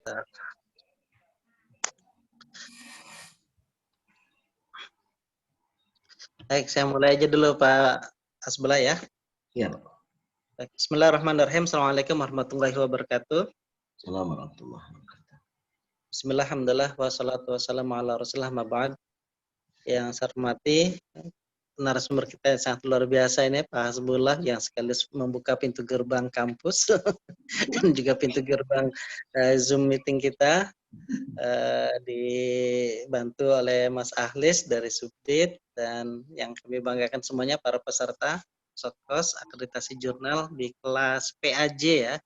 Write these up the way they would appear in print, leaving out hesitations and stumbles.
Bentar. Baik, saya mulai aja dulu Pak Hasbullah ya. Iya. Baik, Bismillahirrahmanirrahim. Assalamualaikum warahmatullahi wabarakatuh. Assalamualaikum warahmatullahi wabarakatuh. Bismillah, alhamdulillah, wassalatu wassalamu ala rasulillah, ma ba'd. Yang saya hormati narasumber kita yang sangat luar biasa ini Pak Hasbullah, yang sekaligus membuka pintu gerbang kampus dan juga pintu gerbang Zoom meeting kita, dibantu oleh Mas Ahlis dari Subdit, dan yang kami banggakan semuanya para peserta Sotkos akreditasi jurnal di kelas PAJ ya,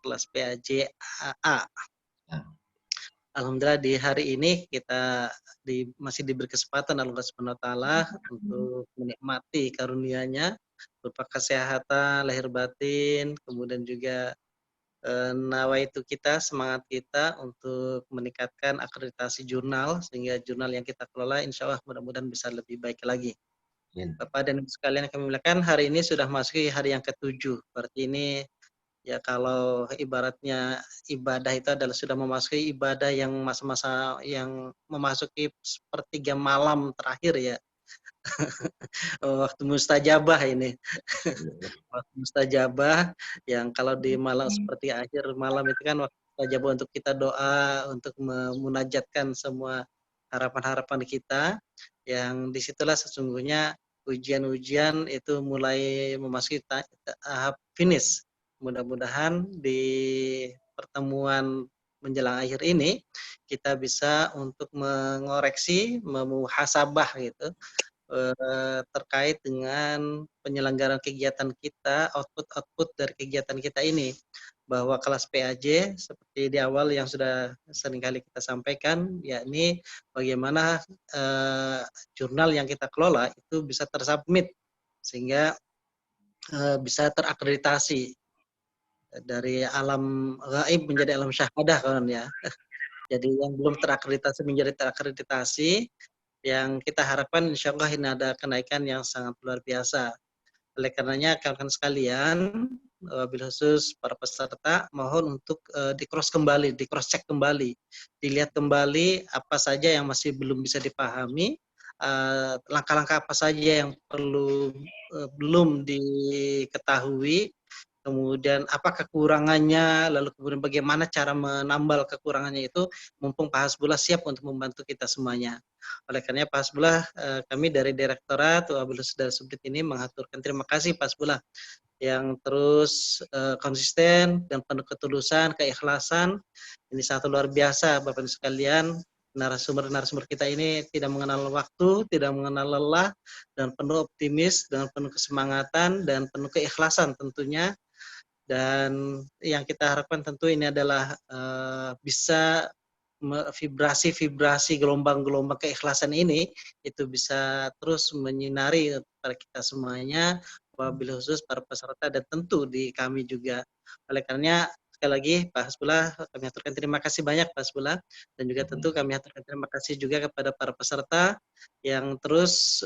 kelas PAJ AA. Alhamdulillah di hari ini kita masih diberi kesempatan Allah Subhanahu wa taala untuk menikmati karunia-Nya berupa kesehatan lahir batin, kemudian juga nawaitu kita, semangat kita untuk meningkatkan akreditasi jurnal, sehingga jurnal yang kita kelola insya Allah mudah-mudahan bisa lebih baik lagi. Bapak dan Ibu sekalian yang kami muliakan, hari ini sudah masuk hari yang ke-7. Berarti ini ya kalau ibaratnya ibadah itu adalah sudah memasuki ibadah yang masa-masa yang memasuki sepertiga malam terakhir ya. Waktu mustajabah ini. Waktu mustajabah yang kalau di malam seperti akhir malam itu kan waktu mustajabah untuk kita doa, untuk memunajatkan semua harapan-harapan kita, yang disitulah sesungguhnya ujian-ujian itu mulai memasuki tahap finish. Mudah-mudahan di pertemuan menjelang akhir ini kita bisa untuk mengoreksi, memuhasabah gitu, terkait dengan penyelenggaraan kegiatan kita, output dari kegiatan kita ini, bahwa kelas PAJ seperti di awal yang sudah seringkali kita sampaikan, yakni bagaimana jurnal yang kita kelola itu bisa tersubmit sehingga bisa terakreditasi dari alam gaib menjadi alam syahadah kawan ya. Jadi yang belum terakreditasi menjadi terakreditasi, yang kita harapkan insya Allah ini ada kenaikan yang sangat luar biasa. Oleh karenanya kawan-kawan sekalian, wabil khusus para peserta, mohon untuk di cross check kembali, dilihat kembali apa saja yang masih belum bisa dipahami, langkah-langkah apa saja yang perlu belum diketahui, kemudian apa kekurangannya, lalu kemudian bagaimana cara menambal kekurangannya itu, mumpung Pak Hasbullah siap untuk membantu kita semuanya. Oleh karena Pak Hasbullah, kami dari Direktorat Wabil Khusus dari Subdit ini mengaturkan terima kasih Pak Hasbullah yang terus konsisten dan penuh ketulusan, keikhlasan. Ini sangat luar biasa Bapak Ibu sekalian. Narasumber kita ini tidak mengenal waktu, tidak mengenal lelah, dan penuh optimis, dengan penuh kesemangatan, dan penuh keikhlasan tentunya. Dan yang kita harapkan tentu ini adalah bisa vibrasi-vibrasi gelombang-gelombang keikhlasan ini itu bisa terus menyinari para kita semuanya, wabil khusus para peserta dan tentu di kami juga. Oleh karenanya sekali lagi Pak Hasbullah, kami aturkan terima kasih banyak Pak Hasbullah, dan juga tentu kami aturkan terima kasih juga kepada para peserta yang terus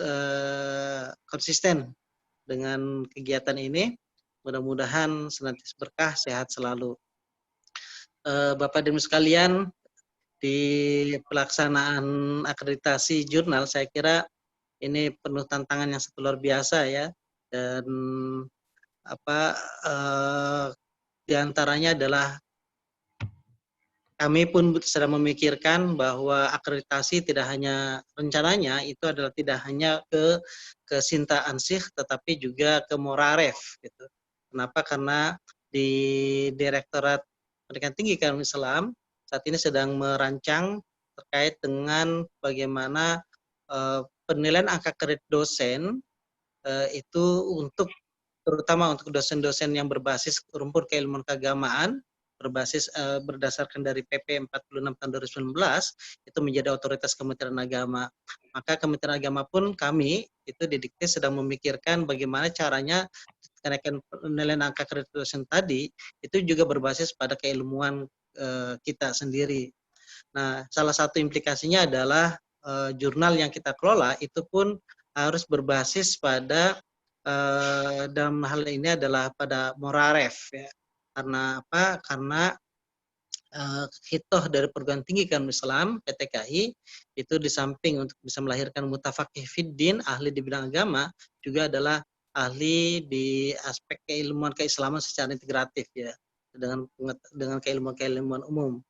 konsisten dengan kegiatan ini. Mudah-mudahan senantiasa berkah, sehat selalu. Bapak dan Ibu sekalian, di pelaksanaan akreditasi jurnal, saya kira ini penuh tantangan yang sangat luar biasa ya, dan diantaranya adalah kami pun sedang memikirkan bahwa akreditasi tidak hanya rencananya itu adalah tidak hanya ke Sinta Ansih, tetapi juga ke Moraref gitu. Kenapa? Karena di Direktorat Pendidikan Tinggi Keagamaan Islam saat ini sedang merancang terkait dengan bagaimana penilaian angka kredit dosen itu untuk terutama untuk dosen-dosen yang berbasis rumpun keilmuan keagamaan, berbasis berdasarkan dari PP 46 tahun 2019 itu menjadi otoritas Kementerian Agama. Maka Kementerian Agama pun kami itu di Dikti sedang memikirkan bagaimana caranya kenaikan penilaian angka kredit dosen tadi itu juga berbasis pada keilmuan kita sendiri. Nah, salah satu implikasinya adalah jurnal yang kita kelola itu pun harus berbasis pada dalam hal ini adalah pada Moraref ya. Karena apa? Karena khitoh dari perguruan tinggi keilmuan Islam PTKI itu di samping untuk bisa melahirkan mutafaqih fiddin, ahli di bidang agama, juga adalah ahli di aspek keilmuan keislaman secara integratif ya, dengan keilmuan umum.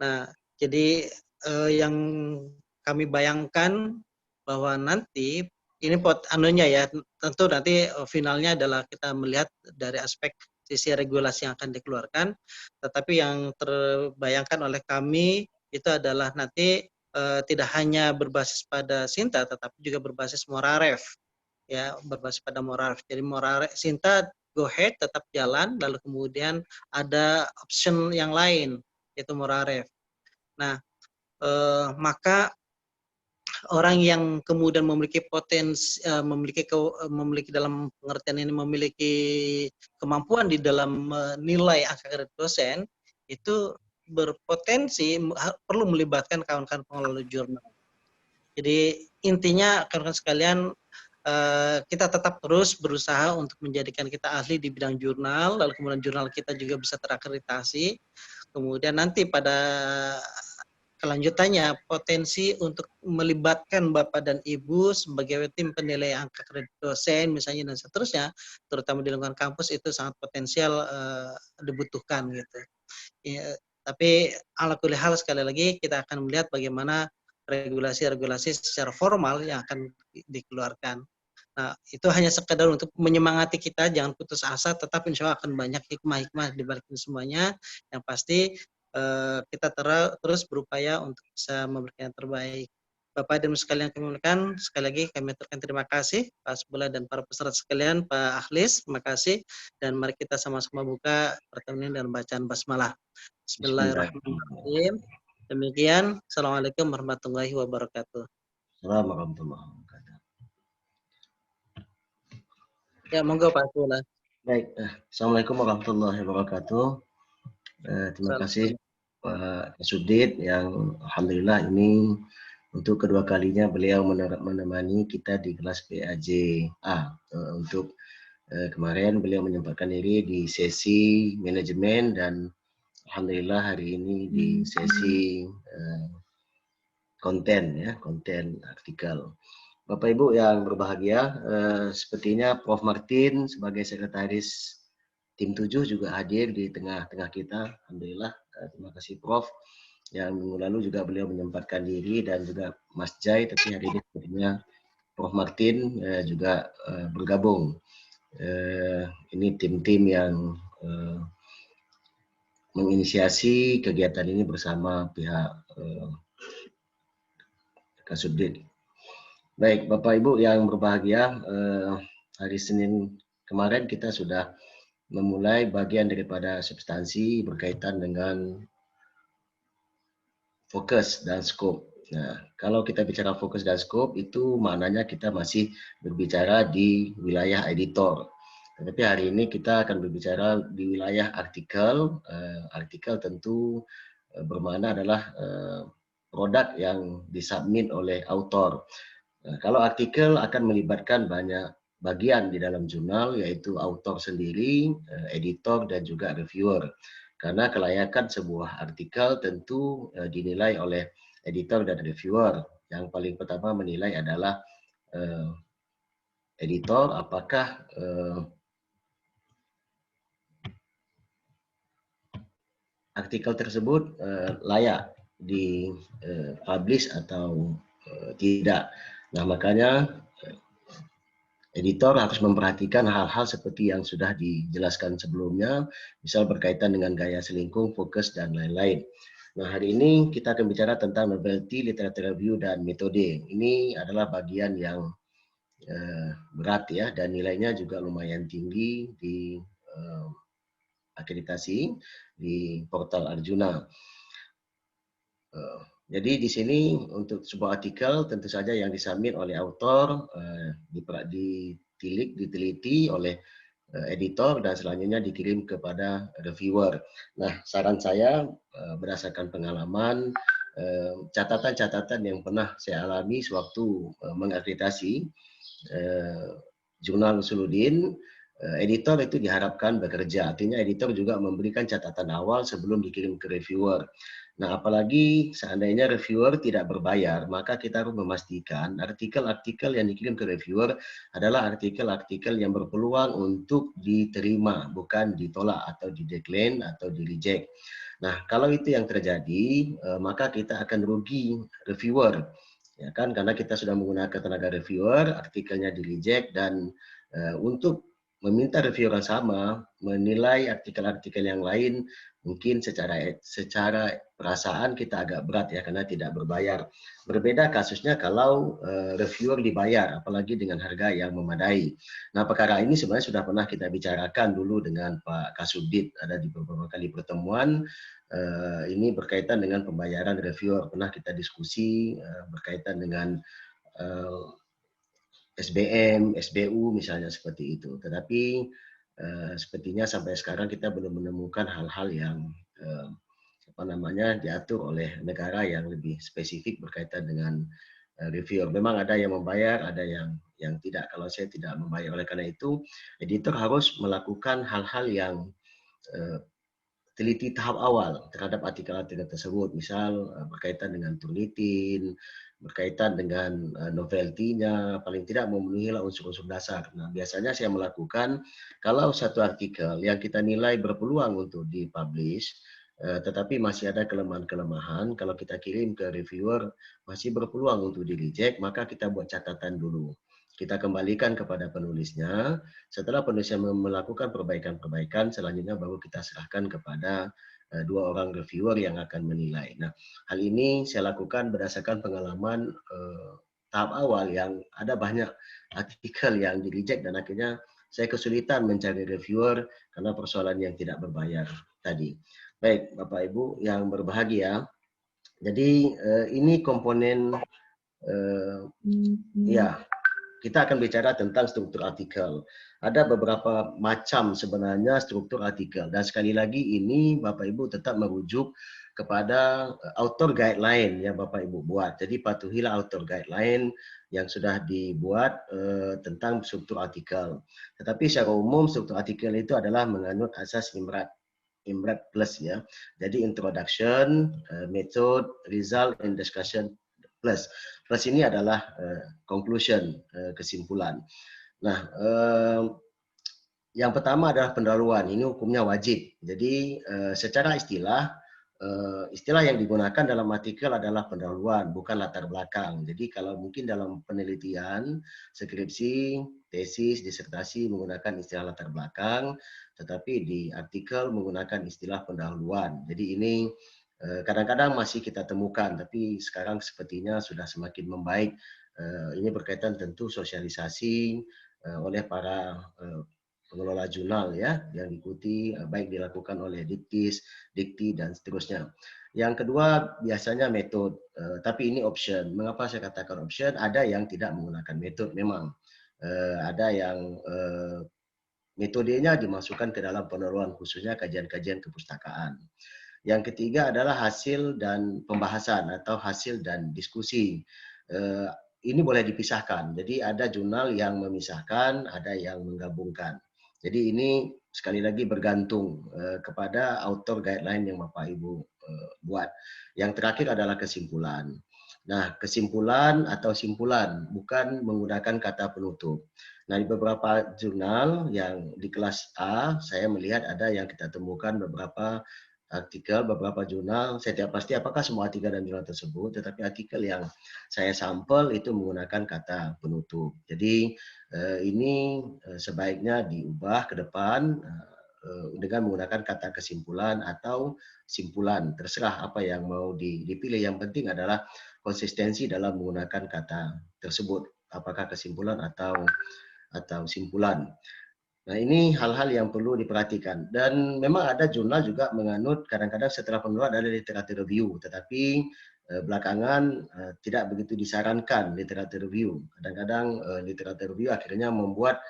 Nah, jadi yang kami bayangkan bahwa nanti ini anunya ya, tentu nanti finalnya adalah kita melihat dari aspek sisi regulasi yang akan dikeluarkan, tetapi yang terbayangkan oleh kami itu adalah nanti tidak hanya berbasis pada Sinta, tetapi juga berbasis Moraref, ya, berbasis pada Moraref. Jadi Moraref, Sinta go ahead tetap jalan, lalu kemudian ada option yang lain yaitu Moraref. Nah, maka orang yang kemudian memiliki potensi, memiliki dalam pengertian ini memiliki kemampuan di dalam menilai angka kredit dosen itu berpotensi perlu melibatkan kawan-kawan pengelola jurnal. Jadi intinya kawan-kawan sekalian, kita tetap terus berusaha untuk menjadikan kita ahli di bidang jurnal, lalu kemudian jurnal kita juga bisa terakreditasi. Kemudian nanti pada kelanjutannya potensi untuk melibatkan Bapak dan Ibu sebagai tim penilai angka kredit dosen misalnya dan seterusnya, terutama di lingkungan kampus itu sangat potensial dibutuhkan gitu. Ya, tapi ala kulli hal sekali lagi kita akan melihat bagaimana regulasi-regulasi secara formal yang akan dikeluarkan. Nah, itu hanya sekedar untuk menyemangati kita, jangan putus asa, tetap insya Allah akan banyak hikmah-hikmah di balik semuanya. Yang pasti kita terus berupaya untuk bisa memberikan yang terbaik. Bapak dan Ibu sekalian kami muliakan, sekali lagi kami aturkan terima kasih Pak Asbullah dan para peserta sekalian, Pak Akhlis, terima kasih. Dan mari kita sama-sama buka pertemuan dan bacaan basmalah. Bismillahirrahmanirrahim. Demikian, Assalamualaikum warahmatullahi wabarakatuh. Assalamualaikum warahmatullahi wabarakatuh. Ya, monggo Pak Asbullah. Baik, Assalamualaikum warahmatullahi wabarakatuh. Terima kasih Pak Sudit yang alhamdulillah ini untuk kedua kalinya beliau menemani kita di kelas PAJ-A. Untuk kemarin beliau menyempatkan diri di sesi manajemen dan alhamdulillah hari ini di sesi konten artikel. Bapak Ibu yang berbahagia, sepertinya Prof. Martin sebagai sekretaris tim 7 juga hadir di tengah-tengah kita. Alhamdulillah, terima kasih Prof. Yang minggu lalu juga beliau menyempatkan diri dan juga Mas Jai, tapi hari ini sepertinya Prof. Martin juga bergabung. Ini tim-tim yang menginisiasi kegiatan ini bersama pihak Kasubdit. Baik, Bapak Ibu yang berbahagia, hari Senin kemarin kita sudah memulai bagian daripada substansi berkaitan dengan fokus dan skop. Nah, kalau kita bicara fokus dan skop itu maknanya kita masih berbicara di wilayah editor. Tetapi hari ini kita akan berbicara di wilayah artikel. Artikel tentu bermakna adalah produk yang disubmit oleh autor. Kalau artikel akan melibatkan banyak bagian di dalam jurnal, yaitu autor sendiri, editor, dan juga reviewer. Karena kelayakan sebuah artikel tentu dinilai oleh editor dan reviewer. Yang paling pertama menilai adalah editor, apakah artikel tersebut layak di-publish atau tidak. Nah, makanya editor harus memperhatikan hal-hal seperti yang sudah dijelaskan sebelumnya, misal berkaitan dengan gaya selingkuh, fokus, dan lain-lain. Nah, hari ini kita akan bicara tentang novelty, literature review, dan metode. Ini adalah bagian yang berat ya, dan nilainya juga lumayan tinggi di akreditasi di portal Arjuna. Jadi di sini untuk sebuah artikel tentu saja yang disubmit oleh autor diteliti oleh editor dan selanjutnya dikirim kepada reviewer. Nah, saran saya berdasarkan pengalaman, catatan-catatan yang pernah saya alami sewaktu mengakreditasi Jurnal Usuluddin, editor itu diharapkan bekerja. Artinya editor juga memberikan catatan awal sebelum dikirim ke reviewer. Nah, apalagi seandainya reviewer tidak berbayar, maka kita harus memastikan artikel-artikel yang dikirim ke reviewer adalah artikel-artikel yang berpeluang untuk diterima, bukan ditolak atau di-decline atau di-reject. Nah, kalau itu yang terjadi, maka kita akan rugi reviewer. Ya kan, karena kita sudah menggunakan tenaga reviewer, artikelnya di-reject, dan untuk meminta reviewer yang sama menilai artikel-artikel yang lain mungkin secara perasaan kita agak berat ya karena tidak berbayar. Berbeda kasusnya kalau reviewer dibayar, apalagi dengan harga yang memadai. Nah, perkara ini sebenarnya sudah pernah kita bicarakan dulu dengan Pak Kasubdit, ada di beberapa kali pertemuan. Ini berkaitan dengan pembayaran reviewer. Pernah kita diskusi berkaitan dengan SBM, SBU misalnya seperti itu. Tetapi sepertinya sampai sekarang kita belum menemukan hal-hal yang diatur oleh negara yang lebih spesifik berkaitan dengan reviewer. Memang ada yang membayar, ada yang tidak. Kalau saya tidak membayar, oleh karena itu editor harus melakukan hal-hal yang teliti tahap awal terhadap artikel-artikel tersebut, misal berkaitan dengan turnitin, berkaitan dengan novelty-nya, paling tidak memenuhi unsur-unsur dasar. Nah, biasanya saya melakukan kalau satu artikel yang kita nilai berpeluang untuk dipublish, tetapi masih ada kelemahan-kelemahan, kalau kita kirim ke reviewer masih berpeluang untuk di-reject, maka kita buat catatan dulu. Kita kembalikan kepada penulisnya. Setelah penulisnya melakukan perbaikan-perbaikan, selanjutnya baru kita serahkan kepada dua orang reviewer yang akan menilai. Nah, hal ini saya lakukan berdasarkan pengalaman tahap awal yang ada banyak artikel yang di-reject dan akhirnya saya kesulitan mencari reviewer karena persoalan yang tidak berbayar tadi. Baik, Bapak Ibu yang berbahagia. Jadi ini komponen ya, kita akan bicara tentang struktur artikel. Ada beberapa macam sebenarnya struktur artikel. Dan sekali lagi ini Bapak Ibu tetap merujuk kepada author guideline yang Bapak Ibu buat. Jadi patuhilah author guideline yang sudah dibuat tentang struktur artikel. Tetapi secara umum struktur artikel itu adalah menganut asas IMRAT plus ya. Jadi introduction, method, result, and discussion plus. Plus ini adalah conclusion, kesimpulan. Nah, yang pertama adalah pendahuluan. Ini hukumnya wajib. Jadi secara istilah yang digunakan dalam artikel adalah pendahuluan, bukan latar belakang. Jadi kalau mungkin dalam penelitian, skripsi, tesis, disertasi menggunakan istilah latar belakang, tetapi di artikel menggunakan istilah pendahuluan. Jadi ini kadang-kadang masih kita temukan, tapi sekarang sepertinya sudah semakin membaik. Ini berkaitan tentu sosialisasi oleh para pengelola jurnal ya, yang diikuti baik dilakukan oleh Diktis, Dikti dan seterusnya. Yang kedua biasanya metode, tapi ini option. Mengapa saya katakan option? Ada yang tidak menggunakan metode memang. Ada yang metodenya dimasukkan ke dalam penelitian khususnya kajian-kajian kepustakaan. Yang ketiga adalah hasil dan pembahasan atau hasil dan diskusi. Ini boleh dipisahkan. Jadi ada jurnal yang memisahkan, ada yang menggabungkan. Jadi ini sekali lagi bergantung kepada author guideline yang Bapak Ibu buat. Yang terakhir adalah kesimpulan. Nah, kesimpulan atau simpulan bukan menggunakan kata penutup. Nah, di beberapa jurnal yang di kelas A, saya melihat ada yang kita temukan beberapa artikel, beberapa jurnal, saya tidak pasti apakah semua artikel dan jurnal tersebut, tetapi artikel yang saya sampel itu menggunakan kata penutup. Jadi ini sebaiknya diubah ke depan dengan menggunakan kata kesimpulan atau simpulan, terserah apa yang mau dipilih. Yang penting adalah konsistensi dalam menggunakan kata tersebut, apakah kesimpulan atau simpulan. Nah, ini hal-hal yang perlu diperhatikan. Dan memang ada jurnal juga menganut kadang-kadang setelah penulis ada literatur review, tetapi belakangan tidak begitu disarankan literatur review. Kadang-kadang literatur review akhirnya membuat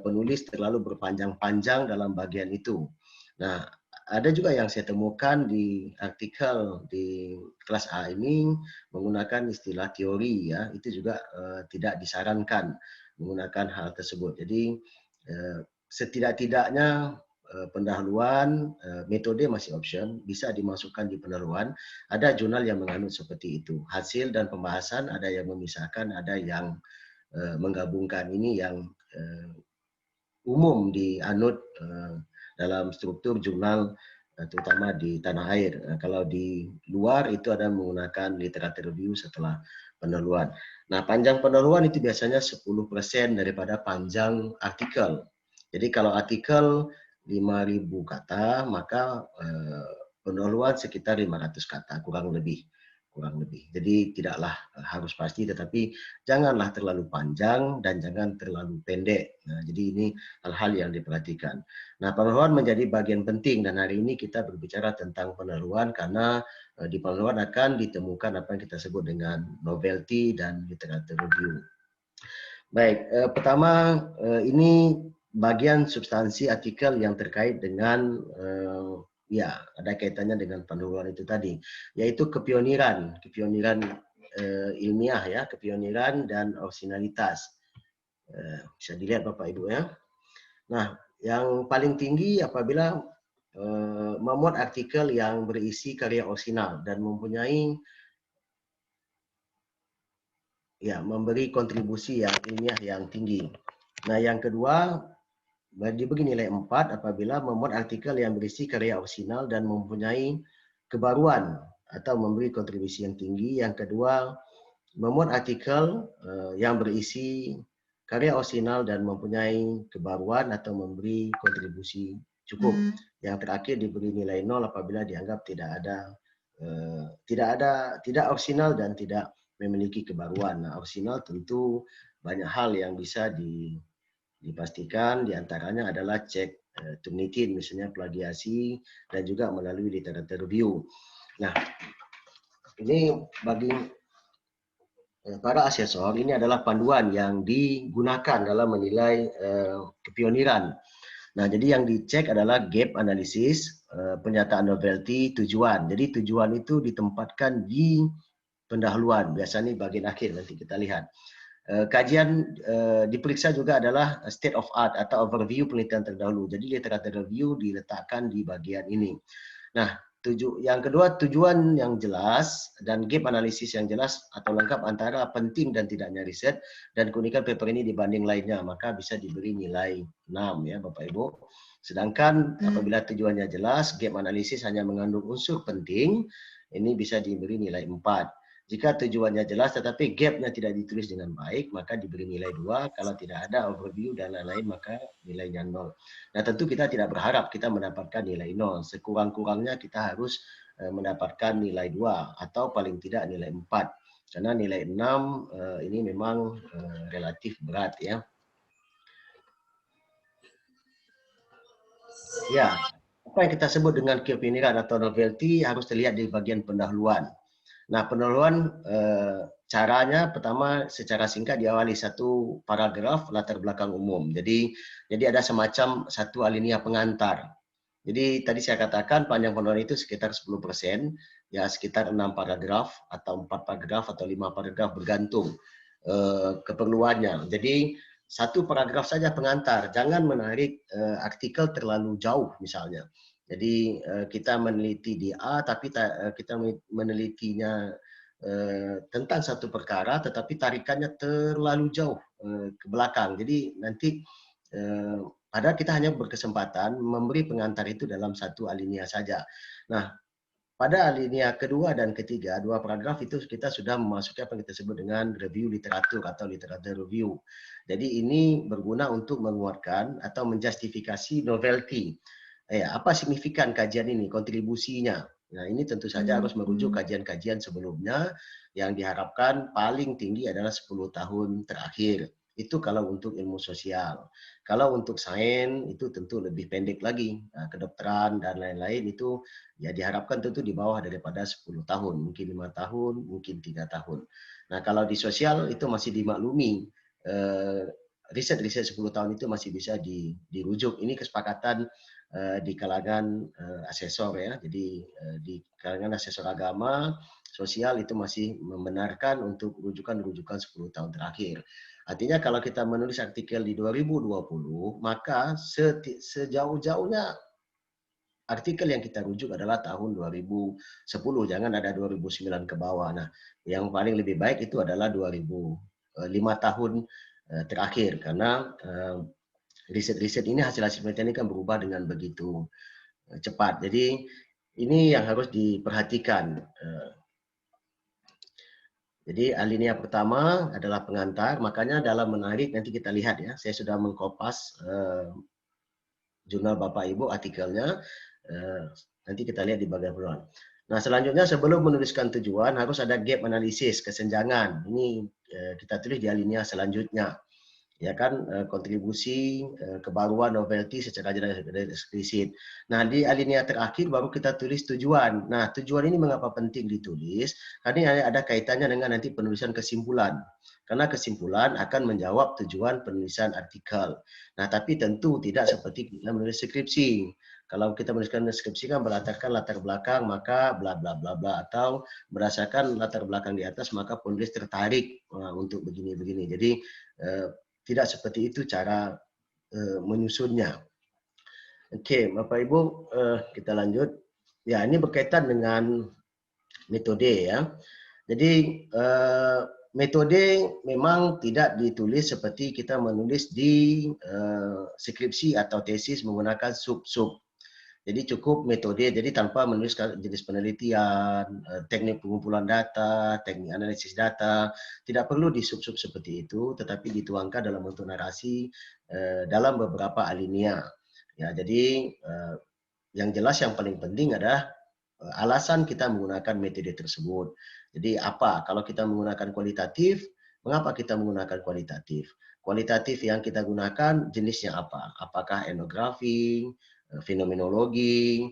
penulis terlalu berpanjang-panjang dalam bagian itu. Nah, ada juga yang saya temukan di artikel di kelas A ini menggunakan istilah teori ya, itu juga tidak disarankan menggunakan hal tersebut. Jadi setidak-tidaknya pendahuluan metode masih option, bisa dimasukkan di pendahuluan. Ada jurnal yang menganut seperti itu. Hasil dan pembahasan ada yang memisahkan, ada yang menggabungkan. Ini yang umum dianut dalam struktur jurnal terutama di tanah air. Kalau di luar itu ada menggunakan literatur review setelah pendahuluan. Nah, panjang pendahuluan itu biasanya 10% daripada panjang artikel. Jadi kalau artikel 5.000 kata, maka pendahuluan sekitar 500 kata, kurang lebih. Jadi tidaklah harus pasti, tetapi janganlah terlalu panjang dan jangan terlalu pendek. Nah, jadi ini hal-hal yang diperhatikan. Nah, pendahuluan menjadi bagian penting dan hari ini kita berbicara tentang pendahuluan karena di pendahuluan akan ditemukan apa yang kita sebut dengan novelty dan literature review. Baik, pertama ini bagian substansi artikel yang terkait dengan ya ada kaitannya dengan pendahuluan itu tadi, yaitu kepioniran ilmiah ya, kepioniran dan originalitas. Bisa dilihat Bapak Ibu ya. Nah, yang paling tinggi apabila memuat artikel yang berisi karya orisinal dan mempunyai ya memberi kontribusi yang ilmiah yang tinggi. Nah, yang kedua diberi nilai 4 apabila memuat artikel yang berisi karya orisinal dan mempunyai kebaruan atau memberi kontribusi yang tinggi. Yang kedua, memuat artikel yang berisi karya orisinal dan mempunyai kebaruan atau memberi kontribusi cukup. Yang terakhir diberi nilai 0 apabila dianggap tidak orisinal dan tidak memiliki kebaruan. Nah, orisinal tentu banyak hal yang bisa dipastikan, diantaranya adalah cek Turnitin, misalnya plagiasi, dan juga melalui literatur review. Nah, ini bagi para asesor, ini adalah panduan yang digunakan dalam menilai kepioniran. Nah, jadi yang dicek adalah gap analisis, penyataan novelty, tujuan. Jadi tujuan itu ditempatkan di pendahuluan, biasanya bagian akhir, nanti kita lihat. Kajian diperiksa juga adalah state of art atau overview penelitian terdahulu. Jadi literatur review diletakkan di bagian ini. Nah, yang kedua tujuan yang jelas dan gap analisis yang jelas atau lengkap antara penting dan tidaknya riset dan keunikan paper ini dibanding lainnya, maka bisa diberi nilai 6 ya Bapak Ibu. Sedangkan apabila tujuannya jelas, gap analisis hanya mengandung unsur penting, ini bisa diberi nilai 4. Jika tujuannya jelas tetapi gap-nya tidak ditulis dengan baik, maka diberi nilai 2. Kalau tidak ada overview dan lain-lain, maka nilainya 0. Nah, tentu kita tidak berharap kita mendapatkan nilai 0. Sekurang-kurangnya kita harus mendapatkan nilai 2 atau paling tidak nilai 4. Karena nilai 6 ini memang relatif berat ya. Ya, apa yang kita sebut dengan kepioniran atau novelty harus terlihat di bagian pendahuluan. Nah, pendahuluan caranya pertama secara singkat diawali satu paragraf latar belakang umum. Jadi ada semacam satu alinea pengantar. Jadi tadi saya katakan panjang pendahuluan itu sekitar 10%, ya sekitar 6 paragraf atau 4 paragraf atau 5 paragraf bergantung keperluannya. Jadi satu paragraf saja pengantar, jangan menarik artikel terlalu jauh misalnya. Jadi kita meneliti di A, tapi kita menelitinya tentang satu perkara, tetapi tarikannya terlalu jauh ke belakang. Jadi nanti padahal kita hanya berkesempatan memberi pengantar itu dalam satu alinea saja. Nah, pada alinea kedua dan ketiga, 2 paragraf itu kita sudah memasuki apa yang kita sebut dengan review literatur atau literatur review. Jadi ini berguna untuk menguatkan atau menjustifikasi novelty. Apa signifikan kajian ini, kontribusinya. Nah, ini tentu saja harus merujuk kajian-kajian sebelumnya yang diharapkan paling tinggi adalah 10 tahun terakhir. Itu kalau untuk ilmu sosial. Kalau untuk sains itu tentu lebih pendek lagi. Nah, kedokteran dan lain-lain itu ya diharapkan tentu di bawah daripada 10 tahun. Mungkin 5 tahun, mungkin 3 tahun. Nah, kalau di sosial itu masih dimaklumi. riset-riset 10 tahun itu masih bisa dirujuk. Ini kesepakatan di kalangan asesor ya. Jadi di kalangan asesor agama, sosial itu masih membenarkan untuk rujukan-rujukan 10 tahun terakhir. Artinya kalau kita menulis artikel di 2020, maka sejauh-jauhnya artikel yang kita rujuk adalah tahun 2010, jangan ada 2009 ke bawah. Nah, yang paling lebih baik itu adalah 2005 tahun terakhir, karena riset-riset ini, hasil-hasil penelitian ini kan berubah dengan begitu cepat. Jadi ini yang harus diperhatikan. Jadi alinea pertama adalah pengantar, makanya dalam menarik nanti kita lihat ya, saya sudah mengkopas jurnal Bapak Ibu artikelnya, nanti kita lihat di bagian bawah. Nah selanjutnya sebelum menuliskan tujuan harus ada gap analisis, kesenjangan. Ini kita tulis di alinea selanjutnya. Ya kan, kontribusi, kebaruan, novelty secara jelas dan eksplisit. Nah di alinea terakhir baru kita tulis tujuan. Nah tujuan ini mengapa penting ditulis? Karena ada kaitannya dengan nanti penulisan kesimpulan. Karena kesimpulan akan menjawab tujuan penulisan artikel. Nah tapi tentu tidak seperti kita menulis skripsi. Kalau kita menuliskan skripsi kan berdasarkan latar belakang maka bla bla bla bla, atau berdasarkan latar belakang di atas maka penulis tertarik untuk begini-begini. Jadi tidak seperti itu cara menyusunnya. Oke, Bapak Ibu, kita lanjut. Ya, ini berkaitan dengan metode ya. Jadi metode memang tidak ditulis seperti kita menulis di skripsi atau tesis menggunakan sub-sub. Jadi cukup metode, jadi tanpa menulis jenis penelitian, teknik pengumpulan data, teknik analisis data, tidak perlu di sub-sub seperti itu, tetapi dituangkan dalam bentuk narasi dalam beberapa alinea. Ya, jadi yang jelas yang paling penting adalah alasan kita menggunakan metode tersebut. Jadi apa? Kalau kita menggunakan kualitatif, mengapa kita menggunakan kualitatif? Kualitatif yang kita gunakan jenisnya apa? Apakah etnografi, fenomenologi,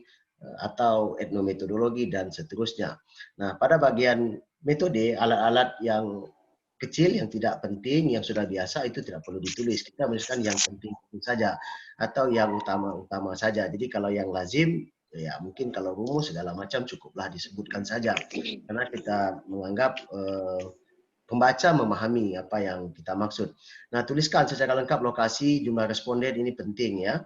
atau etnometodologi, dan seterusnya. Nah, pada bagian metode, alat-alat yang kecil, yang tidak penting, yang sudah biasa, itu tidak perlu ditulis. Kita menuliskan yang penting saja, atau yang utama-utama saja. Jadi kalau yang lazim, ya mungkin kalau rumus segala macam cukuplah disebutkan saja. Karena kita menganggap pembaca memahami apa yang kita maksud. Nah, tuliskan secara lengkap lokasi, jumlah responden, ini penting ya.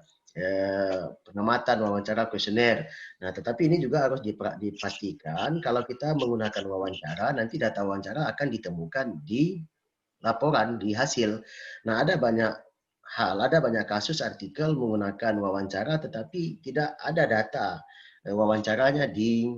Pengamatan, wawancara, kuesioner. Nah, tetapi ini juga harus dipastikan kalau kita menggunakan wawancara, nanti data wawancara akan ditemukan di laporan, di hasil. Nah, ada banyak hal, ada banyak kasus artikel menggunakan wawancara, tetapi tidak ada data wawancaranya di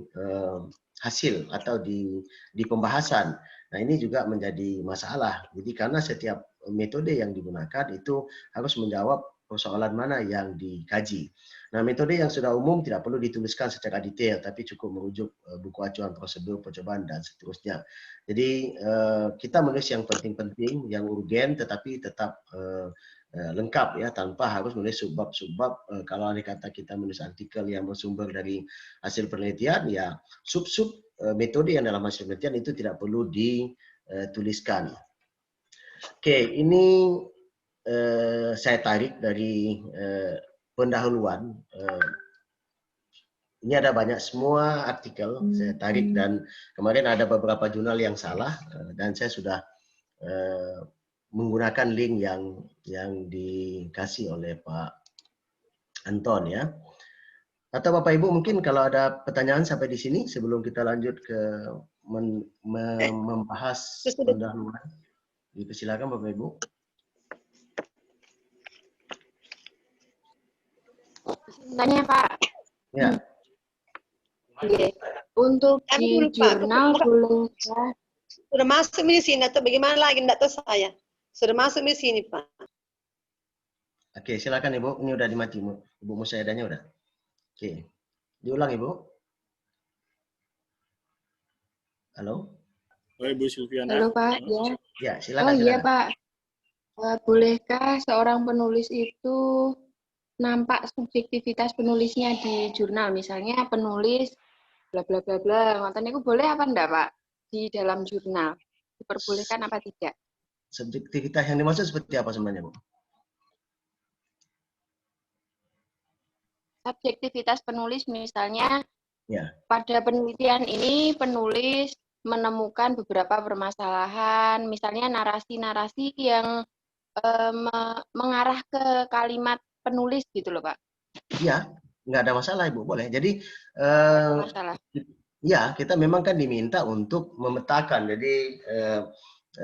hasil atau di pembahasan. Nah, ini juga menjadi masalah. Jadi karena setiap metode yang digunakan itu harus menjawab persoalan mana yang dikaji. Nah, metode yang sudah umum tidak perlu dituliskan secara detail, tapi cukup merujuk buku acuan prosedur percobaan dan seterusnya. Jadi kita menulis yang penting-penting, yang urgen, tetapi tetap lengkap ya, tanpa harus menulis subbab-subbab. Kalau kata kita menulis artikel yang bersumber dari hasil penelitian, ya sub-sub metode yang dalam hasil penelitian itu tidak perlu dituliskan. Oke, ini saya tarik dari pendahuluan. Ini ada banyak semua artikel saya tarik, dan kemarin ada beberapa jurnal yang salah, dan saya sudah menggunakan link yang dikasih oleh Pak Anton ya. Atau Bapak Ibu mungkin kalau ada pertanyaan sampai di sini sebelum kita lanjut ke membahas pendahuluan. Silakan Bapak Ibu. Tanya Pak. Ya. Oke. Untuk di jurnal boleh sudah masuk di sini atau bagaimana lagi? Tidak tahu saya. Sudah masuk di sini Pak. Oke, silakan Ibu. Ini udah dimati Ibu musyahadahnya udah. Oke, diulang Ibu. Halo. Ibu Silviana. Halo Pak, ya. Ya, silakan. Iya Pak. Bolehkah seorang penulis itu nampak subjektivitas penulisnya di jurnal? Misalnya penulis bla bla bla bla, ngoten itu boleh apa enggak Pak di dalam jurnal? Diperbolehkan apa tidak? Subjektivitas yang dimaksud seperti apa sebenarnya, Bu? Subjektivitas penulis misalnya Ya. pada penelitian ini penulis menemukan beberapa permasalahan, misalnya narasi-narasi yang mengarah ke kalimat penulis gitu loh, Pak. Iya, nggak ada masalah, Ibu, boleh. Jadi, Masalah. ya, kita memang kan diminta untuk memetakan, jadi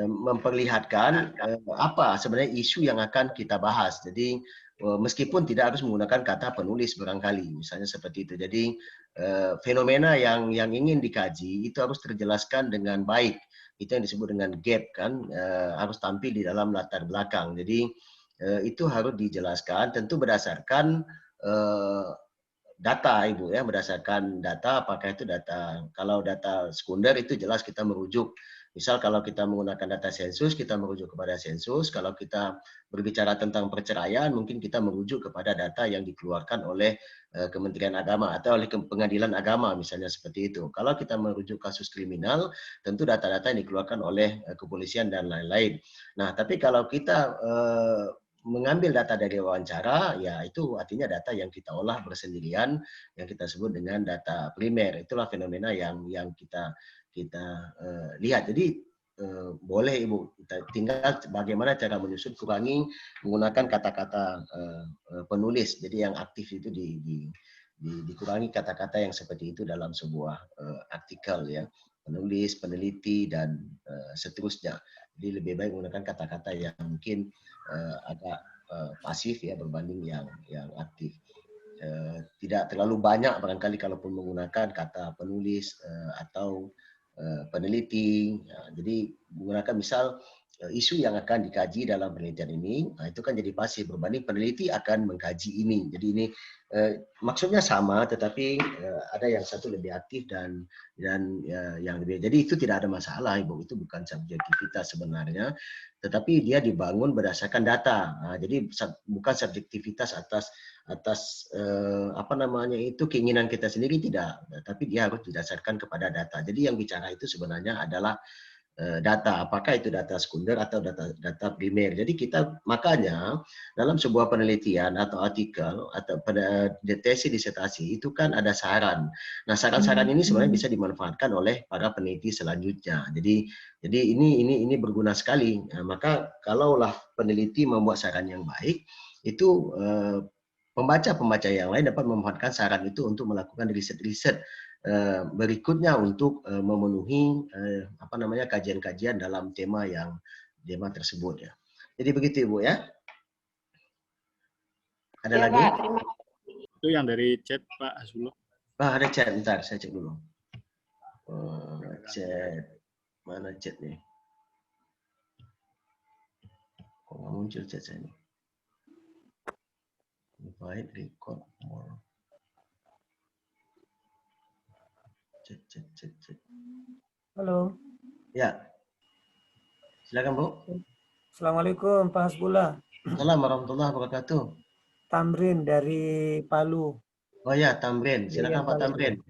memperlihatkan apa sebenarnya isu yang akan kita bahas. Jadi, meskipun tidak harus menggunakan kata penulis barangkali, misalnya seperti itu. Jadi, fenomena yang ingin dikaji itu harus terjelaskan dengan baik. Itu yang disebut dengan gap, kan, harus tampil di dalam latar belakang. Jadi, itu harus dijelaskan, tentu berdasarkan data, Ibu, ya, berdasarkan data. Apakah itu data, kalau data sekunder itu jelas kita merujuk, misal kalau kita menggunakan data sensus, kita merujuk kepada sensus. Kalau kita berbicara tentang perceraian, mungkin kita merujuk kepada data yang dikeluarkan oleh Kementerian Agama atau oleh Pengadilan Agama, misalnya seperti itu. Kalau kita merujuk kasus kriminal, tentu data-data yang dikeluarkan oleh kepolisian dan lain-lain. Nah, tapi kalau kita mengambil data dari wawancara, ya itu artinya data yang kita olah bersendirian, yang kita sebut dengan data primer. Itulah fenomena yang kita lihat. Jadi boleh, Ibu, tinggal bagaimana cara menyusun, kurangi menggunakan kata-kata penulis. Jadi yang aktif itu dikurangi kata-kata yang seperti itu dalam sebuah artikel, ya, penulis, peneliti, dan seterusnya. Jadi lebih baik menggunakan kata-kata yang mungkin agak pasif, ya, berbanding yang aktif. Tidak terlalu banyak barangkali kalaupun menggunakan kata penulis atau peneliti. Jadi menggunakan misal isu yang akan dikaji dalam penelitian ini, nah itu kan jadi pasif, berbanding peneliti akan mengkaji ini. Jadi ini maksudnya sama, tetapi ada yang satu lebih aktif dan yang lebih. Jadi itu tidak ada masalah, Ibu. Itu bukan subjektivitas sebenarnya, tetapi dia dibangun berdasarkan data. Nah, jadi bukan subjektivitas atas apa namanya itu keinginan kita sendiri, tidak, tapi dia harus didasarkan kepada data. Jadi yang bicara itu sebenarnya adalah data, apakah itu data sekunder atau data primer. Jadi kita, makanya dalam sebuah penelitian atau artikel atau pada tesis disertasi itu kan ada saran. Nah, saran-saran ini sebenarnya bisa dimanfaatkan oleh para peneliti selanjutnya. Jadi ini berguna sekali. Nah, maka kalaulah peneliti membuat saran yang baik, itu pembaca-pembaca yang lain dapat memanfaatkan saran itu untuk melakukan riset-riset berikutnya untuk memenuhi apa namanya kajian-kajian dalam tema tersebut, ya. Jadi begitu, Ibu, ya. Ada lagi? Pak, terima kasih. Itu yang dari chat, Pak Hasbullah. Ada chat, bentar saya cek dulu. Chat, mana chat nih? Kok nggak muncul chat saya nih? Invite, record more. Chat. Halo. Ya. Silakan, Bu. Assalamualaikum Pak Hasbullah. Assalamualaikum warahmatullahi wabarakatuh. Tamrin dari Palu. Oh ya, Tamrin. Silakan, Pak Tamrin.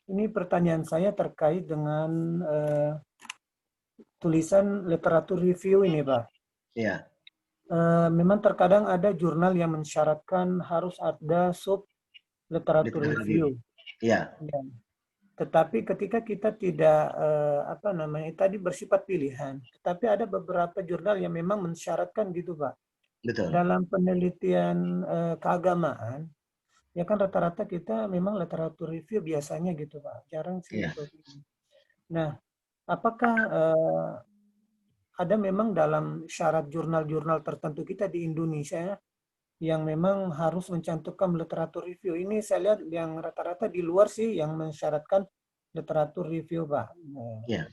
Ini pertanyaan saya terkait dengan tulisan literatur review ini, Pak. Iya. Memang terkadang ada jurnal yang mensyaratkan harus ada sub literatur review. Iya. Ya. Tetapi ketika kita tidak tadi bersifat pilihan, tetapi ada beberapa jurnal yang memang mensyaratkan gitu, Pak. Betul. Dalam penelitian keagamaan, ya kan rata-rata kita memang literatur review biasanya gitu, Pak. Jarang sih. Yeah. Nah, apakah ada memang dalam syarat jurnal-jurnal tertentu kita di Indonesia yang memang harus mencantumkan literatur review? Ini saya lihat yang rata-rata di luar sih yang mensyaratkan literatur review, Pak. Iya.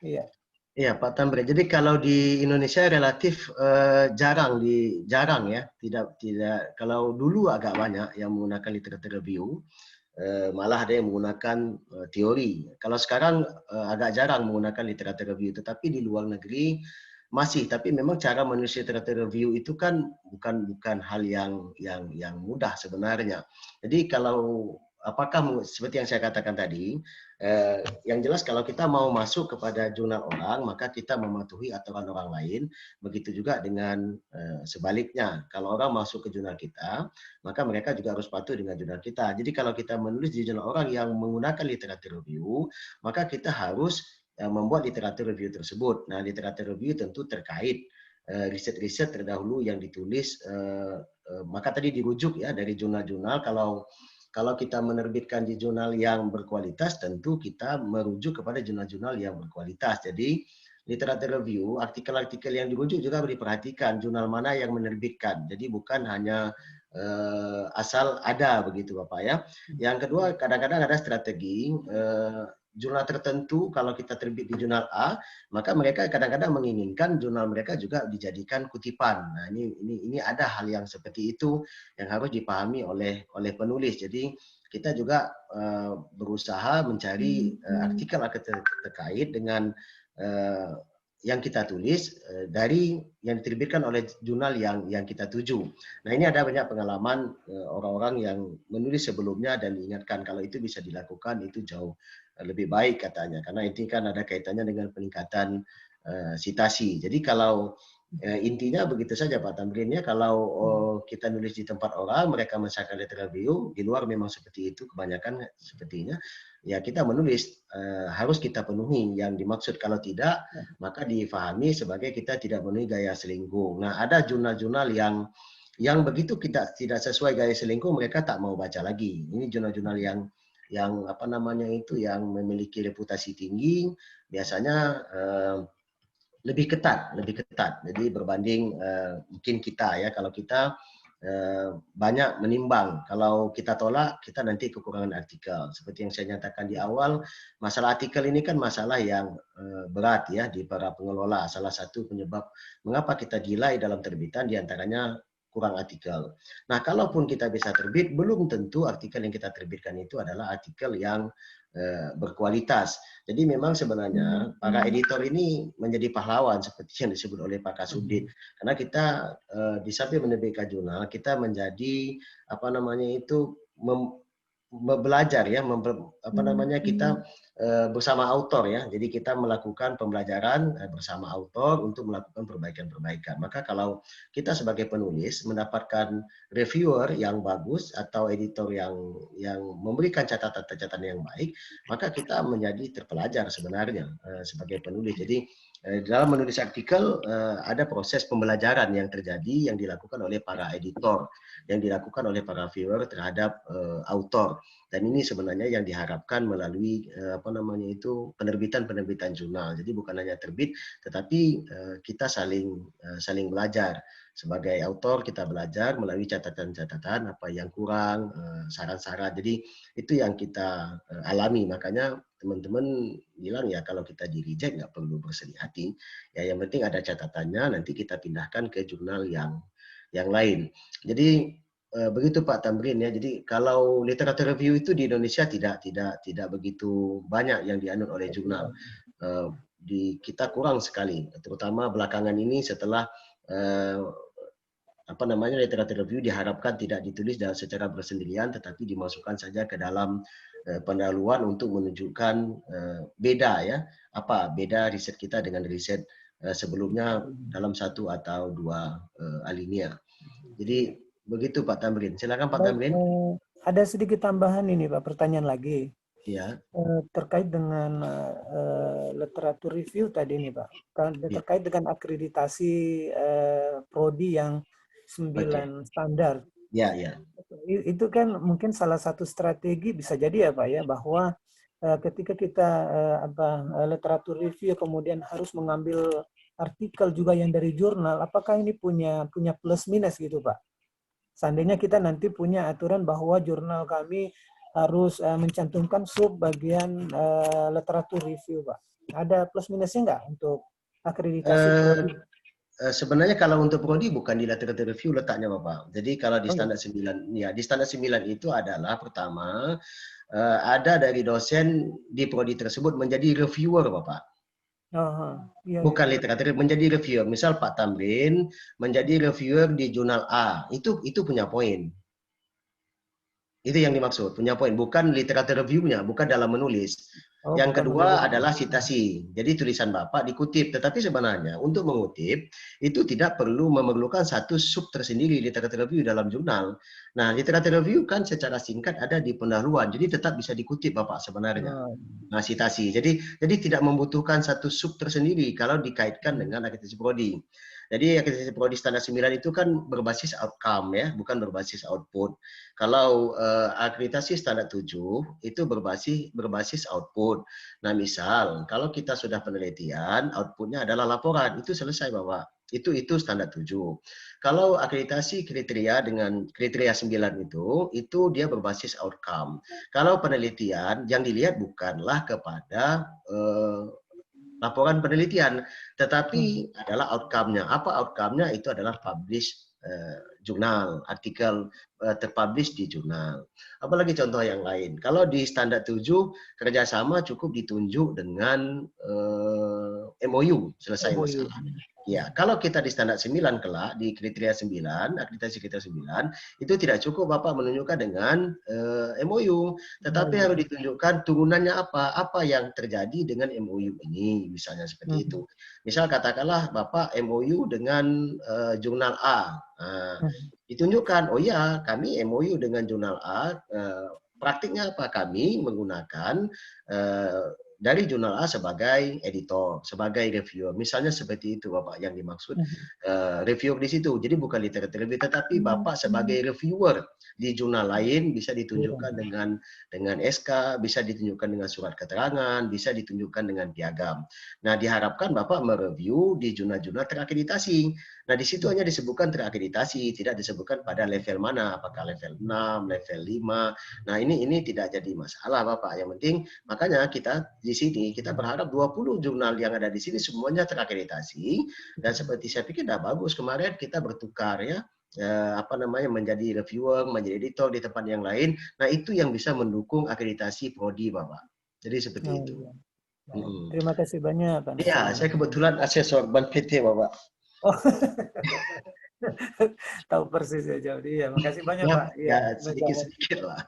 Iya. Iya, Pak Tamrin. Jadi kalau di Indonesia relatif jarang ya, tidak kalau dulu agak banyak yang menggunakan literatur review, malah ada yang menggunakan teori. Kalau sekarang agak jarang menggunakan literatur review, tetapi di luar negeri masih. Tapi memang cara menulis literatur review itu kan bukan hal yang mudah sebenarnya. Jadi kalau apakah seperti yang saya katakan tadi, yang jelas kalau kita mau masuk kepada jurnal orang, maka kita mematuhi aturan orang lain. Begitu juga dengan sebaliknya, kalau orang masuk ke jurnal kita, maka mereka juga harus patuh dengan jurnal kita. Jadi kalau kita menulis di jurnal orang yang menggunakan literatur review, maka kita harus membuat literatur review tersebut. Nah, literatur review tentu terkait riset-riset terdahulu yang ditulis, maka tadi dirujuk ya dari jurnal-jurnal. Kalau kita menerbitkan di jurnal yang berkualitas, tentu kita merujuk kepada jurnal-jurnal yang berkualitas. Jadi literatur review, artikel-artikel yang dirujuk juga diperhatikan jurnal mana yang menerbitkan. Jadi bukan hanya asal ada begitu Bapak ya. Yang kedua, kadang-kadang ada strategi jurnal tertentu, kalau kita terbit di jurnal A, maka mereka kadang-kadang menginginkan jurnal mereka juga dijadikan kutipan. Nah, ini ada hal yang seperti itu yang harus dipahami oleh penulis. Jadi kita juga berusaha mencari artikel-artikel terkait dengan yang kita tulis dari yang diterbitkan oleh jurnal yang kita tuju. Nah, ini ada banyak pengalaman orang-orang yang menulis sebelumnya dan diingatkan kalau itu bisa dilakukan, itu jauh lebih baik katanya, karena ini kan ada kaitannya dengan peningkatan sitasi. Jadi kalau intinya begitu saja Pak Tamrin ya, kalau kita nulis di tempat orang, mereka mensyarkan letter review, di luar memang seperti itu kebanyakan sepertinya, ya kita menulis harus kita penuhi yang dimaksud. Kalau tidak, maka difahami sebagai kita tidak memenuhi gaya selingkuh. Nah, ada jurnal-jurnal yang begitu kita tidak sesuai gaya selingkuh, mereka tak mau baca lagi. Ini jurnal-jurnal yang apa namanya itu, yang memiliki reputasi tinggi, biasanya lebih ketat. Jadi berbanding mungkin kita ya, kalau kita banyak menimbang, kalau kita tolak kita nanti kekurangan artikel. Seperti yang saya nyatakan di awal, masalah artikel ini kan masalah yang berat ya di para pengelola. Salah satu penyebab mengapa kita delay dalam terbitan diantaranya kurang artikel. Nah, kalaupun kita bisa terbit, belum tentu artikel yang kita terbitkan itu adalah artikel yang berkualitas. Jadi memang sebenarnya para editor ini menjadi pahlawan seperti yang disebut oleh Pak Kasudin. Karena kita di samping menerbitkan jurnal, kita menjadi apa namanya itu belajar ya, kita bersama autor ya. Jadi kita melakukan pembelajaran bersama autor untuk melakukan perbaikan-perbaikan. Maka kalau kita sebagai penulis mendapatkan reviewer yang bagus atau editor yang memberikan catatan-catatan yang baik, maka kita menjadi terpelajar sebenarnya sebagai penulis. Jadi dalam menulis artikel ada proses pembelajaran yang terjadi yang dilakukan oleh para editor, yang dilakukan oleh para viewer terhadap autor. Dan ini sebenarnya yang diharapkan melalui penerbitan jurnal. Jadi bukan hanya terbit, tetapi kita saling belajar. Sebagai autor kita belajar melalui catatan-catatan apa yang kurang, saran-saran. Jadi itu yang kita alami. Makanya teman-teman bilang ya kalau kita di reject nggak perlu bersedih hati. Ya yang penting ada catatannya, nanti kita pindahkan ke jurnal yang lain. Jadi begitu Pak Tamrin ya. Jadi kalau literatur review itu di Indonesia tidak begitu banyak yang dianut oleh jurnal. Kita kurang sekali, terutama belakangan ini setelah literatur review diharapkan tidak ditulis secara bersendirian, tetapi dimasukkan saja ke dalam pendahuluan untuk menunjukkan beda ya, beda riset kita dengan riset sebelumnya dalam satu atau dua alinea. Jadi begitu Pak Tamrin. Silakan Pak Tamrin. Ada sedikit tambahan ini Pak, pertanyaan lagi. Ya. Terkait dengan literatur review tadi nih Pak. Terkait dengan akreditasi prodi yang 9 standar. Ya, ya. Itu kan mungkin salah satu strategi bisa jadi ya Pak ya, bahwa ketika kita literatur review kemudian harus mengambil artikel juga yang dari jurnal, apakah ini punya plus minus gitu Pak? Seandainya kita nanti punya aturan bahwa jurnal kami harus mencantumkan sub bagian literatur review, Pak. Ada plus minusnya nggak untuk akreditasi prodi? Sebenarnya kalau untuk prodi bukan di literatur review letaknya Bapak. Jadi kalau di standar 9, ya di standar 9 itu adalah pertama ada dari dosen di prodi tersebut menjadi reviewer Bapak. Iya, bukan literatur, menjadi reviewer. Misal Pak Tamrin menjadi reviewer di jurnal A, itu punya poin. Itu yang dimaksud, punya poin. Bukan literatur review-nya, bukan dalam menulis. Oh, Yang bukan kedua menulis. adalah citasi. Jadi tulisan Bapak dikutip. Tetapi sebenarnya untuk mengutip, itu tidak perlu memerlukan satu sub tersendiri literatur review dalam jurnal. Nah, literatur review kan secara singkat ada di pendahuluan. Jadi tetap bisa dikutip Bapak sebenarnya. Nah, citasi. Jadi tidak membutuhkan satu sub tersendiri kalau dikaitkan dengan akreditasi prodi. Jadi akreditasi prodi standar 9 itu kan berbasis outcome ya, bukan berbasis output. Kalau akreditasi standar 7 itu berbasis output. Nah, misal kalau kita sudah penelitian, outputnya adalah laporan, itu selesai Bapak. Itu standar 7. Kalau akreditasi kriteria dengan kriteria 9 itu dia berbasis outcome. Kalau penelitian yang dilihat bukanlah kepada laporan penelitian, tetapi adalah outcome-nya. Apa outcome-nya? Itu adalah publish jurnal, artikel terpublish di jurnal. Apalagi contoh yang lain. Kalau di standar 7, kerjasama cukup ditunjuk dengan MOU, selesai masalah. Ya, kalau kita di standar 9 kelak, di kriteria 9, akreditasi kriteria 9, itu tidak cukup Bapak menunjukkan dengan MOU, tetapi harus ditunjukkan turunannya apa yang terjadi dengan MOU ini, misalnya seperti itu. Misal katakanlah Bapak MOU dengan jurnal A, ditunjukkan, oh ya kami MOU dengan jurnal A, praktiknya apa? Kami menggunakan dari jurnal A sebagai editor, sebagai reviewer. Misalnya seperti itu Bapak yang dimaksud reviewer di situ. Jadi bukan literatur review, tetapi Bapak sebagai reviewer di jurnal lain bisa ditunjukkan dengan SK, bisa ditunjukkan dengan surat keterangan, bisa ditunjukkan dengan piagam. Nah, diharapkan Bapak mereview di jurnal-jurnal terakreditasi. Nah, di situ hanya disebutkan terakreditasi, tidak disebutkan pada level mana, apakah level 6, level 5. Nah, ini tidak jadi masalah Bapak. Yang penting makanya kita di sini kita berharap 20 jurnal yang ada di sini semuanya terakreditasi, dan seperti saya pikir sudah bagus kemarin kita bertukar ya, menjadi reviewer, menjadi editor di tempat yang lain. Nah, itu yang bisa mendukung akreditasi prodi Bapak. Jadi seperti itu. Terima kasih banyak Pak. Iya, saya kebetulan asesor Ban PT Bapak. Oh. Tahu persis ya Jody. Iya, makasih banyak ya, Pak. Ya, sedikit-sedikit lah.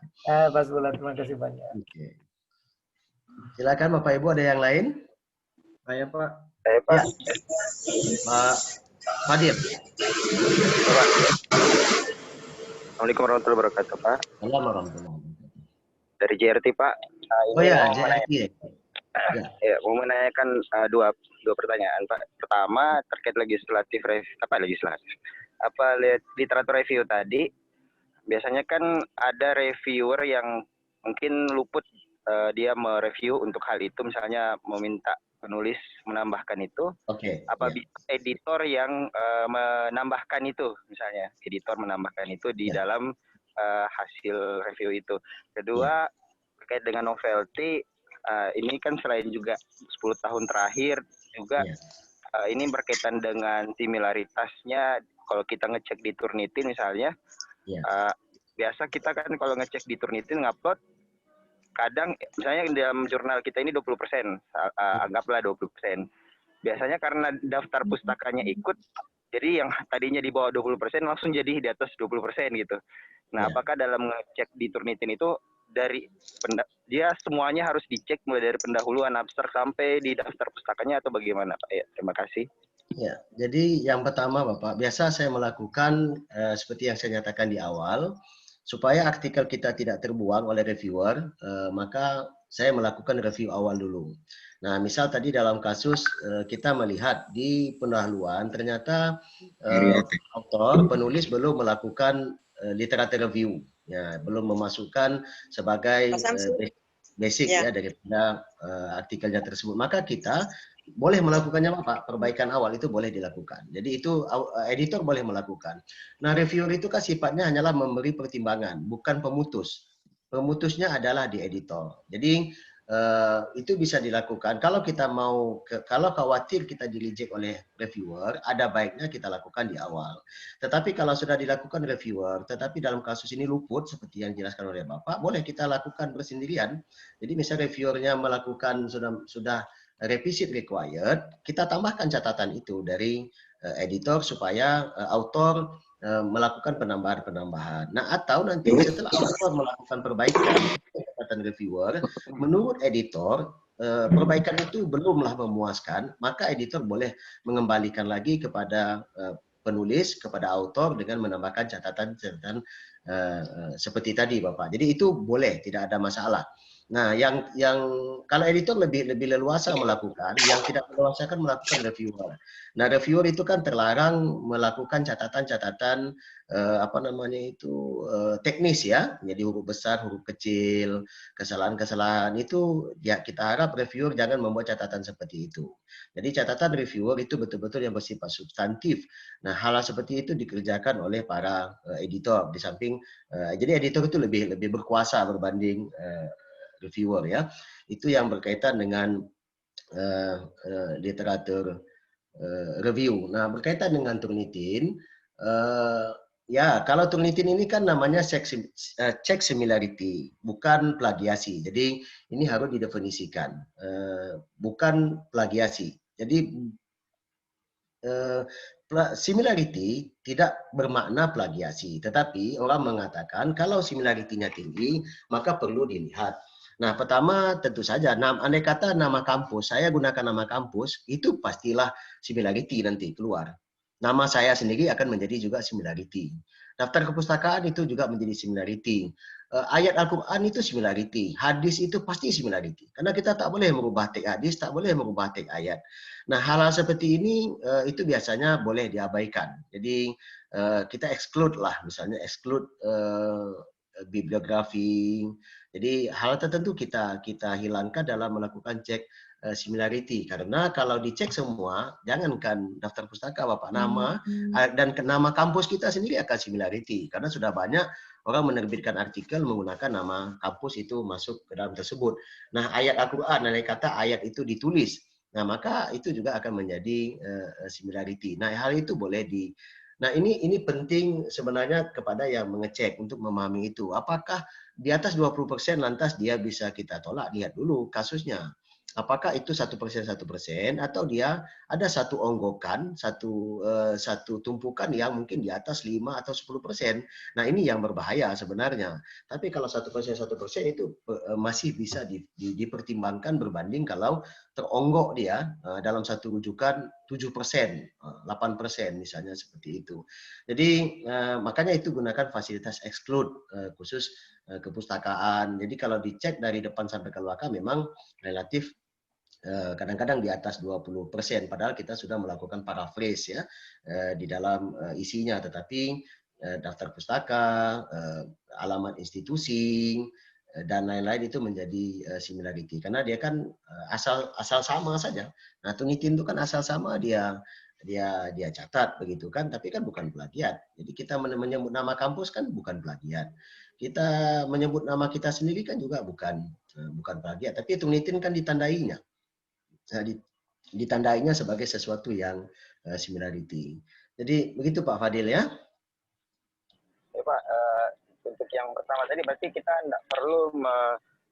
Pas bulan, terima kasih banyak. Oke. Silakan Bapak Ibu, ada yang lain? Saya Pak. Ya. Pak Fadil. Assalamualaikum warahmatullahi wabarakatuh Pak. Assalamualaikum. Dari JRT Pak. Oh ya, JRT. Ya, mau menanyakan dua pertanyaan Pak. Pertama terkait legislatif literatur review tadi. Biasanya kan ada reviewer yang mungkin luput dia mereview untuk hal itu, misalnya meminta penulis menambahkan itu. Editor yang menambahkan itu, misalnya editor menambahkan itu di dalam hasil review itu. Kedua, terkait dengan novelty, ini kan selain juga 10 tahun terakhir juga ini berkaitan dengan similaritasnya. Kalau kita ngecek di Turnitin misalnya, biasa kita kan kalau ngecek di Turnitin ngupload, kadang misalnya dalam jurnal kita ini 20%, anggaplah 20%. Biasanya karena daftar pustakanya ikut, jadi yang tadinya di bawah 20% langsung jadi di atas 20% gitu. Nah, apakah dalam ngecek di Turnitin itu dia semuanya harus dicek mulai dari pendahuluan abstrak sampai di daftar pustakanya atau bagaimana Pak? Ya, terima kasih. Ya, jadi yang pertama Bapak, biasa saya melakukan seperti yang saya nyatakan di awal, supaya artikel kita tidak terbuang oleh reviewer, maka saya melakukan review awal dulu. Nah, misal tadi dalam kasus kita melihat di pendahuluan ternyata autor, penulis belum melakukan literatur review, ya, belum memasukkan sebagai basic ya daripada artikelnya tersebut. Maka kita boleh melakukannya Pak, perbaikan awal itu boleh dilakukan. Jadi itu editor boleh melakukan. Nah, reviewer itu kan sifatnya hanyalah memberi pertimbangan, bukan pemutus. Pemutusnya adalah di editor. Jadi itu bisa dilakukan. Kalau kita kalau khawatir kita di-reject oleh reviewer, ada baiknya kita lakukan di awal. Tetapi kalau sudah dilakukan reviewer, tetapi dalam kasus ini luput seperti yang dijelaskan oleh Bapak, boleh kita lakukan bersendirian. Jadi misalnya reviewernya melakukan sudah revisit required, kita tambahkan catatan itu dari editor supaya autor melakukan penambahan-penambahan. Nah, atau nanti setelah author melakukan perbaikan catatan reviewer, menurut editor perbaikan itu belumlah memuaskan, maka editor boleh mengembalikan lagi kepada penulis, kepada author dengan menambahkan catatan-catatan seperti tadi, Bapak. Jadi itu boleh, tidak ada masalah. Nah, yang kalau editor lebih leluasa melakukan, yang tidak leluasa kan melakukan reviewer. Nah, reviewer itu kan terlarang melakukan catatan-catatan apa namanya itu teknis ya, jadi huruf besar, huruf kecil, kesalahan-kesalahan itu ya kita harap reviewer jangan membuat catatan seperti itu. Jadi catatan reviewer itu betul-betul yang bersifat substantif. Nah, hal seperti itu dikerjakan oleh para editor di samping jadi editor itu lebih berkuasa berbanding reviewer ya. Itu yang berkaitan dengan literatur review. Nah, berkaitan dengan Turnitin, ya kalau Turnitin ini kan namanya check similarity, bukan plagiasi. Jadi ini harus didefinisikan, bukan plagiasi. Jadi similarity tidak bermakna plagiasi, tetapi orang mengatakan kalau similarity-nya tinggi, maka perlu dilihat. Nah, pertama tentu saja, andai kata nama kampus, saya gunakan nama kampus, itu pastilah similarity nanti keluar. Nama saya sendiri akan menjadi juga similarity. Daftar kepustakaan itu juga menjadi similarity. Ayat Al-Quran itu similarity. Hadis itu pasti similarity. Karena kita tak boleh merubah teks hadis, tak boleh merubah teks ayat. Nah, hal-hal seperti ini itu biasanya boleh diabaikan. Jadi kita exclude lah, misalnya exclude bibliografi. Jadi hal tertentu kita hilangkan dalam melakukan cek similarity. Karena kalau dicek semua, jangankan daftar pustaka Bapak, nama dan nama kampus kita sendiri akan similarity. Karena sudah banyak orang menerbitkan artikel menggunakan nama kampus itu masuk ke dalam tersebut. Nah, ayat Al-Quran, andai kata ayat itu ditulis, nah maka itu juga akan menjadi similarity. Nah, hal itu boleh Nah, ini penting sebenarnya kepada yang mengecek untuk memahami itu. Apakah di atas 20% lantas dia bisa kita tolak? Lihat dulu kasusnya. Apakah itu 1% atau dia ada satu onggokan, satu tumpukan yang mungkin di atas 5 atau 10%. Nah, ini yang berbahaya sebenarnya. Tapi kalau 1% itu masih bisa dipertimbangkan berbanding kalau teronggok dia dalam satu rujukan 7%, 8% misalnya seperti itu. Jadi makanya itu gunakan fasilitas exclude khusus kepustakaan. Jadi kalau dicek dari depan sampai ke belakang memang relatif kadang-kadang di atas 20%, padahal kita sudah melakukan paraphrase ya di dalam isinya, tetapi daftar pustaka, alamat institusi dan lain-lain itu menjadi similarity karena dia kan asal sama saja. Nah, Turnitin itu kan asal sama dia catat begitu kan, tapi kan bukan plagiat. Jadi kita menyebut nama kampus kan bukan plagiat. Kita menyebut nama kita sendiri kan juga bukan plagiat, tapi Turnitin kan ditandainya. Ditandainya sebagai sesuatu yang similarity. Jadi begitu Pak Fadil ya. Ya Pak, untuk yang pertama tadi berarti kita tidak perlu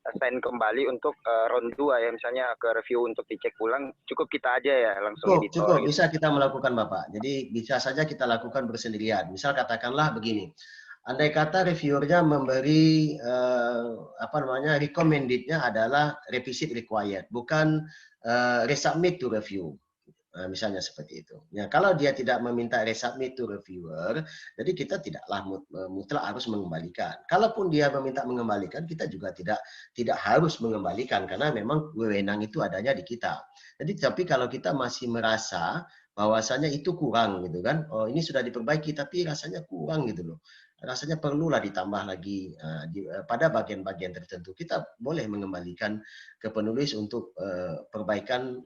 assign kembali untuk round 2 ya, misalnya ke review untuk dicek ulang, cukup kita aja ya langsung editor. Cukup, gitu. Bisa kita melakukan Bapak. Jadi bisa saja kita lakukan bersendirian. Misal katakanlah begini, andai kata reviewernya memberi recommended-nya adalah revisit required, bukan resubmit to review. Misalnya seperti itu. Ya, kalau dia tidak meminta resubmit to reviewer, jadi kita tidaklah mutlak harus mengembalikan. Kalaupun dia meminta mengembalikan, kita juga tidak harus mengembalikan karena memang wewenang itu adanya di kita. Jadi tapi kalau kita masih merasa bahwasanya itu kurang gitu kan, oh ini sudah diperbaiki tapi rasanya kurang gitu loh. Rasanya perlulah ditambah lagi pada bagian-bagian tertentu. Kita boleh mengembalikan ke penulis untuk perbaikan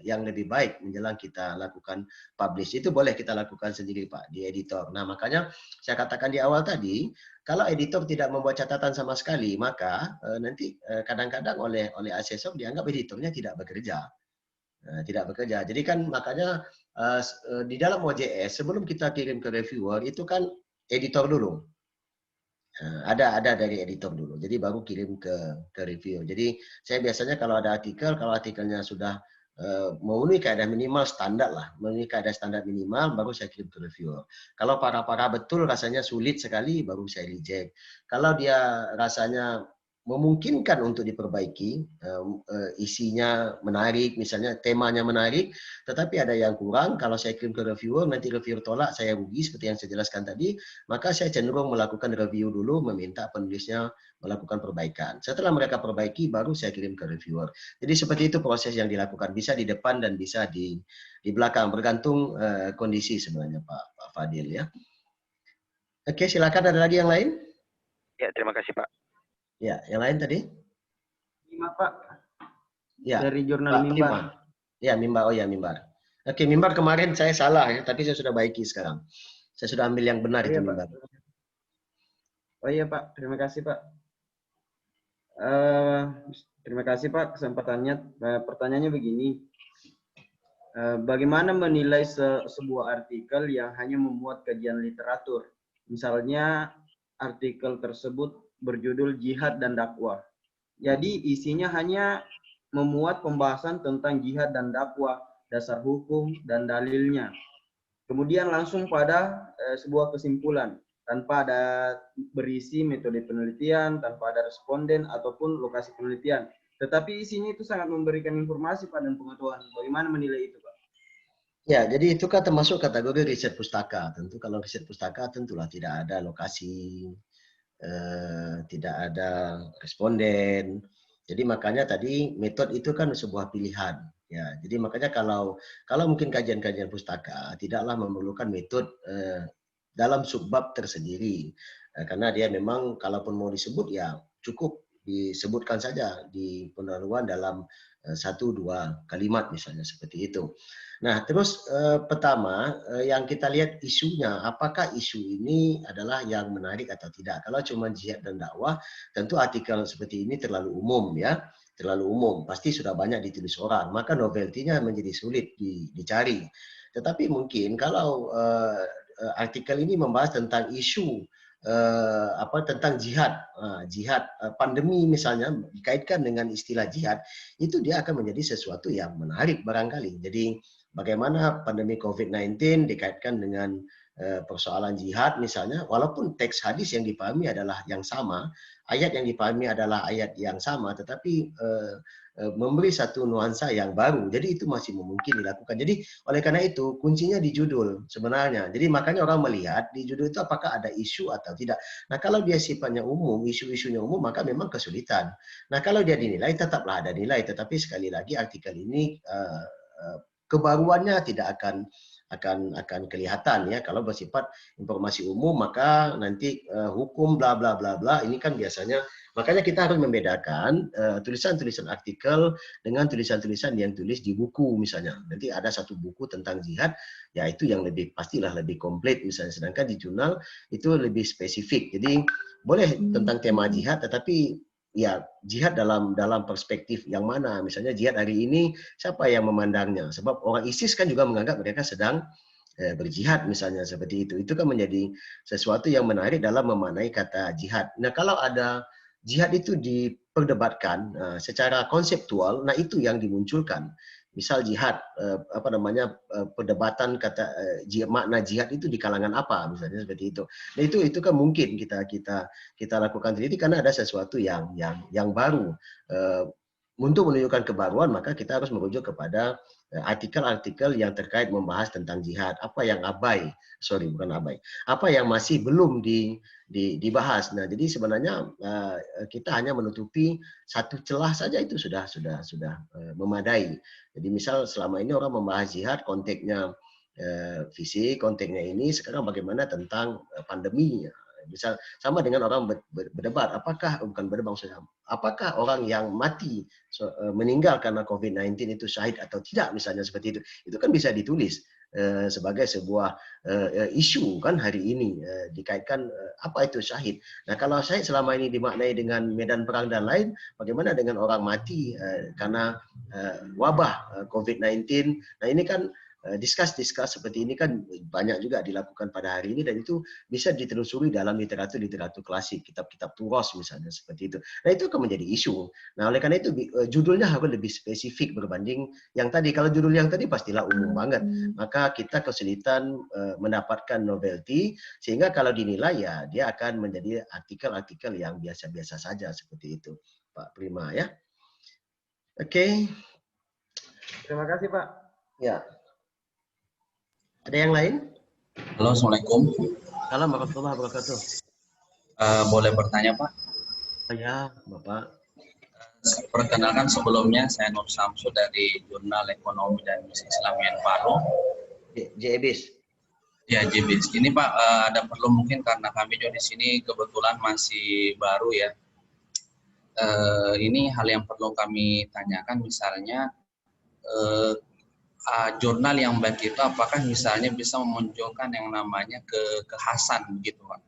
yang lebih baik menjelang kita lakukan publish. Itu boleh kita lakukan sendiri Pak di editor. Nah makanya saya katakan di awal tadi, kalau editor tidak membuat catatan sama sekali, maka nanti kadang-kadang oleh asesor dianggap editornya tidak bekerja. Jadi kan makanya di dalam OJS sebelum kita kirim ke reviewer itu kan editor dulu. Ada dari editor dulu. Jadi baru kirim ke review. Jadi saya biasanya kalau ada artikel, kalau artikelnya sudah memenuhi keadaan minimal standar lah, memenuhi keadaan standar minimal, baru saya kirim ke reviewer. Kalau parah-parah betul rasanya sulit sekali, baru saya reject. Kalau dia rasanya memungkinkan untuk diperbaiki, isinya menarik, misalnya temanya menarik, tetapi ada yang kurang, kalau saya kirim ke reviewer, nanti reviewer tolak, saya rugi seperti yang saya jelaskan tadi, maka saya cenderung melakukan review dulu, meminta penulisnya melakukan perbaikan. Setelah mereka perbaiki, baru saya kirim ke reviewer. Jadi seperti itu proses yang dilakukan, bisa di depan dan bisa di belakang, bergantung kondisi sebenarnya Pak Fadil ya. Oke, silakan, ada lagi yang lain? Ya, terima kasih Pak. Ya, yang lain tadi? Mimbar, Pak. Ya, Dari jurnal Pak Mimbar. Prima. Ya, Mimbar. Oh ya, Mimbar. Oke, Mimbar kemarin saya salah ya, tapi saya sudah baiki sekarang. Saya sudah ambil yang benar itu Mimbar. Oh iya Pak, terima kasih Pak. Terima kasih Pak kesempatannya. Pertanyaannya begini, bagaimana menilai sebuah artikel yang hanya memuat kajian literatur? Misalnya artikel tersebut berjudul Jihad dan Dakwah. Jadi isinya hanya memuat pembahasan tentang jihad dan dakwah, dasar hukum dan dalilnya. Kemudian langsung pada sebuah kesimpulan, tanpa ada berisi metode penelitian, tanpa ada responden ataupun lokasi penelitian. Tetapi isinya itu sangat memberikan informasi Pak dan pengetahuan. Bagaimana menilai itu Pak? Ya, jadi itu kan termasuk kategori riset pustaka. Tentu kalau riset pustaka tentulah tidak ada lokasi, tidak ada responden. Jadi makanya tadi metode itu kan sebuah pilihan. Ya, jadi makanya kalau mungkin kajian-kajian pustaka tidaklah memerlukan metode dalam subbab tersendiri, karena dia memang kalaupun mau disebut ya cukup disebutkan saja di pendahuluan dalam 1-2 kalimat misalnya seperti itu. Nah, terus pertama yang kita lihat isunya, apakah isu ini adalah yang menarik atau tidak. Kalau cuma jihad dan dakwah, tentu artikel seperti ini terlalu umum ya, terlalu umum, pasti sudah banyak ditulis orang, maka novelty-nya menjadi sulit dicari. Tetapi mungkin kalau artikel ini membahas tentang isu tentang jihad, pandemi misalnya dikaitkan dengan istilah jihad, itu dia akan menjadi sesuatu yang menarik barangkali. Jadi bagaimana pandemi COVID-19 dikaitkan dengan persoalan jihad misalnya, walaupun teks hadis yang dipahami adalah yang sama, ayat yang dipahami adalah ayat yang sama, tetapi memberi satu nuansa yang baru. Jadi itu masih mungkin dilakukan. Jadi oleh karena itu kuncinya di judul sebenarnya. Jadi makanya orang melihat di judul itu apakah ada isu atau tidak. Nah kalau dia sifatnya umum, isu-isunya umum, maka memang kesulitan. Nah kalau dia dinilai, tetaplah ada nilai. Tetapi sekali lagi artikel ini kebaruannya tidak akan kelihatan ya. Kalau bersifat informasi umum maka nanti hukum bla bla bla bla, ini kan biasanya, makanya kita harus membedakan tulisan-tulisan artikel dengan tulisan-tulisan yang tulis di buku misalnya. Nanti ada satu buku tentang jihad, ya itu yang lebih pastilah lebih komplit misalnya, sedangkan di jurnal itu lebih spesifik. Jadi boleh tentang tema jihad, tetapi ya jihad dalam perspektif yang mana. Misalnya jihad hari ini siapa yang memandangnya, sebab orang ISIS kan juga menganggap mereka sedang berjihad misalnya seperti itu. Itu kan menjadi sesuatu yang menarik dalam memaknai kata jihad. Nah kalau ada jihad itu diperdebatkan secara konseptual, nah itu yang dimunculkan. Misal jihad, perdebatan kata makna jihad itu di kalangan apa, misalnya seperti itu. Nah itu kan mungkin kita lakukan teliti karena ada sesuatu yang baru. Untuk menunjukkan kebaruan, maka kita harus merujuk kepada artikel-artikel yang terkait membahas tentang jihad. Apa yang apa yang masih belum dibahas. Nah, jadi sebenarnya kita hanya menutupi satu celah saja, itu sudah memadai. Jadi misal selama ini orang membahas jihad konteksnya fisik, konteksnya ini, sekarang bagaimana tentang pandemi. Misal sama dengan orang berdebat, apakah orang yang mati meninggal karena COVID-19 itu syahid atau tidak, misalnya seperti itu. Itu kan bisa ditulis sebagai sebuah isu kan hari ini, dikaitkan apa itu syahid. Nah kalau syahid selama ini dimaknai dengan medan perang dan lain, bagaimana dengan orang mati karena wabah COVID-19. Nah ini kan discuss seperti ini kan banyak juga dilakukan pada hari ini, dan itu bisa ditelusuri dalam literatur klasik, kitab-kitab turos misalnya seperti itu. Nah, itu akan menjadi isu. Nah, oleh karena itu judulnya harus lebih spesifik berbanding yang tadi. Kalau judul yang tadi pastilah umum banget, maka kita kesulitan mendapatkan novelty, sehingga kalau dinilai ya dia akan menjadi artikel-artikel yang biasa-biasa saja seperti itu, Pak Prima ya. Oke. Terima kasih, Pak. Ya. Ada yang lain? Halo, Assalamualaikum. Assalamualaikum warahmatullahi wabarakatuh. Boleh bertanya, Pak? Ya, Bapak. Perkenalkan sebelumnya, saya Nur Samsu dari Jurnal Ekonomi dan Bisnis Islam yang baru. JEBIS. Ya, JEBIS. Ini Pak, ada perlu mungkin karena kami juga di sini kebetulan masih baru ya. Ini hal yang perlu kami tanyakan, misalnya jurnal yang baik itu apakah misalnya bisa memunculkan yang namanya kekhasan begitu Pak.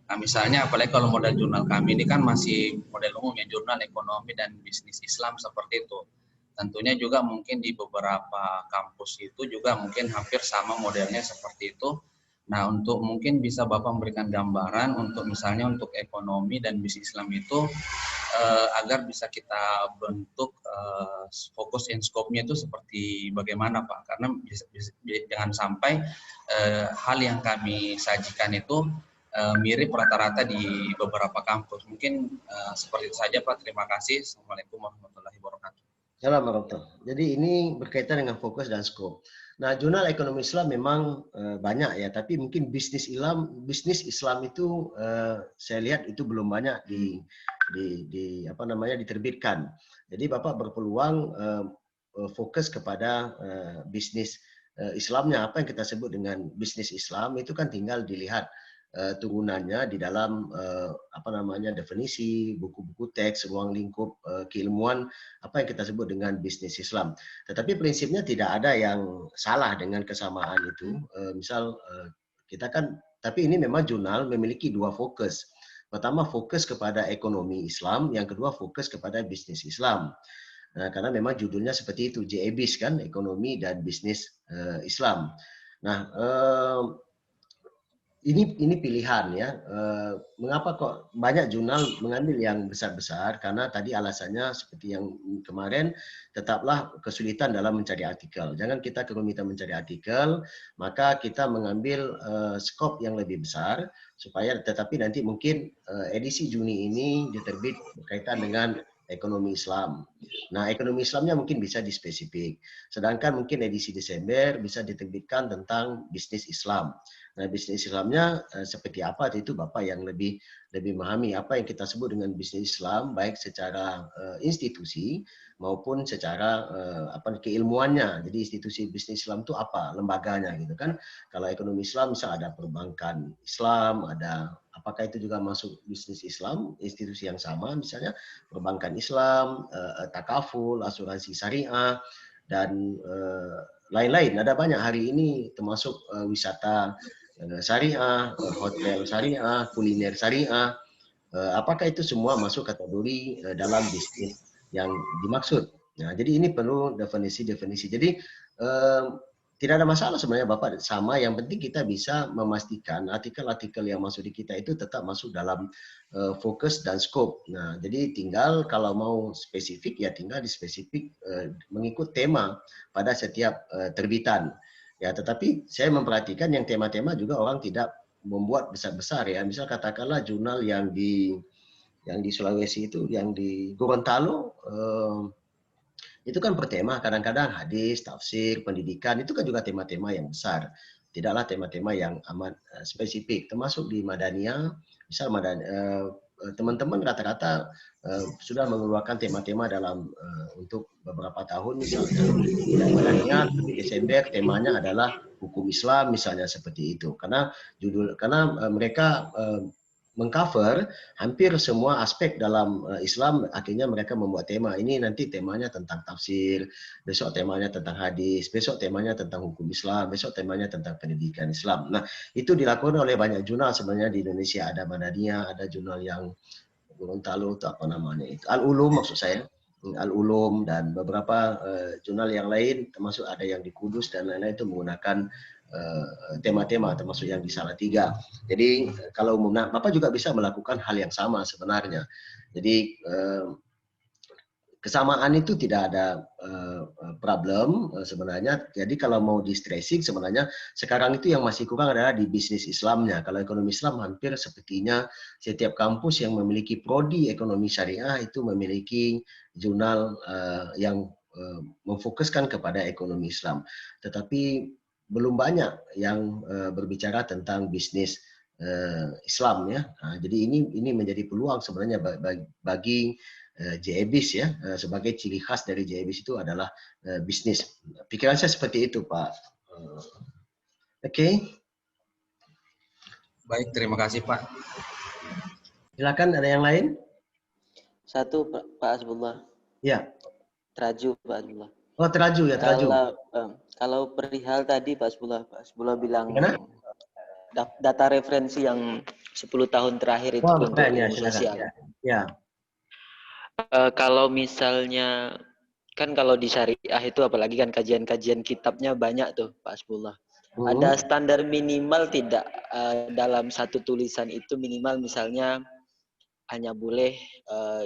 Nah misalnya apalagi kalau model jurnal kami ini kan masih model umum ya, jurnal ekonomi dan bisnis Islam seperti itu. Tentunya juga mungkin di beberapa kampus itu juga mungkin hampir sama modelnya seperti itu. Nah untuk mungkin bisa Bapak memberikan gambaran untuk misalnya untuk ekonomi dan bisnis Islam itu agar bisa kita bentuk fokus and scope-nya itu seperti bagaimana Pak, karena jangan sampai hal yang kami sajikan itu mirip rata-rata di beberapa kampus. Mungkin seperti itu saja Pak, terima kasih. Assalamualaikum warahmatullahi wabarakatuh. Assalamualaikum. Jadi ini berkaitan dengan fokus dan scope. Nah, jurnal ekonomi Islam memang banyak ya, tapi mungkin bisnis Islam itu saya lihat itu belum banyak diterbitkan. Jadi Bapak berpeluang fokus kepada bisnis Islamnya. Apa yang kita sebut dengan bisnis Islam itu kan tinggal dilihat turunannya di dalam definisi, buku-buku teks, ruang lingkup keilmuan, apa yang kita sebut dengan bisnis Islam. Tetapi prinsipnya tidak ada yang salah dengan kesamaan itu. Kita kan, tapi ini memang jurnal memiliki dua fokus. Pertama fokus kepada ekonomi Islam, yang kedua fokus kepada bisnis Islam. Nah, karena memang judulnya seperti itu, JEBIS kan, ekonomi dan bisnis Islam. Nah, ini pilihan ya. Mengapa kok banyak jurnal mengambil yang besar-besar? Karena tadi alasannya seperti yang kemarin, tetaplah kesulitan dalam mencari artikel. Jangan kita kerumitan mencari artikel, maka kita mengambil skop yang lebih besar, supaya tetapi nanti mungkin edisi Juni ini diterbit berkaitan dengan ekonomi Islam. Nah, ekonomi Islamnya mungkin bisa dispesifik. Sedangkan mungkin edisi Desember bisa diterbitkan tentang bisnis Islam. Nah, bisnis Islamnya seperti apa itu Bapak yang lebih memahami apa yang kita sebut dengan bisnis Islam, baik secara institusi maupun secara keilmuannya. Jadi institusi bisnis Islam itu apa, lembaganya gitu kan. Kalau ekonomi Islam misal ada perbankan Islam, ada apakah itu juga masuk bisnis Islam, institusi yang sama misalnya perbankan Islam, takaful, asuransi syariah, dan lain-lain. Ada banyak hari ini termasuk wisata syariah, hotel syariah, kuliner syariah. Apakah itu semua masuk kategori dalam bisnis yang dimaksud? Nah, jadi ini perlu definisi-definisi. Jadi tidak ada masalah sebenarnya Bapak, sama yang penting kita bisa memastikan artikel-artikel yang masuk di kita itu tetap masuk dalam fokus dan scope. Nah, jadi tinggal kalau mau spesifik ya tinggal di spesifik mengikut tema pada setiap terbitan. Ya, tetapi saya memperhatikan yang tema-tema juga orang tidak membuat besar-besar ya. Misal katakanlah jurnal yang di Sulawesi itu, yang di Gorontalo, itu kan per tema, kadang-kadang hadis, tafsir, pendidikan, itu kan juga tema-tema yang besar. Tidaklah tema-tema yang amat spesifik. Termasuk di Madaniyah, misal teman-teman rata-rata sudah mengeluarkan tema-tema dalam untuk beberapa tahun misalnya. Madaniyah di Desember temanya adalah hukum Islam misalnya seperti itu. Karena mereka mengcover hampir semua aspek dalam Islam, akhirnya mereka membuat tema. Ini nanti temanya tentang tafsir, besok temanya tentang hadis, besok temanya tentang hukum Islam, besok temanya tentang pendidikan Islam. Nah, itu dilakukan oleh banyak jurnal sebenarnya di Indonesia. Ada Madaniyah, ada jurnal yang Gorontalo itu apa namanya itu, Al-Ulum maksud saya. Al-Ulum dan beberapa jurnal yang lain, termasuk ada yang di Kudus dan lain-lain itu menggunakan tema-tema termasuk yang di Salatiga. Jadi kalau Bapak juga bisa melakukan hal yang sama sebenarnya. Jadi kesamaan itu tidak ada problem sebenarnya. Jadi kalau mau di stressing sebenarnya sekarang itu yang masih kurang adalah di bisnis Islamnya. Kalau ekonomi Islam hampir sepertinya setiap kampus yang memiliki prodi ekonomi syariah itu memiliki jurnal yang memfokuskan kepada ekonomi Islam. Tetapi belum banyak yang berbicara tentang bisnis Islam ya. Nah, jadi ini menjadi peluang sebenarnya bagi JEBIS ya, sebagai ciri khas dari JEBIS itu adalah bisnis. Pikiran saya seperti itu, Pak. Oke. Baik, terima kasih Pak. Silakan, ada yang lain? Satu, Pak Hasbullah. Ya. Teraju, Pak Hasbullah. Oh, teraju ya, teraju. Kalau perihal tadi Pak Hasbullah bilang gimana? Data referensi yang 10 tahun terakhir itu untuk ilmu sosial. Ya. Kalau misalnya kan kalau di syariah itu apalagi kan kajian-kajian kitabnya banyak tuh Pak Hasbullah. Ada standar minimal tidak dalam satu tulisan itu minimal misalnya hanya boleh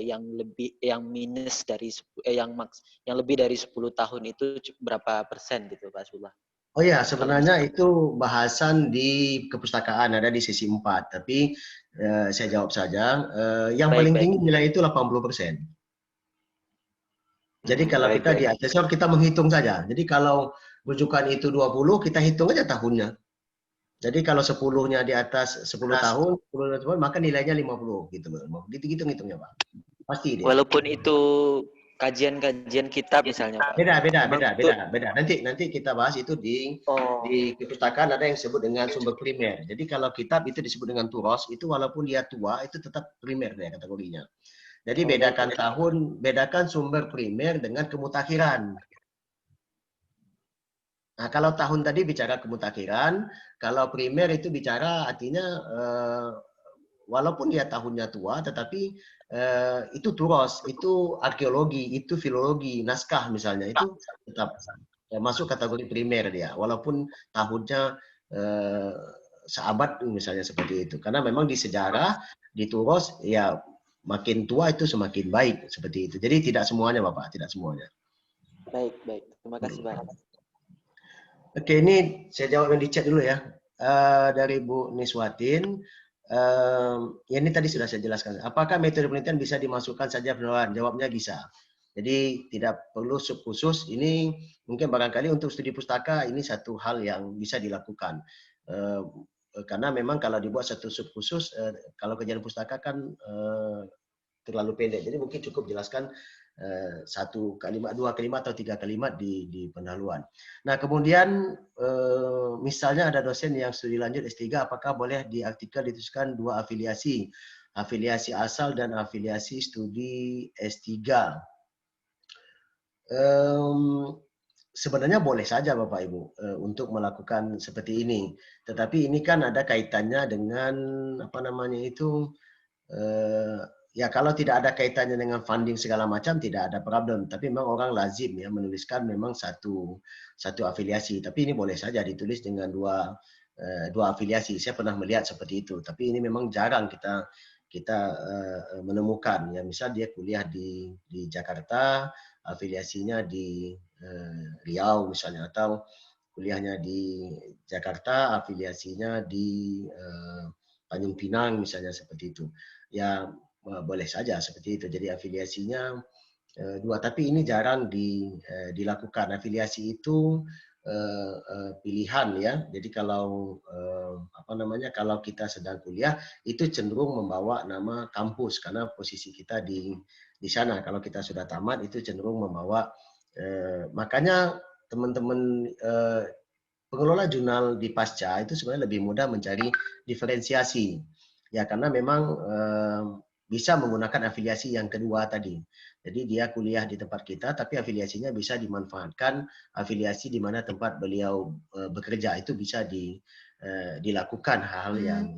yang minus dari yang lebih dari 10 tahun itu berapa persen gitu Pak Hasbullah? Oh ya, sebenarnya itu bahasan di kepustakaan ada di sesi 4, tapi saya jawab saja. Yang paling tinggi nilai itu 80%. Jadi kalau kita di asesor kita menghitung saja. Jadi kalau rujukan itu 20, kita hitung aja tahunnya. Jadi kalau 10-nya di atas 10 tahun, 10 tahun, maka nilainya 50 gitu loh. Gitu ngitungnya, Pak. Pasti dia. Walaupun itu kajian-kajian kitab misalnya, Pak. Beda. Nanti kita bahas itu di kepustakaan ada yang disebut dengan sumber primer. Jadi kalau kitab itu disebut dengan turos, itu walaupun dia tua itu tetap primer ya kategorinya. Jadi bedakan sumber primer dengan kemutakhiran. Nah, kalau tahun tadi bicara kemutakhiran, kalau primer itu bicara artinya walaupun dia tahunnya tua, tetapi itu turos, itu arkeologi, itu filologi, naskah misalnya, itu tetap masuk kategori primer dia, walaupun tahunnya seabad misalnya seperti itu. Karena memang di sejarah, di turos, ya makin tua itu semakin baik seperti itu. Jadi tidak semuanya, Bapak, tidak semuanya. Baik. Terima kasih, Pak. Oke, ini saya jawab yang di chat dulu ya. Dari Bu Niswatin. Ya ini tadi sudah saya jelaskan. Apakah metode penelitian bisa dimasukkan saja penelitian? Jawabnya bisa. Jadi tidak perlu sub khusus. Ini mungkin barangkali untuk studi pustaka ini satu hal yang bisa dilakukan. Karena memang kalau dibuat satu sub khusus, kalau kajian pustaka kan terlalu pendek. Jadi mungkin cukup jelaskan satu kalimat, 2 kalimat atau 3 kalimat di pendahuluan. Nah kemudian misalnya ada dosen yang studi lanjut S3, apakah boleh di artikel dituliskan 2 afiliasi, afiliasi asal dan afiliasi studi S3? Sebenarnya boleh saja Bapak Ibu untuk melakukan seperti ini. Tetapi ini kan ada kaitannya dengan apa namanya itu. Ya kalau tidak ada kaitannya dengan funding segala macam tidak ada problem, tapi memang orang lazim ya menuliskan memang satu afiliasi, tapi ini boleh saja ditulis dengan dua afiliasi. Saya pernah melihat seperti itu, tapi ini memang jarang kita menemukan. Ya misal dia kuliah di Jakarta, afiliasinya di Riau misalnya, atau kuliahnya di Jakarta, afiliasinya di Tanjung Pinang misalnya seperti itu. Ya boleh saja seperti itu. Jadi afiliasinya 2, tapi ini jarang dilakukan. Afiliasi itu pilihan ya. Jadi kalau kalau kita sedang kuliah itu cenderung membawa nama kampus karena posisi kita di sana. Kalau kita sudah tamat itu cenderung membawa makanya teman-teman pengelola jurnal di pasca itu sebenarnya lebih mudah mencari diferensiasi. Ya karena memang bisa menggunakan afiliasi yang kedua tadi. Jadi dia kuliah di tempat kita, tapi afiliasinya bisa dimanfaatkan afiliasi di mana tempat beliau bekerja. Itu bisa dilakukan hal yang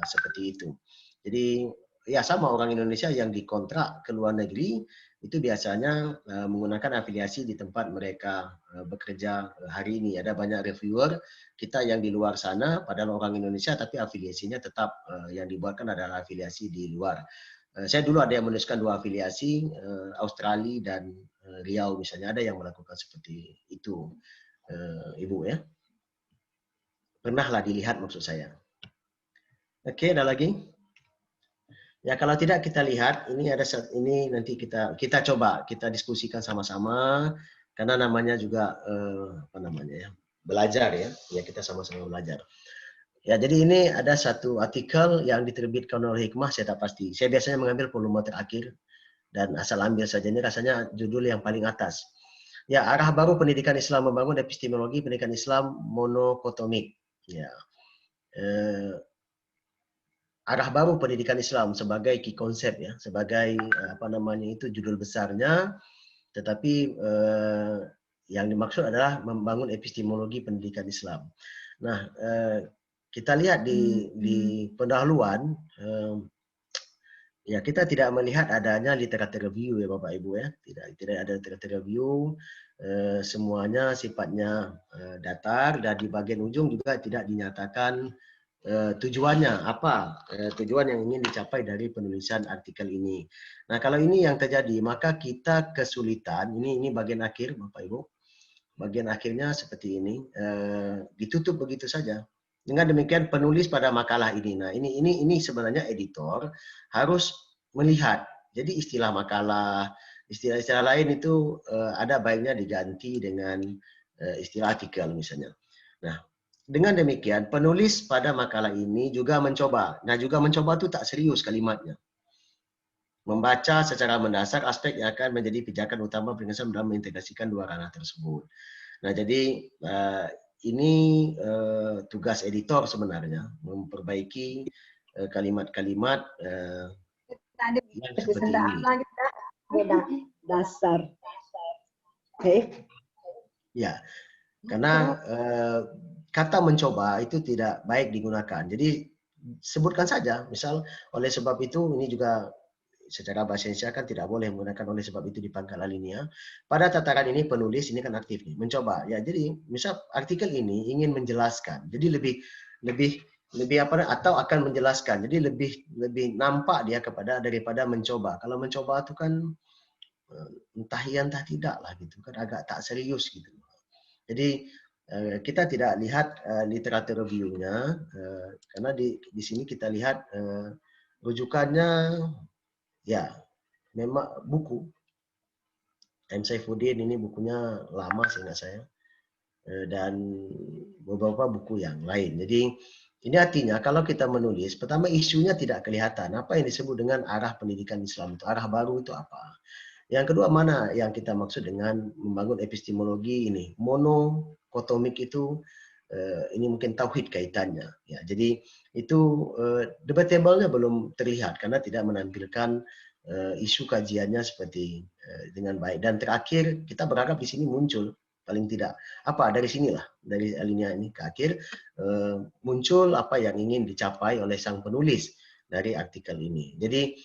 seperti itu. Jadi ya sama orang Indonesia yang dikontrak ke luar negeri, itu biasanya menggunakan afiliasi di tempat mereka bekerja hari ini. Ada banyak reviewer kita yang di luar sana, padahal orang Indonesia, tapi afiliasinya tetap yang dibuatkan adalah afiliasi di luar. Saya dulu ada yang menuliskan 2 afiliasi, Australia dan Riau misalnya, ada yang melakukan seperti itu, Ibu ya. Pernahlah dilihat maksud saya. Oke, ada lagi? Ya kalau tidak kita lihat, ini nanti kita coba kita diskusikan sama-sama, karena namanya juga belajar ya. Ya kita sama-sama belajar. Ya jadi ini ada satu artikel yang diterbitkan oleh Hikmah, saya tak pasti. Saya biasanya mengambil volume terakhir dan asal ambil saja, ini rasanya judul yang paling atas. Ya, arah baru pendidikan Islam membangun epistemologi pendidikan Islam monokotomik. Ya. Arah baru pendidikan Islam sebagai key konsep ya, sebagai judul besarnya, tetapi yang dimaksud adalah membangun epistemologi pendidikan Islam. Nah, kita lihat di pendahuluan, ya kita tidak melihat adanya literatur review ya Bapak Ibu ya, tidak ada literatur review, semuanya sifatnya datar, dan di bagian ujung juga tidak dinyatakan tujuannya apa, tujuan yang ingin dicapai dari penulisan artikel ini. Nah kalau ini yang terjadi, maka kita kesulitan, ini bagian akhir Bapak Ibu, bagian akhirnya seperti ini, ditutup begitu saja. Dengan demikian penulis pada makalah ini, nah ini sebenarnya editor harus melihat, jadi istilah makalah, istilah-istilah lain itu ada baiknya diganti dengan istilah artikel misalnya. Nah, dengan demikian, penulis pada makalah ini juga mencoba. Nah, juga mencoba itu tak serius kalimatnya. Membaca secara mendasar aspek yang akan menjadi pijakan utama penjelasan dalam mengintegrasikan 2 ranah tersebut. Nah, jadi ini tugas editor sebenarnya, memperbaiki kalimat-kalimat yang seperti ini. Dasar. Oke. Ya, karena kata mencoba itu tidak baik digunakan. Jadi sebutkan saja, misal oleh sebab itu, ini juga secara bahasa Indonesia kan tidak boleh menggunakan oleh sebab itu di pangkal alinea. Pada tataran ini penulis ini kan aktif nih, mencoba. Ya, jadi misal artikel ini ingin menjelaskan. Jadi lebih apa, atau akan menjelaskan. Jadi lebih nampak dia daripada mencoba. Kalau mencoba itu kan entah iya entah tidak lah gitu kan, agak tak serius gitu. Jadi kita tidak lihat literatur review-nya, karena di sini kita lihat rujukannya ya memang buku M. Saifuddin, ini bukunya lama seingat saya, dan beberapa buku yang lain. Jadi ini artinya kalau kita menulis, pertama isunya tidak kelihatan. Apa yang disebut dengan arah pendidikan Islam itu, arah baru itu apa? Yang kedua, mana yang kita maksud dengan membangun epistemologi ini? Monokotomik itu, ini mungkin tauhid kaitannya. Ya, jadi itu debatable-nya belum terlihat karena tidak menampilkan isu kajiannya seperti dengan baik. Dan terakhir, kita berharap di sini muncul, paling tidak, apa dari sinilah, dari alinea ini ke akhir, muncul apa yang ingin dicapai oleh sang penulis dari artikel ini. Jadi,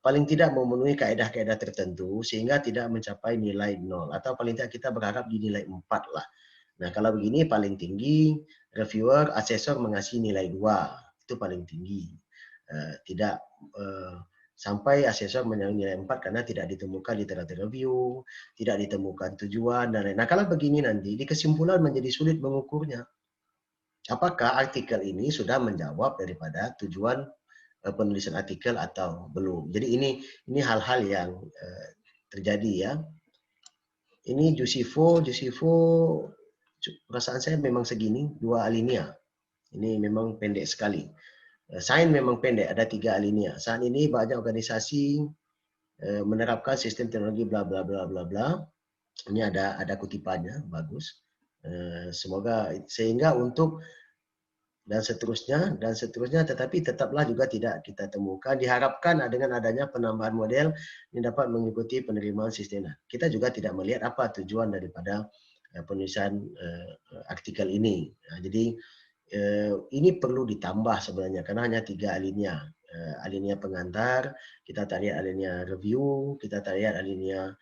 paling tidak memenuhi kaedah-kaedah tertentu sehingga tidak mencapai nilai 0, atau paling tidak kita berharap di nilai 4 lah. Nah kalau begini paling tinggi reviewer, asesor mengasih nilai 2, itu paling tinggi. Tidak sampai asesor menilai nilai 4 karena tidak ditemukan literatur review, tidak ditemukan tujuan dan lain. Nah kalau begini nanti di kesimpulan menjadi sulit mengukurnya. Apakah artikel ini sudah menjawab daripada tujuan penulisan artikel atau belum. Jadi ini hal-hal yang terjadi ya. Ini Jusifo perasaan saya memang segini, 2 alinea. Ini memang pendek sekali. Sains memang pendek, ada 3 alinea. Saat ini banyak organisasi menerapkan sistem teknologi bla bla bla bla bla. Ini ada kutipannya, bagus. Semoga sehingga untuk dan seterusnya, tetapi tetaplah juga tidak kita temukan. Diharapkan dengan adanya penambahan model yang dapat mengikuti penerimaan sistem. Kita juga tidak melihat apa tujuan daripada penulisan artikel ini. Nah, jadi ini perlu ditambah sebenarnya karena hanya 3 alinea. alinea pengantar, kita tak lihat alinea review, kita tak lihat alinea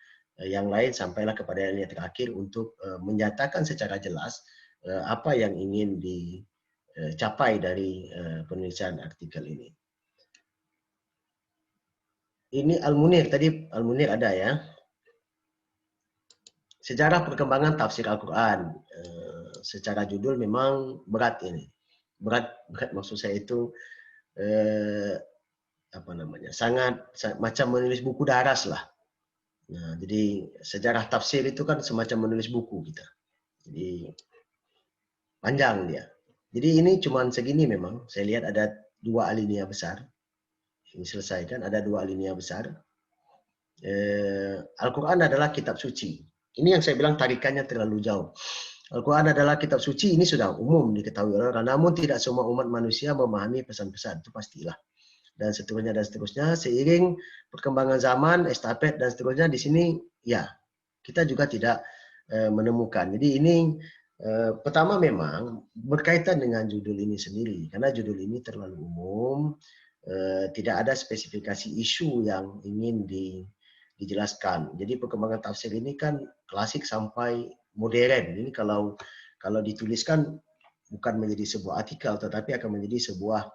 yang lain, sampailah kepada alinea terakhir untuk menyatakan secara jelas apa yang ingin dicapai dari penulisan artikel ini. Ini Al-Munir, tadi Al-Munir ada ya. Sejarah perkembangan tafsir Al-Quran. Secara judul memang berat ini. Berat maksud saya itu sangat macam menulis buku daras lah. Nah, jadi sejarah tafsir itu kan semacam menulis buku kita. Jadi panjang dia. Jadi ini cuman segini memang. Saya lihat ada 2 alinea besar. Ini selesai kan, ada 2 alinea besar. Al-Quran adalah kitab suci. Ini yang saya bilang tarikannya terlalu jauh. Al-Quran adalah kitab suci, ini sudah umum diketahui orang, namun tidak semua umat manusia memahami pesan-pesan, itu pastilah. Dan seterusnya, seiring perkembangan zaman, estafet dan seterusnya, di sini ya kita juga tidak menemukan. Jadi ini pertama memang berkaitan dengan judul ini sendiri, karena judul ini terlalu umum, tidak ada spesifikasi isu yang ingin dijelaskan. Jadi perkembangan tafsir ini kan klasik sampai modern. Ini kalau dituliskan bukan menjadi sebuah artikel, tetapi akan menjadi sebuah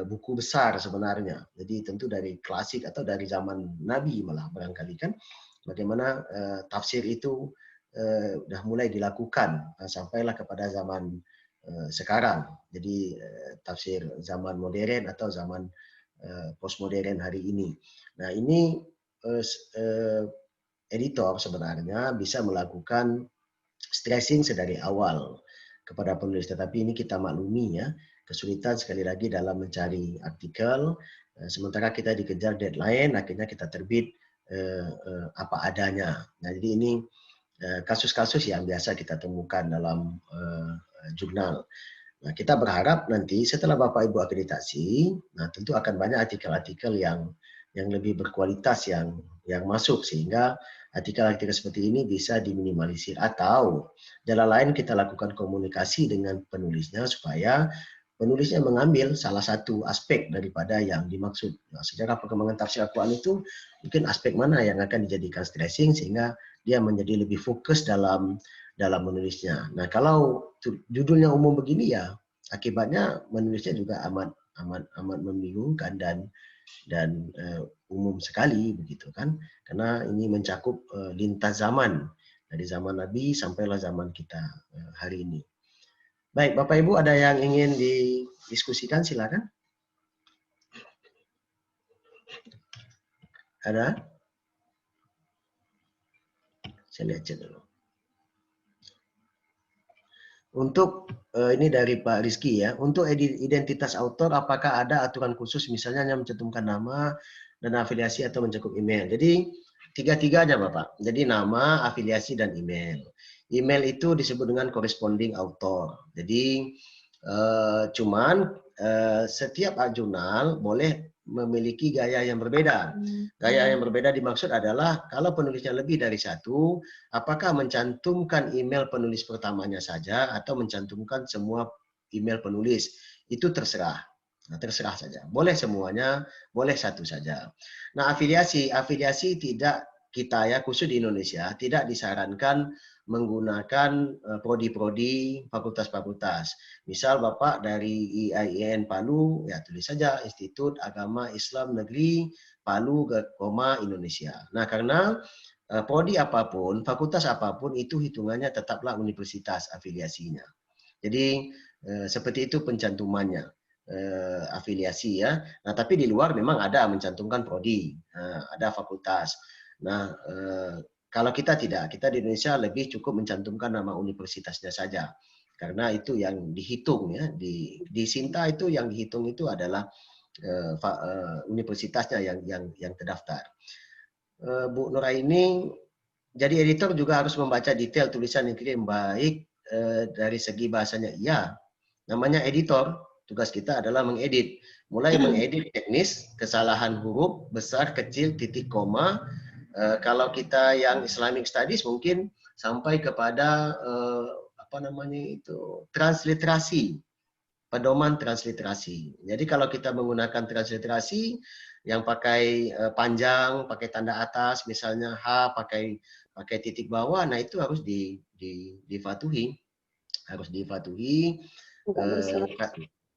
buku besar sebenarnya. Jadi tentu dari klasik atau dari zaman Nabi malah barangkali kan, bagaimana tafsir itu sudah mulai dilakukan sampailah kepada zaman sekarang. Jadi tafsir zaman modern atau zaman postmodern hari ini. Nah ini editor sebenarnya bisa melakukan stressing sedari awal kepada penulis, tetapi ini kita maklumi ya, kesulitan sekali lagi dalam mencari artikel, sementara kita dikejar deadline, akhirnya kita terbit apa adanya. Nah jadi ini kasus-kasus yang biasa kita temukan dalam jurnal. Nah kita berharap nanti setelah Bapak Ibu akreditasi, nah tentu akan banyak artikel-artikel yang lebih berkualitas yang masuk, sehingga artikel-artikel seperti ini bisa diminimalisir, atau jalan lain kita lakukan komunikasi dengan penulisnya supaya penulisnya mengambil salah satu aspek daripada yang dimaksud. Nah, sejarah perkembangan tafsir Al-Quran itu mungkin aspek mana yang akan dijadikan stressing sehingga dia menjadi lebih fokus dalam menulisnya. Nah kalau judulnya umum begini ya akibatnya menulisnya juga amat membingungkan dan umum sekali begitu kan, karena ini mencakup lintas zaman dari zaman Nabi sampailah zaman kita hari ini. Baik, Bapak Ibu ada yang ingin didiskusikan silakan. Ada? Saya lihat chat dulu. Untuk ini dari Pak Rizky ya, untuk identitas autor apakah ada aturan khusus misalnya hanya mencantumkan nama dan afiliasi atau mencakup email? Jadi tiga-tiganya Bapak. Jadi nama, afiliasi dan email. Email itu disebut dengan corresponding author. Jadi cuman setiap jurnal boleh memiliki gaya yang berbeda. Gaya yang berbeda dimaksud adalah kalau penulisnya lebih dari satu, apakah mencantumkan email penulis pertamanya saja atau mencantumkan semua email penulis, itu terserah. Nah, terserah saja. Boleh semuanya, boleh satu saja. Nah, afiliasi tidak kita ya, khusus di Indonesia, tidak disarankan menggunakan prodi-prodi fakultas-fakultas. Misal Bapak dari IAIN Palu, ya tulis saja Institut Agama Islam Negeri Palu, Indonesia. Nah, karena prodi apapun, fakultas apapun itu hitungannya tetaplah universitas afiliasinya. Jadi seperti itu pencantumannya afiliasi ya. Nah, tapi di luar memang ada mencantumkan prodi, ada fakultas. Nah, kalau kita tidak, kita di Indonesia lebih cukup mencantumkan nama universitasnya saja, karena itu yang dihitung ya, di Sinta itu yang dihitung itu adalah universitasnya yang terdaftar. Bu Nuraini, jadi editor juga harus membaca detail tulisan yang kirim baik dari segi bahasanya. Iya, namanya editor, tugas kita adalah mengedit, mulai mengedit teknis, kesalahan huruf besar, kecil, titik, koma. Kalau kita yang Islamic Studies mungkin sampai kepada transliterasi. pedoman transliterasi. Jadi kalau kita menggunakan transliterasi yang pakai panjang, pakai tanda atas, misalnya H pakai titik bawah, nah itu harus difatuhi,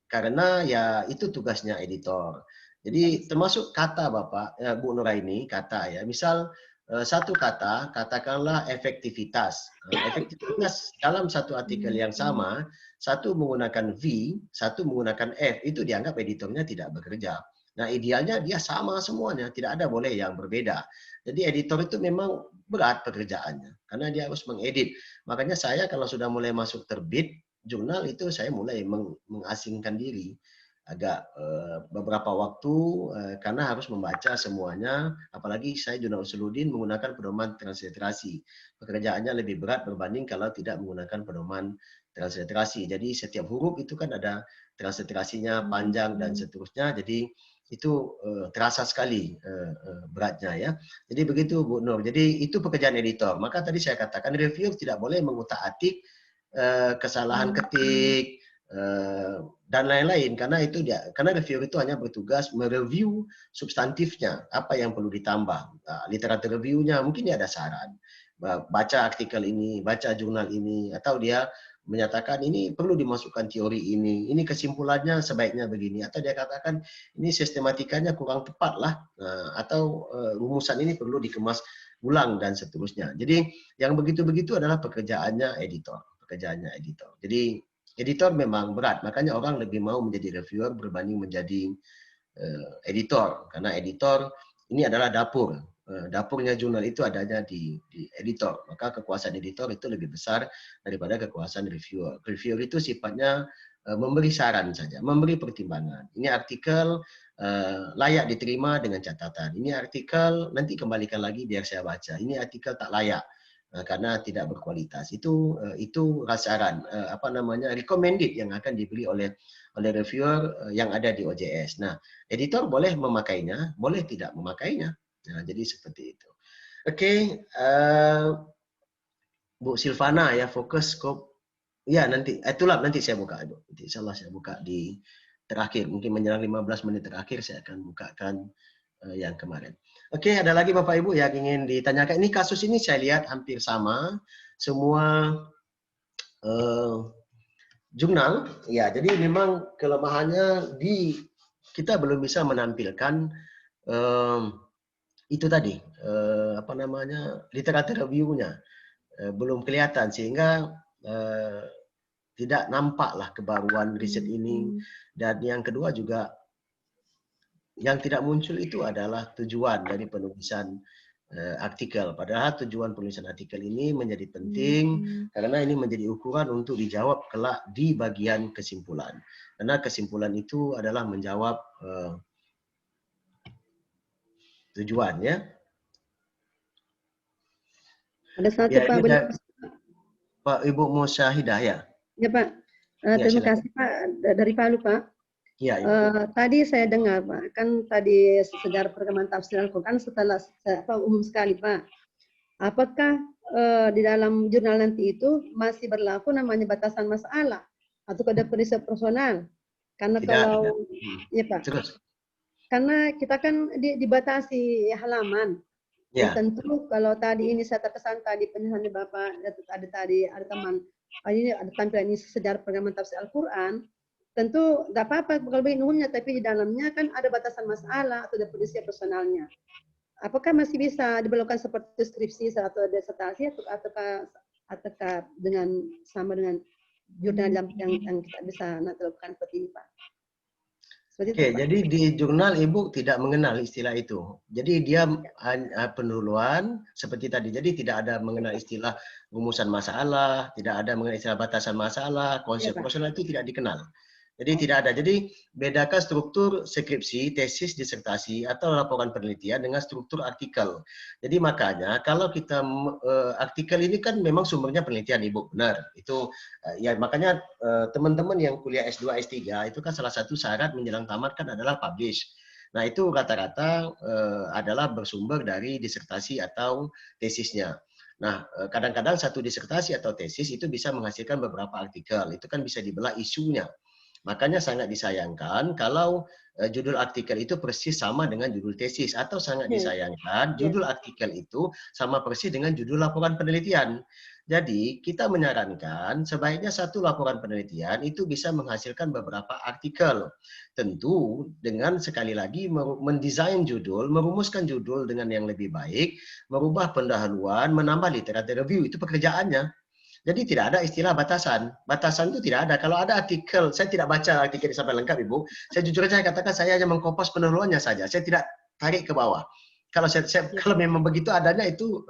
karena ya itu tugasnya editor. Jadi termasuk kata Bapak, Bu Nuraini, kata ya. Misal satu kata, katakanlah efektivitas. Efektivitas dalam satu artikel yang sama, satu menggunakan V, satu menggunakan F, itu dianggap editornya tidak bekerja. Nah, idealnya dia sama semuanya, tidak ada boleh yang berbeda. Jadi editor itu memang berat pekerjaannya, karena dia harus mengedit. Makanya saya kalau sudah mulai masuk terbit, jurnal itu saya mulai mengasingkan diri agak beberapa waktu karena harus membaca semuanya, apalagi saya Jurnal Usuluddin menggunakan pedoman transliterasi. Pekerjaannya lebih berat berbanding kalau tidak menggunakan pedoman transliterasi. Jadi setiap huruf itu kan ada transliterasinya, panjang dan seterusnya. Jadi itu terasa sekali beratnya ya. Jadi begitu Bu Nur. Jadi itu pekerjaan editor. Maka tadi saya katakan reviewer tidak boleh mengutak-atik kesalahan ketik dan lain-lain, karena reviewer itu hanya bertugas mereview substantifnya, apa yang perlu ditambah, literatur reviewnya, mungkin dia ada saran, baca artikel ini, baca jurnal ini, atau dia menyatakan ini perlu dimasukkan teori ini kesimpulannya sebaiknya begini, atau dia katakan ini sistematikanya kurang tepat lah, atau rumusan ini perlu dikemas ulang dan seterusnya. Jadi yang begitu-begitu adalah pekerjaannya editor. Jadi editor memang berat, makanya orang lebih mau menjadi reviewer berbanding menjadi editor, karena editor ini adalah dapur. Dapurnya jurnal itu adanya di editor, maka kekuasaan editor itu lebih besar daripada kekuasaan reviewer. Reviewer itu sifatnya memberi saran saja, memberi pertimbangan. Ini artikel layak diterima dengan catatan. Ini artikel nanti kembalikan lagi biar saya baca. Ini artikel tak layak karena tidak berkualitas. Itu saran recommended yang akan diberi oleh reviewer yang ada di OJS. Nah, editor boleh memakainya, boleh tidak memakainya. Nah, jadi seperti itu. Oke, Bu Silvana ya, fokus scope. Ya, nanti nanti saya buka, Ibu. Nanti insyaallah saya buka di terakhir, mungkin menjelang 15 menit terakhir saya akan bukakan yang kemarin. Oke, ada lagi Bapak Ibu yang ingin ditanyakan? Ini kasus ini saya lihat hampir sama semua jurnal. Ya, jadi memang kelemahannya kita belum bisa menampilkan itu tadi literatur review-nya belum kelihatan, sehingga tidak nampaklah kebaruan riset ini. Dan yang kedua juga yang tidak muncul itu adalah tujuan dari penulisan artikel. Padahal tujuan penulisan artikel ini menjadi penting karena ini menjadi ukuran untuk dijawab kelak di bagian kesimpulan. Karena kesimpulan itu adalah menjawab tujuan ya. Ada satu ya, Pak, Pak Ibu Musyahidah ya. Ya Pak, Ya, terima silakan. kasih Pak dari Palu Pak. Ya, tadi saya dengar Pak, kan tadi sejarah perkembangan tafsir Al-Quran setelah umum sekali Pak. Apakah di dalam jurnal nanti itu masih berlaku namanya batasan masalah atau ada periset personal? Karena tidak. Ya Pak. Terus. Karena kita kan dibatasi halaman. Ya. Tentu kalau tadi ini saya terkesan tadi penjelasannya Bapak, ada teman, ini ada tampilan ini sejarah perkembangan tafsir Al-Quran, tentu nggak apa-apa kalau begini umumnya, tapi di dalamnya kan ada batasan masalah atau ada periset personalnya. Apakah masih bisa diberlakukan seperti skripsi atau disertasi ataukah sama dengan jurnal yang kita bisa lakukan seperti ini Pak? Oke, jadi di jurnal Ibu tidak mengenal istilah itu. Jadi dia pendahuluan seperti tadi. Jadi tidak ada mengenal istilah rumusan masalah, tidak ada mengenal istilah batasan masalah, konsep personal itu tidak dikenal. Jadi tidak ada. Jadi bedakan struktur skripsi, tesis, disertasi atau laporan penelitian dengan struktur artikel. Jadi makanya kalau kita artikel ini kan memang sumbernya penelitian Ibu, benar. Itu ya makanya teman-teman yang kuliah S2, S3 itu kan salah satu syarat menjelang tamat kan adalah publish. Nah, itu rata-rata adalah bersumber dari disertasi atau tesisnya. Nah, kadang-kadang satu disertasi atau tesis itu bisa menghasilkan beberapa artikel. Itu kan bisa dibelah isunya. Makanya sangat disayangkan kalau judul artikel itu persis sama dengan judul tesis, atau sangat disayangkan judul artikel itu sama persis dengan judul laporan penelitian. Jadi kita menyarankan sebaiknya satu laporan penelitian itu bisa menghasilkan beberapa artikel. Tentu dengan sekali lagi mendesain judul, merumuskan judul dengan yang lebih baik, merubah pendahuluan, menambah literatur review, itu pekerjaannya. Jadi tidak ada istilah batasan. Batasan itu tidak ada. Kalau ada artikel, saya tidak baca artikel sampai lengkap, Ibu. Saya jujur saja katakan saya hanya mengkopas pendahuluannya saja. Saya tidak tarik ke bawah. Kalau kalau memang begitu adanya itu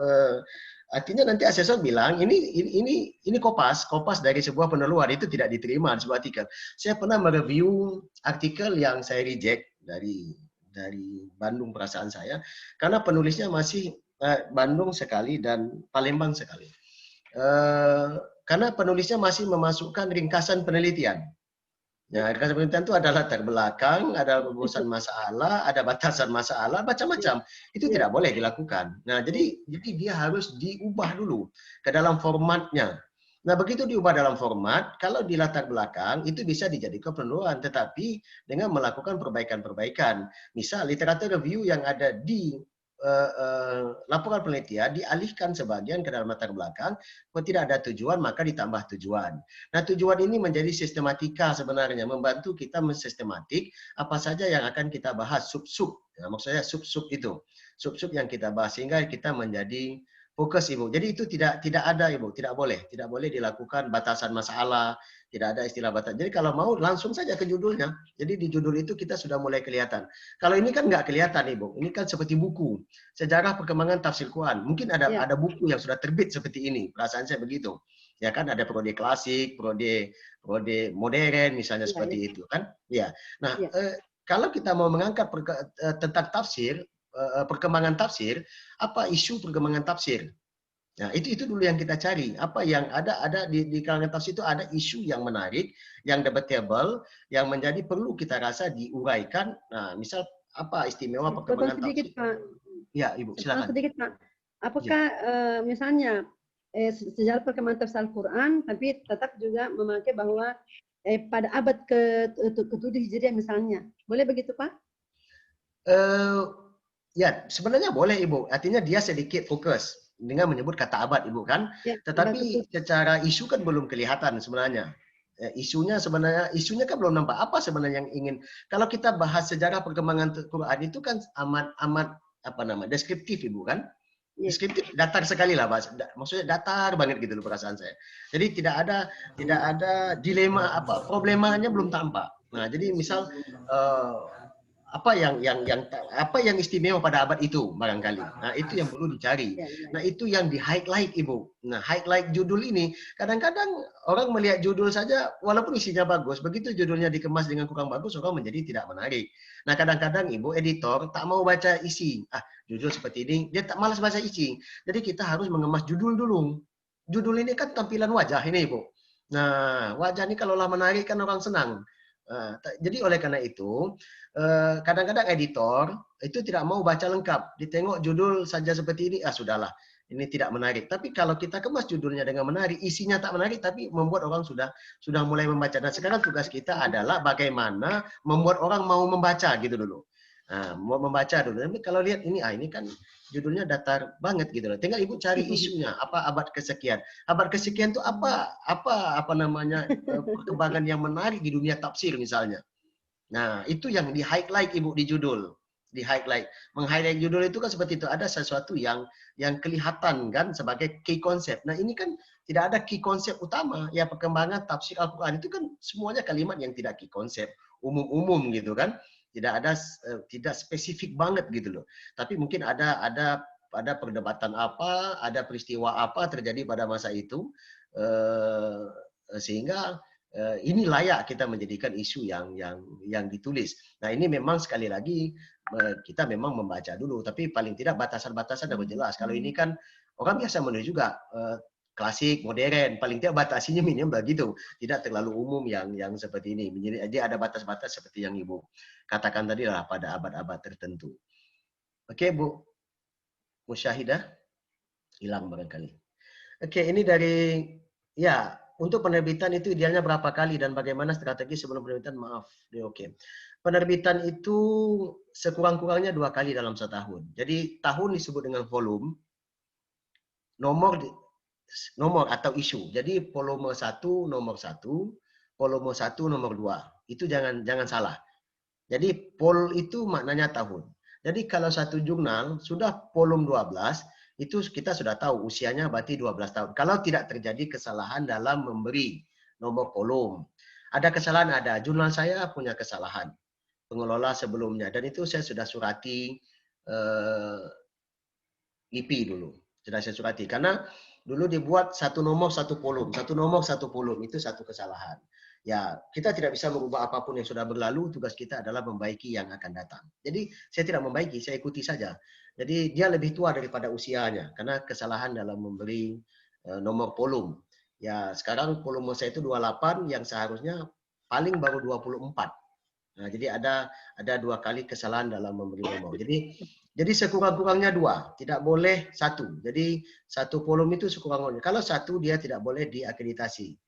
artinya nanti asesor bilang ini kopas dari sebuah pendahuluan, itu tidak diterima di sebuah artikel. Saya pernah mereview artikel yang saya reject dari Bandung perasaan saya karena penulisnya masih Bandung sekali dan Palembang sekali. Karena penulisnya masih memasukkan ringkasan penelitian. Ya, ringkasan penelitian itu ada latar belakang, ada rumusan masalah, ada batasan masalah, macam-macam. Itu tidak boleh dilakukan. Nah, jadi dia harus diubah dulu ke dalam formatnya. Nah, begitu diubah dalam format, kalau di latar belakang itu bisa dijadikan pendahuluan, tetapi dengan melakukan perbaikan-perbaikan. Misal literatur review yang ada di laporan penelitian dialihkan sebagian ke dalam latar belakang, kalau tidak ada tujuan maka ditambah tujuan. Nah, tujuan ini menjadi sistematika sebenarnya, membantu kita mensistematik apa saja yang akan kita bahas, sub-sub. Ya, maksudnya sub-sub itu, sub-sub yang kita bahas sehingga kita menjadi fokus, Ibu. Jadi itu tidak ada, Ibu, tidak boleh dilakukan batasan masalah, tidak ada istilah batas. Jadi kalau mau langsung saja ke judulnya. Jadi di judul itu kita sudah mulai kelihatan. Kalau ini kan nggak kelihatan, Ibu. Ini kan seperti buku sejarah perkembangan tafsir Quran. Mungkin ada buku yang sudah terbit seperti ini. Perasaan saya begitu. Ya kan, ada prode klasik, prode modern misalnya seperti itu kan. Ya. Nah, kalau kita mau mengangkat tentang tafsir, perkembangan tafsir, apa isu perkembangan tafsir? Nah, itu dulu yang kita cari. Apa yang ada di kalangan tafsir itu ada isu yang menarik, yang debatable, yang menjadi perlu kita rasa diuraikan. Nah, misal apa istimewa perkembangan sedikit, tafsir? Pak. Ya, Ibu, silakan. Sedikit, Pak. Apakah misalnya sejarah perkembangan tafsir Al-Quran, tapi tetap juga memakai bahwa pada abad ke-7 Hijriah misalnya. Boleh begitu, Pak? Ya, sebenarnya boleh, Ibu. Artinya dia sedikit fokus dengan menyebut kata abad, Ibu kan. Ya, tetapi secara isu kan belum kelihatan sebenarnya. Isunya kan belum nampak apa sebenarnya yang ingin. Kalau kita bahas sejarah perkembangan Quran itu kan amat deskriptif, Ibu kan. Deskriptif, datar sekali lah, Mas. Maksudnya datar banget gitu loh perasaan saya. Jadi tidak ada dilema problemanya belum tampak. Nah, jadi misal apa yang istimewa pada abad itu barangkali. Nah, itu yang perlu dicari. Nah, itu yang di highlight, Ibu. Nah, highlight judul ini kadang-kadang orang melihat judul saja walaupun isinya bagus, begitu judulnya dikemas dengan kurang bagus orang menjadi tidak menarik. Nah, kadang-kadang Ibu editor tak mau baca isi. Judul seperti ini dia tak malas baca isi. Jadi kita harus mengemas judul dulu. Judul ini kan tampilan wajah ini, Ibu. Nah, wajah ini kalau lah menarik kan orang senang. Jadi oleh karena itu kadang-kadang editor itu tidak mau baca lengkap, ditengok judul saja seperti ini, sudahlah, ini tidak menarik. Tapi kalau kita kemas judulnya dengan menarik, isinya tak menarik, tapi membuat orang sudah mulai membaca. Dan sekarang tugas kita adalah bagaimana membuat orang mau membaca gitu dulu. Mau membaca dulu. Tapi kalau lihat ini kan judulnya datar banget gitu loh. Tinggal Ibu cari isunya, apa abad kesekian. Abad kesekian itu apa namanya perkembangan yang menarik di dunia tafsir misalnya. Nah, itu yang di highlight, Ibu, di judul. Di highlight. Meng-highlight judul itu kan seperti itu, ada sesuatu yang kelihatan kan sebagai key concept. Nah, ini kan tidak ada key concept utama. Ya, perkembangan tafsir Al-Qur'an itu kan semuanya kalimat yang tidak key concept, umum-umum gitu kan. Tidak spesifik banget gitu loh. Tapi mungkin ada perdebatan apa, ada peristiwa apa terjadi pada masa itu sehingga ini layak kita menjadikan isu yang ditulis. Nah, ini memang sekali lagi kita memang membaca dulu, tapi paling tidak batasan-batasan harus jelas. Kalau ini kan orang biasa menulis juga klasik, modern, paling tidak batasinya minim begitu, tidak terlalu umum yang seperti ini. Jadi ada batas-batas seperti yang Ibu katakan tadi lah pada abad-abad tertentu. Oke, Bu Musyahidah, hilang barangkali. Oke, ini dari untuk penerbitan itu idealnya berapa kali dan bagaimana strategi sebelum penerbitan? Maaf, oke. Penerbitan itu sekurang-kurangnya 2 kali dalam setahun. Jadi tahun disebut dengan volume, nomor atau isu. Jadi volume 1 nomor 1, volume 1 nomor 2. Itu jangan salah. Jadi pol itu maknanya tahun. Jadi kalau satu jurnal sudah volume 12, itu kita sudah tahu usianya berarti 12 tahun. Kalau tidak terjadi kesalahan dalam memberi nomor volume. Ada kesalahan, ada. Jurnal saya punya kesalahan. Pengelola sebelumnya. Dan itu saya sudah surati IP dulu. Sudah saya surati. Karena dulu dibuat satu nomor satu volume. Satu nomor satu volume. Itu satu kesalahan. Ya, kita tidak bisa merubah apapun yang sudah berlalu. Tugas kita adalah membaiki yang akan datang. Jadi saya tidak membaiki, saya ikuti saja. Jadi dia lebih tua daripada usianya karena kesalahan dalam memberi nomor volume. Ya, sekarang volume saya itu 28 yang seharusnya paling baru 24. Nah, jadi ada 2 kali kesalahan dalam memberi nomor. Jadi sekurang-kurangnya 2, tidak boleh 1. Jadi satu volume itu sekurang-kurangnya. Kalau 1 dia tidak boleh diakreditasi.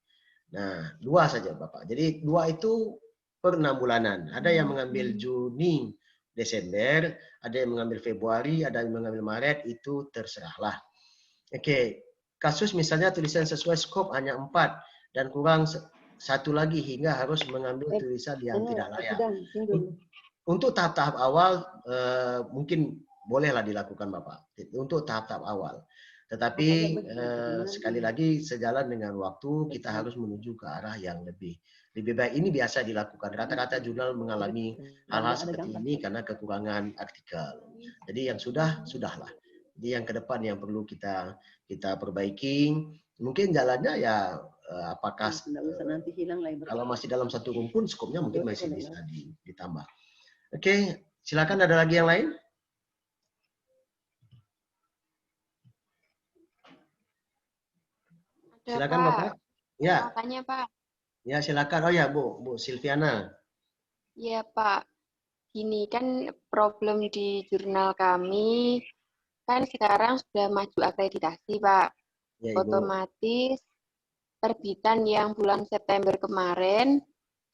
Nah, 2 saja Bapak. Jadi 2 itu per 6 bulanan. Ada yang mengambil Juni, Desember, ada yang mengambil Februari, ada yang mengambil Maret, itu terserahlah. Oke, kasus misalnya tulisan sesuai skop hanya 4 dan kurang 1 lagi hingga harus mengambil tulisan yang tidak layak. Untuk tahap-tahap awal mungkin bolehlah dilakukan Bapak. Untuk tahap-tahap awal. Tetapi sekali lagi sejalan dengan waktu kita harus menuju ke arah yang lebih baik. Ini biasa dilakukan. Rata-rata jurnal mengalami hal-hal seperti ini karena kekurangan artikel. Jadi yang sudahlah. Jadi yang ke depan yang perlu kita perbaiki. Mungkin jalannya ya apakah kalau masih dalam satu rumpun skopnya mungkin masih bisa ditambah. Oke, silakan ada lagi yang lain? Silakan Bapak. Ya. Makanya Pak. Ya silakan. Oh ya Bu Silviana. Ya Pak. Gini kan problem di jurnal kami kan sekarang sudah maju akreditasi Pak. Ya, otomatis terbitan yang bulan September kemarin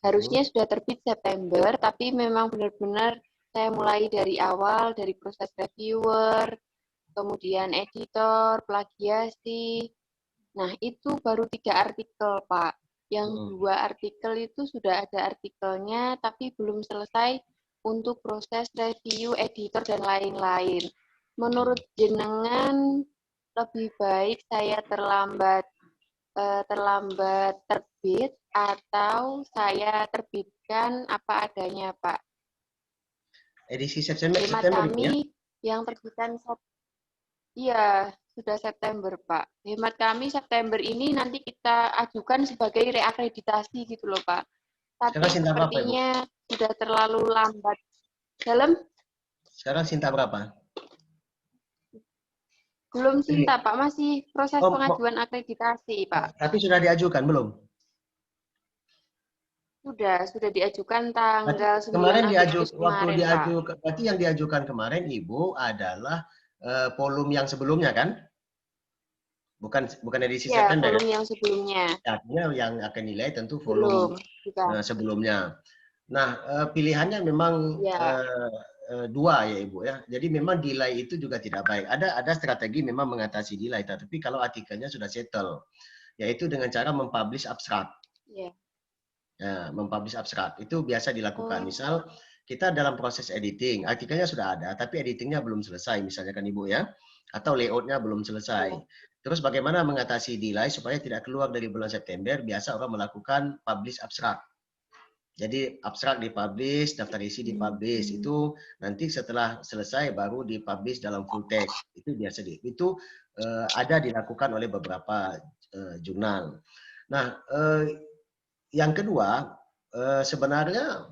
harusnya sudah terbit September, tapi memang benar-benar saya mulai dari awal, dari proses reviewer, kemudian editor, plagiasi. Nah, itu baru 3 artikel, Pak. Yang 2 artikel itu sudah ada artikelnya, tapi belum selesai untuk proses review, editor, dan lain-lain. Menurut jenengan, lebih baik saya terlambat terbit atau saya terbitkan apa adanya, Pak? Edisi September kami ya? Yang terbitan iya, sudah September, Pak. Hemat kami September ini nanti kita ajukan sebagai reakreditasi gitu loh, Pak. Tapi sepertinya sudah terlalu lambat. Sekarang Sinta berapa? Belum Sinta, Pak. Masih proses pengajuan akreditasi, Pak. Tapi sudah diajukan, belum? Sudah diajukan tanggal 9 kemarin Agustus kemarin, Pak. Berarti yang diajukan kemarin, Ibu, adalah volume yang sebelumnya kan? Bukan edisi September. Volume yang sebelumnya. Artinya yang akan nilai tentu volume sebelumnya. Nah, pilihannya memang 2 ya Ibu ya. Jadi memang delay itu juga tidak baik. Ada strategi memang mengatasi delay, tapi kalau artikelnya sudah settle, yaitu dengan cara mempublish abstrak. Ya, mempublish abstrak itu biasa dilakukan. Misal kita dalam proses editing, artikelnya sudah ada, tapi editingnya belum selesai, misalnya kan Ibu ya, atau layoutnya belum selesai. Terus bagaimana mengatasi delay supaya tidak keluar dari bulan September? Biasa orang melakukan publish abstrak. Jadi abstrak dipublish, daftar isi dipublish, itu nanti setelah selesai baru dipublish dalam full text. Itu biasa itu ada dilakukan oleh beberapa jurnal. Nah, yang kedua sebenarnya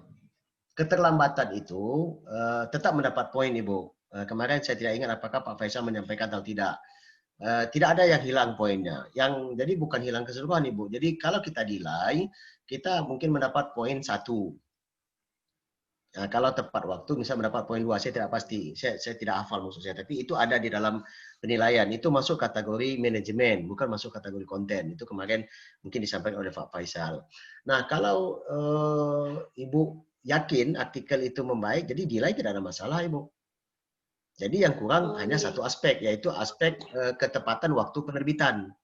keterlambatan itu tetap mendapat poin, Ibu. Kemarin saya tidak ingat apakah Pak Faisal menyampaikan atau tidak. Tidak ada yang hilang poinnya. Jadi bukan hilang keseluruhan, Ibu. Jadi kalau kita delay, kita mungkin mendapat poin 1. Nah, kalau tepat waktu bisa mendapat poin 2, saya tidak pasti, saya tidak hafal maksud saya, tapi itu ada di dalam penilaian, itu masuk kategori manajemen, bukan masuk kategori konten. Itu kemarin mungkin disampaikan oleh Pak Faisal. Nah, kalau Ibu yakin artikel itu membaik, jadi nilai tidak ada masalah, Ibu. Jadi yang kurang hanya satu aspek, yaitu aspek ketepatan waktu penerbitan.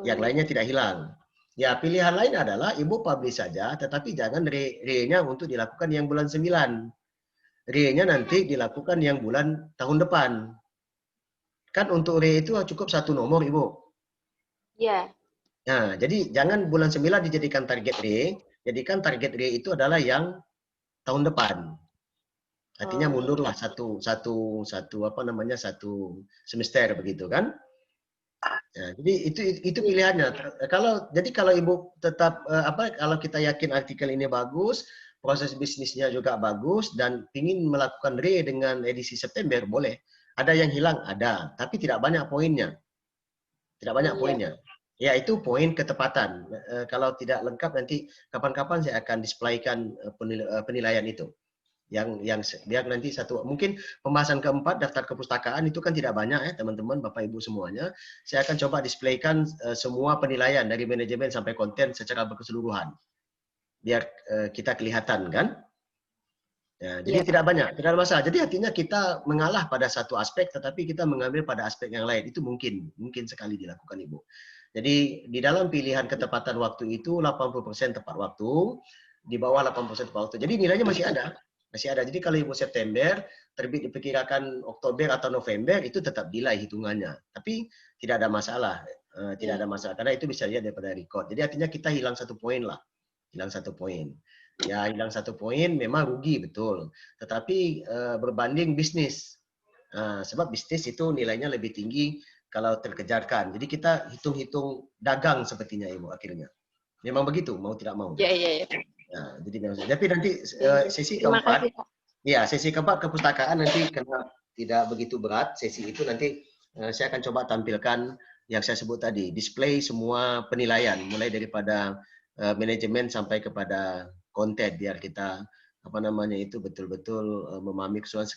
Yang lainnya tidak hilang. Ya, pilihan lain adalah Ibu publish saja, tetapi jangan re-nya untuk dilakukan yang bulan 9. Re-nya nanti dilakukan yang bulan tahun depan. Kan untuk re itu cukup 1 nomor, Ibu. Iya. Nah, jadi jangan bulan 9 dijadikan target re, jadikan target re itu adalah yang tahun depan. Artinya mundurlah satu semester begitu kan? Ya, jadi itu pilihannya. Kalau Ibu tetap kalau kita yakin artikel ini bagus, proses bisnisnya juga bagus dan ingin melakukan re dengan edisi September boleh. Ada yang hilang ada, tapi tidak banyak poinnya. Tidak banyak poinnya. Ya itu poin ketepatan. Kalau tidak lengkap nanti kapan-kapan saya akan displaykan penilaian itu. Yang biar nanti mungkin pembahasan keempat daftar kepustakaan itu kan tidak banyak ya teman-teman Bapak Ibu semuanya. Saya akan coba displaykan semua penilaian dari manajemen sampai konten secara berkeseluruhan biar kita kelihatan kan. Ya, jadi tidak banyak, tidak ada masalah. Jadi artinya kita mengalah pada satu aspek tetapi kita mengambil pada aspek yang lain. Itu mungkin sekali dilakukan Ibu. Jadi di dalam pilihan ketepatan waktu itu 80% tepat waktu, di bawah 80% tepat waktu. Jadi nilainya masih ada. Masih ada. Jadi kalau Ibu September, terbit diperkirakan Oktober atau November, itu tetap nilai hitungannya. Tapi tidak ada masalah. Tidak ada masalah. Karena itu bisa lihat daripada record. Jadi artinya kita hilang 1 poin lah. Hilang 1 poin. Ya, hilang 1 poin memang rugi, betul. Tetapi berbanding bisnis. Sebab bisnis itu nilainya lebih tinggi kalau terkejarkan. Jadi kita hitung-hitung dagang sepertinya Ibu akhirnya. Memang begitu, mau tidak mau. Iya. Nah, jadi tapi nanti sesi keempat, sesi keempat kepustakaan nanti karena tidak begitu berat sesi itu nanti saya akan coba tampilkan yang saya sebut tadi, display semua penilaian mulai daripada manajemen sampai kepada konten biar kita betul-betul memahami keseluruhan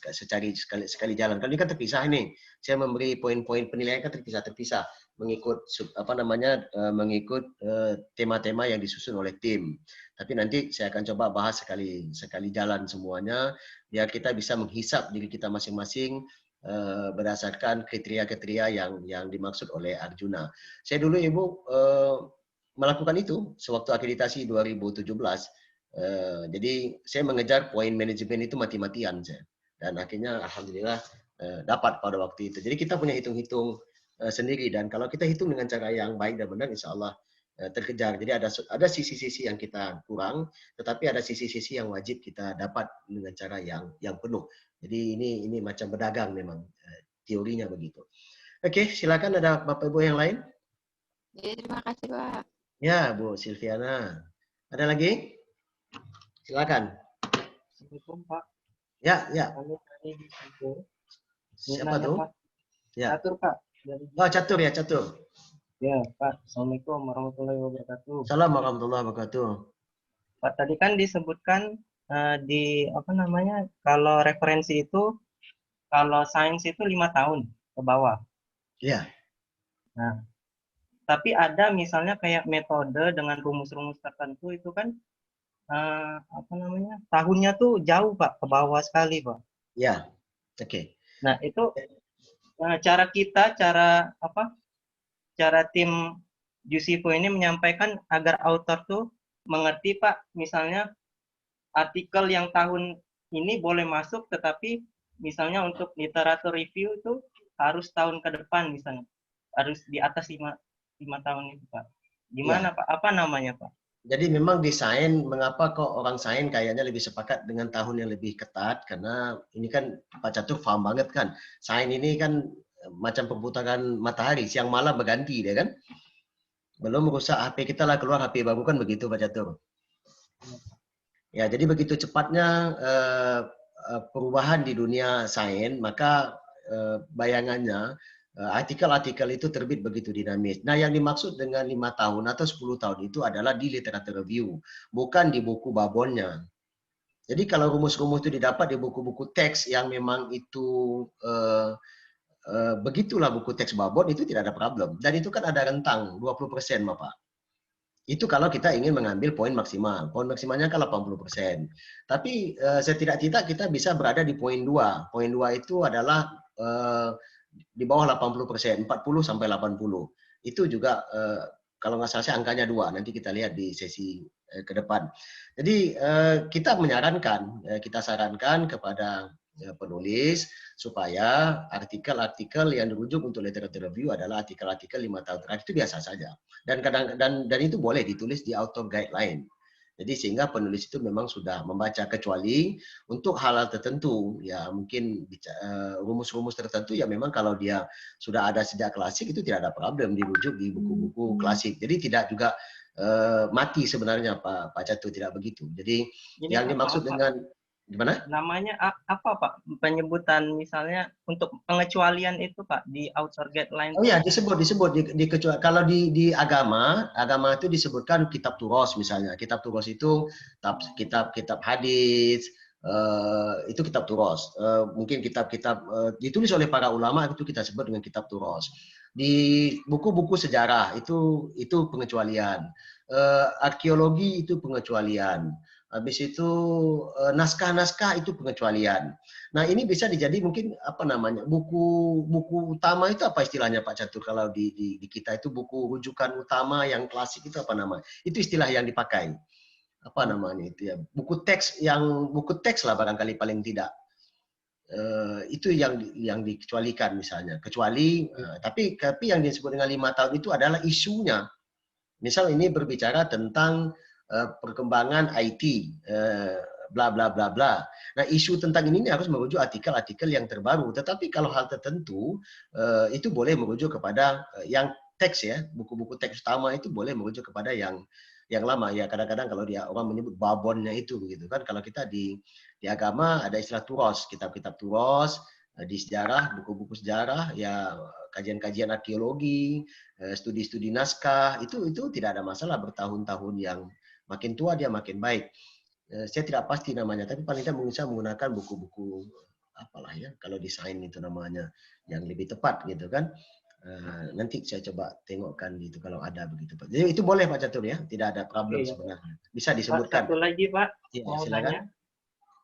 sekali jalan. Kalau ini kan terpisah ini, saya memberi poin-poin penilaian kan terpisah mengikut mengikut tema-tema yang disusun oleh tim. Tapi nanti saya akan coba bahas sekali jalan semuanya biar kita bisa menghisap diri kita masing-masing berdasarkan kriteria-kriteria yang dimaksud oleh Arjuna. Saya dulu Ibu melakukan itu sewaktu akreditasi 2017. Jadi saya mengejar poin manajemen itu mati-matian saya. Dan akhirnya alhamdulillah dapat pada waktu itu. Jadi kita punya hitung-hitung sendiri dan kalau kita hitung dengan cara yang baik dan benar insya Allah terkejar. Jadi ada sisi-sisi yang kita kurang, tetapi ada sisi-sisi yang wajib kita dapat dengan cara yang penuh. Jadi ini macam berdagang memang teorinya begitu. Oke, silakan ada Bapak Ibu yang lain. Ya, terima kasih Pak. Ya Bu Silviana. Ada lagi? Silakan. Assalamualaikum Pak. Ya. Siapa tuh? Ya. Catur Pak. Oh Catur ya Catur. Ya Pak. Assalamualaikum warahmatullahi wabarakatuh. Assalamualaikum warahmatullahi wabarakatuh. Pak tadi kan disebutkan kalau referensi itu kalau sains itu 5 tahun ke bawah. Iya. Nah, tapi ada misalnya kayak metode dengan rumus-rumus tertentu itu kan tahunnya tuh jauh Pak, ke bawah sekali Pak. Ya, oke. Nah itu cara tim Jusivo ini menyampaikan agar author tuh mengerti Pak, misalnya artikel yang tahun ini boleh masuk, tetapi misalnya untuk literatur review itu harus tahun ke depan misalnya, harus di atas 5 tahun itu Pak. Gimana Pak? Apa namanya Pak? Jadi memang desain, mengapa kok orang sains kayaknya lebih sepakat dengan tahun yang lebih ketat, karena ini kan Pak Catur paham banget kan, sains ini kan macam perputaran matahari, siang malam berganti dia kan. Belum merusak HP kita lah keluar HP baru kan begitu Pak Catur. Ya, jadi begitu cepatnya perubahan di dunia sains, maka bayangannya artikel-artikel itu terbit begitu dinamis. Nah, yang dimaksud dengan 5 tahun atau 10 tahun itu adalah di literatur review, bukan di buku babonnya. Jadi kalau rumus-rumus itu didapat di buku-buku teks yang memang itu begitulah buku teks babon, itu tidak ada problem. Dan itu kan ada rentang 20% Bapak. Itu kalau kita ingin mengambil poin maksimal. Poin maksimalnya kan 80%. Tapi setidak-tidak kita bisa berada di poin 2. Poin 2 itu adalah di bawah 80%, 40 sampai 80. Itu juga kalau nggak salah saya angkanya 2. Nanti kita lihat di sesi ke depan. Jadi kita menyarankan, kita sarankan kepada penulis supaya artikel-artikel yang dirujuk untuk literature review adalah artikel-artikel 5 tahun terakhir, itu biasa saja. Dan itu boleh ditulis di author guideline. Jadi sehingga penulis itu memang sudah membaca, kecuali untuk hal-hal tertentu, ya mungkin rumus-rumus tertentu ya memang kalau dia sudah ada sejak klasik itu tidak ada problem dirujuk di buku-buku klasik. Jadi tidak juga mati sebenarnya Pak Catur, tidak begitu. Jadi yang dimaksud dengan gimana? Namanya apa Pak? Penyebutan misalnya untuk pengecualian itu Pak di author guideline. Oh ya, disebut kalau di agama itu disebutkan kitab turos misalnya. Kitab turos itu kitab hadis, itu kitab turos. Mungkin kitab-kitab ditulis oleh para ulama itu kita sebut dengan kitab turos. Di buku-buku sejarah itu pengecualian. Arkeologi itu pengecualian. Habis itu naskah-naskah itu pengecualian. Nah ini bisa dijadi mungkin apa namanya buku utama itu apa istilahnya Pak Catur, kalau di kita itu buku rujukan utama yang klasik itu apa namanya? Itu istilah yang dipakai. Apa namanya itu ya? Buku teks lah barangkali paling tidak. Itu yang dikecualikan misalnya. Kecuali tapi yang disebut dengan 5 tahun itu adalah isunya. Misal ini berbicara tentang perkembangan IT, bla bla bla bla. Nah isu tentang ini harus merujuk artikel-artikel yang terbaru. Tetapi kalau hal tertentu itu boleh merujuk kepada yang teks ya, buku-buku teks utama itu boleh merujuk kepada yang lama ya. Kadang-kadang kalau dia orang menyebut babonnya itu begitu kan. Kalau kita di agama ada istilah turos, kitab-kitab turos. Di sejarah, buku-buku sejarah ya, kajian-kajian arkeologi, studi-studi naskah itu tidak ada masalah bertahun-tahun. Yang makin tua dia makin baik. Saya tidak pasti namanya, tapi paling tidak bisa menggunakan buku-buku apalah ya, kalau desain itu namanya yang lebih tepat gitu kan. Nanti saya coba tengokkan gitu kalau ada begitu Pak. Jadi itu boleh Pak Catur ya, tidak ada problem sebenarnya. Bisa disebutkan. Satu lagi Pak, ya, mau silakan. tanya.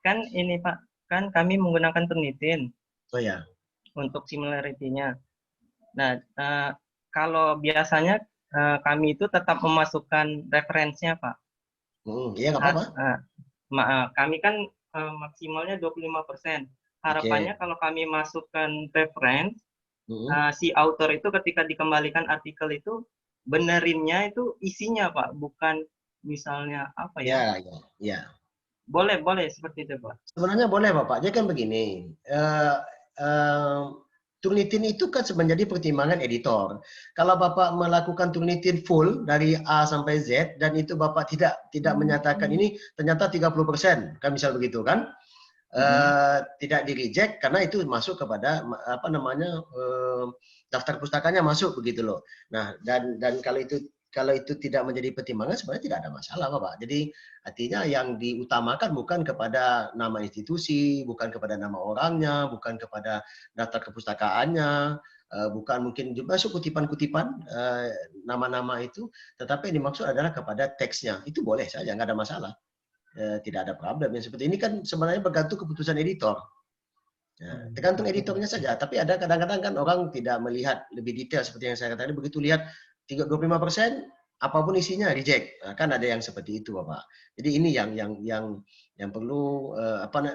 Kan ini Pak, kan kami menggunakan Turnitin. Oh ya. Untuk similarity-nya. Nah, kalau biasanya kami itu tetap memasukkan referensinya Pak. Iya nggak apa-apa. Kami kan maksimalnya 25%. Harapannya kalau kami masukkan reference, si author itu ketika dikembalikan artikel itu benerinnya itu isinya Pak, bukan misalnya apa ya? Ya. Boleh seperti itu Pak. Sebenarnya boleh Bapak. Jadi kan begini, Turnitin itu kan menjadi pertimbangan editor. Kalau Bapak melakukan Turnitin full dari A sampai Z dan itu Bapak tidak menyatakan ini ternyata 30%, kan misal begitu kan? Tidak di reject karena itu masuk kepada apa namanya daftar pustakanya masuk begitu loh. Nah, dan kalau itu tidak menjadi pertimbangan sebenarnya tidak ada masalah Bapak. Jadi artinya yang diutamakan bukan kepada nama institusi, bukan kepada nama orangnya, bukan kepada daftar kepustakaannya, bukan mungkin juga masuk kutipan-kutipan nama-nama itu, tetapi yang dimaksud adalah kepada teksnya. Itu boleh saja, nggak ada masalah. Tidak ada problem yang seperti ini kan sebenarnya bergantung keputusan editor. Ya, tergantung editornya saja. Tapi ada kadang-kadang kan orang tidak melihat lebih detail seperti yang saya katakan. Begitu lihat 25% apapun isinya reject. Nah, kan ada yang seperti itu Bapak. Jadi ini yang perlu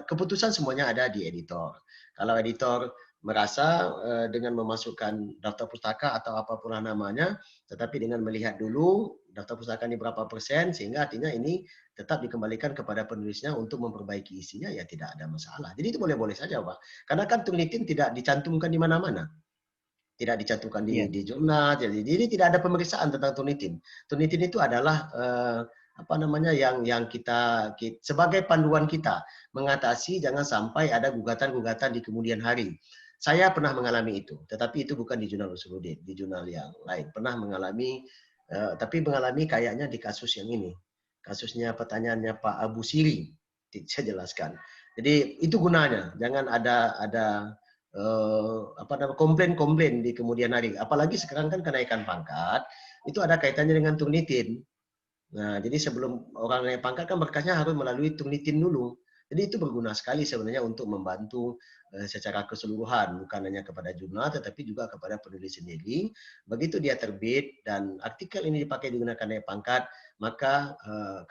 keputusan semuanya ada di editor. Kalau editor merasa dengan memasukkan daftar pustaka atau apapun namanya, tetapi dengan melihat dulu daftar pustaka ini berapa persen, sehingga artinya ini tetap dikembalikan kepada penulisnya untuk memperbaiki isinya, ya tidak ada masalah. Jadi itu boleh-boleh saja Pak. Karena kan Turnitin tidak dicantumkan di mana-mana. Tidak dicantumkan di jurnal, jadi tidak ada pemeriksaan tentang Turnitin. Turnitin itu adalah apa namanya yang kita sebagai panduan kita mengatasi jangan sampai ada gugatan-gugatan di kemudian hari. Saya pernah mengalami itu, tetapi itu bukan di jurnal Usuluddin, di jurnal yang lain. Pernah mengalami, tapi mengalami kayaknya di kasus yang ini. Kasusnya pertanyaannya Pak Abu Siri. saya jelaskan. Jadi itu gunanya, jangan ada komplain-komplain di kemudian hari. Apalagi sekarang kan kenaikan pangkat itu ada kaitannya dengan Turnitin. Nah, jadi sebelum orang naik pangkat kan berkasnya harus melalui Turnitin dulu. Jadi itu berguna sekali sebenarnya untuk membantu secara keseluruhan, bukan hanya kepada jurnal tetapi juga kepada penulis sendiri. Begitu dia terbit dan artikel ini dipakai digunakan naik pangkat, maka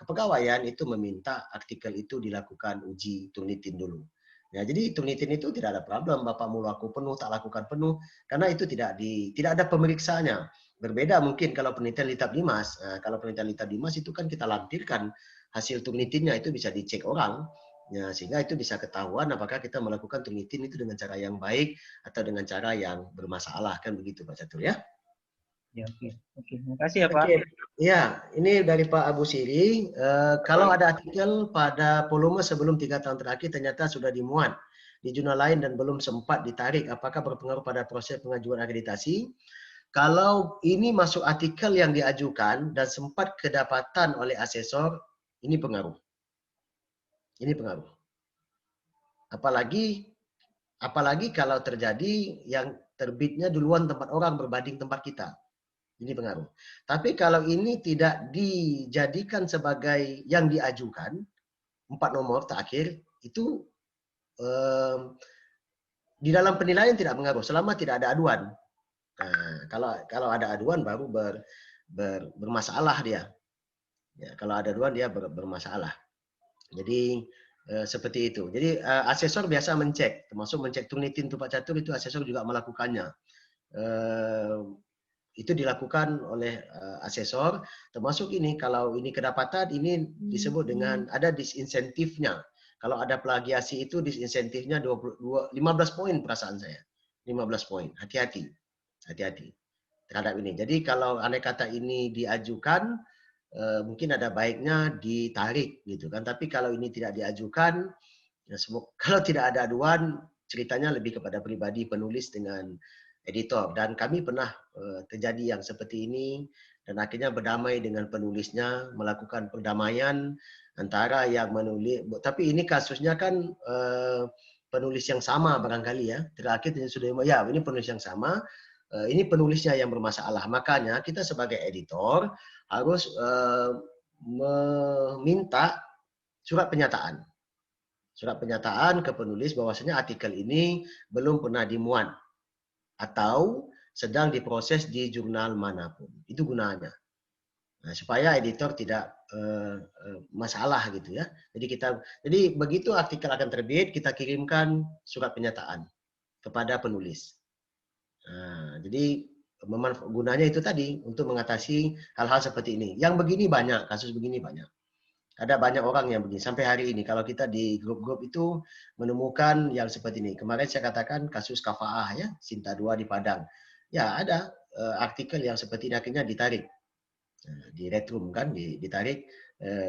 kepegawaian itu meminta artikel itu dilakukan uji Turnitin dulu. Ya, jadi Turnitin itu tidak ada problem, Bapak mau laku penuh, tak lakukan penuh, karena itu tidak ada pemeriksanya. Berbeda mungkin kalau penelitian Litap Dimas. Nah, kalau penelitian Litap Dimas itu kan kita lampirkan hasil Turnitinnya, itu bisa dicek orang. Ya, sehingga itu bisa ketahuan apakah kita melakukan Turnitin itu dengan cara yang baik atau dengan cara yang bermasalah, kan begitu Pak Catur ya? Ya, oke. Terima kasih ya Pak. Ya, ini dari Pak Abu Siri. Kalau ada artikel pada volume sebelum 3 tahun terakhir ternyata sudah dimuat di jurnal lain dan belum sempat ditarik, apakah berpengaruh pada proses pengajuan akreditasi? Kalau ini masuk artikel yang diajukan dan sempat kedapatan oleh asesor, ini pengaruh. Ini pengaruh. Apalagi kalau terjadi yang terbitnya duluan tempat orang berbanding tempat kita. Ini pengaruh. Tapi kalau ini tidak dijadikan sebagai yang diajukan, 4 nomor terakhir, itu di dalam penilaian tidak pengaruh selama tidak ada aduan. Nah, kalau ada aduan baru bermasalah dia. Ya, kalau ada aduan dia bermasalah. Jadi seperti itu. Jadi asesor biasa mencek, termasuk mencek Turnitin itu Pak Catur, itu asesor juga melakukannya. Itu dilakukan oleh asesor, termasuk ini kalau ini kedapatan ini disebut dengan ada disinsentifnya. Kalau ada plagiasi itu disinsentifnya 15 poin perasaan saya. 15 poin. Hati-hati terhadap ini. Jadi kalau andai kata ini diajukan, mungkin ada baiknya ditarik gitu kan. Tapi kalau ini tidak diajukan, ya kalau tidak ada aduan, ceritanya lebih kepada pribadi penulis dengan editor. Dan kami pernah terjadi yang seperti ini dan akhirnya berdamai dengan penulisnya, melakukan perdamaian antara yang menulis. Tapi ini kasusnya kan penulis yang sama barangkali ya. Terakhir sudah ya ini penulis yang sama. Ini penulisnya yang bermasalah. Makanya kita sebagai editor harus meminta surat pernyataan. Surat pernyataan ke penulis bahwasanya artikel ini belum pernah dimuat atau sedang diproses di jurnal manapun. Itu gunanya. Nah, supaya editor tidak masalah gitu ya. Jadi begitu artikel akan terbit, kita kirimkan surat pernyataan kepada penulis. Nah, jadi gunanya itu tadi untuk mengatasi hal-hal seperti ini. Yang begini banyak, kasus begini banyak. Ada banyak orang yang begini. Sampai hari ini kalau kita di grup-grup itu menemukan yang seperti ini. Kemarin saya katakan kasus Kafaah ya, Sinta 2 di Padang. Ya ada artikel yang seperti ini akhirnya ditarik. Di retrum kan, ditarik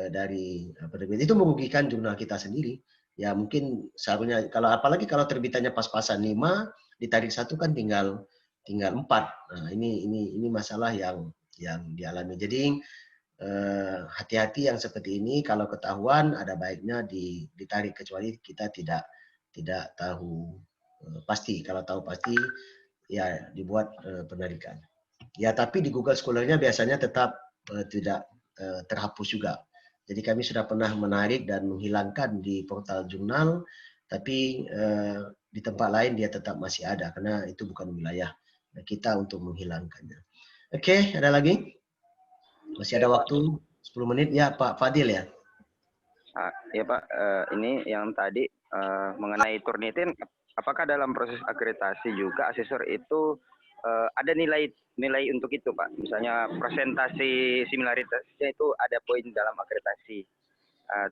dari itu merugikan jurnal kita sendiri. Ya mungkin seharusnya apalagi kalau terbitannya pas-pasan 5, ditarik 1 kan tinggal 4. Nah, ini masalah yang dialami. Jadi hati-hati yang seperti ini, kalau ketahuan ada baiknya ditarik, kecuali kita tidak tahu pasti. Kalau tahu pasti ya dibuat penarikan. Ya tapi di Google Scholar-nya biasanya tetap tidak terhapus juga. Jadi kami sudah pernah menarik dan menghilangkan di portal jurnal, tapi di tempat lain dia tetap masih ada karena itu bukan wilayah kita untuk menghilangkannya. Oke, ada lagi? Masih ada waktu 10 menit ya Pak Fadil ya? Ya Pak, ini yang tadi mengenai Turnitin, apakah dalam proses akreditasi juga asesor itu ada nilai untuk itu Pak? Misalnya presentasi similaritasnya itu ada poin dalam akreditasi.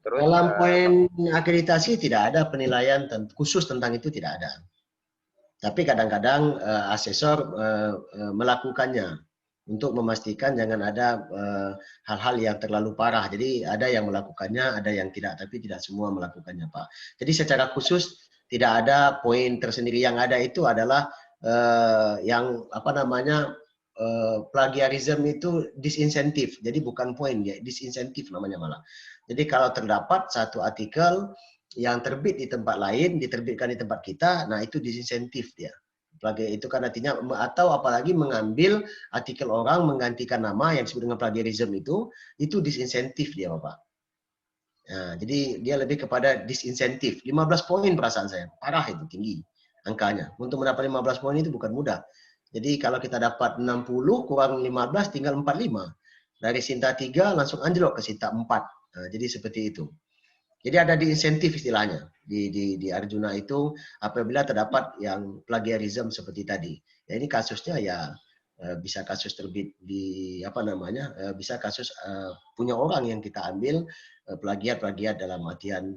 Terus dalam poin akreditasi tidak ada penilaian khusus tentang itu, tidak ada. Tapi kadang-kadang asesor melakukannya untuk memastikan jangan ada hal-hal yang terlalu parah. Jadi ada yang melakukannya, ada yang tidak, tapi tidak semua melakukannya Pak. Jadi secara khusus tidak ada poin tersendiri. Yang ada itu adalah yang plagiarism itu disinsentif, jadi bukan poin ya, disinsentif namanya malah. Jadi kalau terdapat satu artikel yang terbit di tempat lain diterbitkan di tempat kita, nah itu disinsentif dia. Plagiar itu kan artinya, atau apalagi mengambil artikel orang menggantikan nama yang disebut dengan plagiarism itu disinsentif dia Bapak. Nah, jadi dia lebih kepada disinsentif. 15 poin perasaan saya, parah itu tinggi angkanya. Untuk mendapat 15 poin itu bukan mudah. Jadi kalau kita dapat 60 kurang 15 tinggal 45. Dari Sinta 3 langsung anjlok ke Sinta 4. Nah, jadi seperti itu. Jadi ada diinsentif istilahnya di Arjuna itu apabila terdapat yang plagiarism seperti tadi. Ya ini kasusnya ya bisa kasus terbit di apa namanya, bisa kasus punya orang yang kita ambil plagiat dalam artian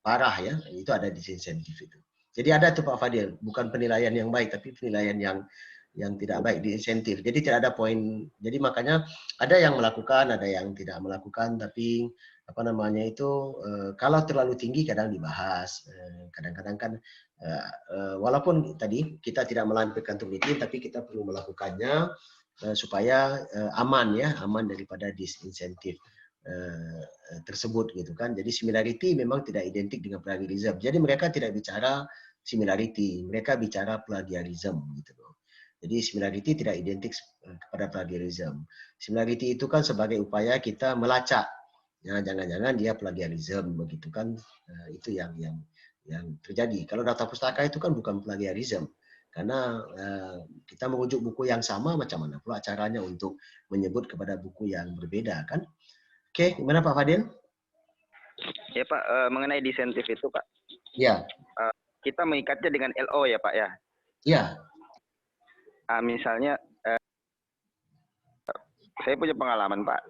parah ya, itu ada disinsentif itu. Jadi ada tuh Pak Fadil, bukan penilaian yang baik tapi penilaian yang tidak baik, diinsentif. Jadi tidak ada poin. Jadi makanya ada yang melakukan, ada yang tidak melakukan, tapi apa namanya itu kalau terlalu tinggi kadang dibahas, kadang-kadang kan walaupun tadi kita tidak melampirkan teliti, tapi kita perlu melakukannya supaya aman ya, aman daripada disinsentif tersebut gitu kan. Jadi similarity memang tidak identik dengan plagiarism. Jadi mereka tidak bicara similarity, mereka bicara plagiarism gitu loh. Jadi similarity tidak identik kepada plagiarism. Similarity itu kan sebagai upaya kita melacak. Ya, jangan-jangan dia plagiarism begitu kan, itu yang terjadi. Kalau data pustaka itu kan bukan plagiarism, karena kita merujuk buku yang sama, macam mana pula caranya untuk menyebut kepada buku yang berbeda kan? Oke, gimana Pak Fadil? Ya Pak, mengenai disinsentif itu Pak. Ya. Kita mengikatnya dengan LO ya Pak ya. Ya. Misalnya saya punya pengalaman Pak.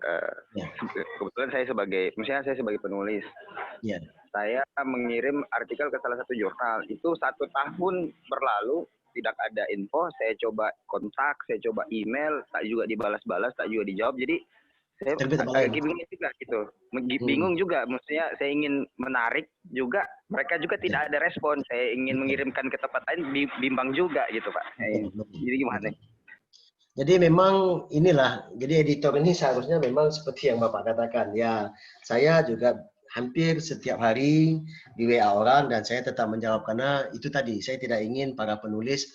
Kebetulan saya sebagai penulis. Ya. Saya mengirim artikel ke salah satu jurnal. Itu 1 tahun berlalu tidak ada info. Saya coba kontak, saya coba email, tak juga dibalas-balas, tak juga dijawab. Jadi saya agak bingung juga gitu. Bingung juga. Maksudnya saya ingin menarik juga, mereka juga tidak ada respon. Saya ingin mengirimkan ke tempat lain, bimbang juga gitu Pak. Jadi gimana? Jadi memang inilah, jadi editor ini seharusnya memang seperti yang Bapak katakan. Ya, saya juga hampir setiap hari di WA orang dan saya tetap menjawab karena itu tadi, saya tidak ingin para penulis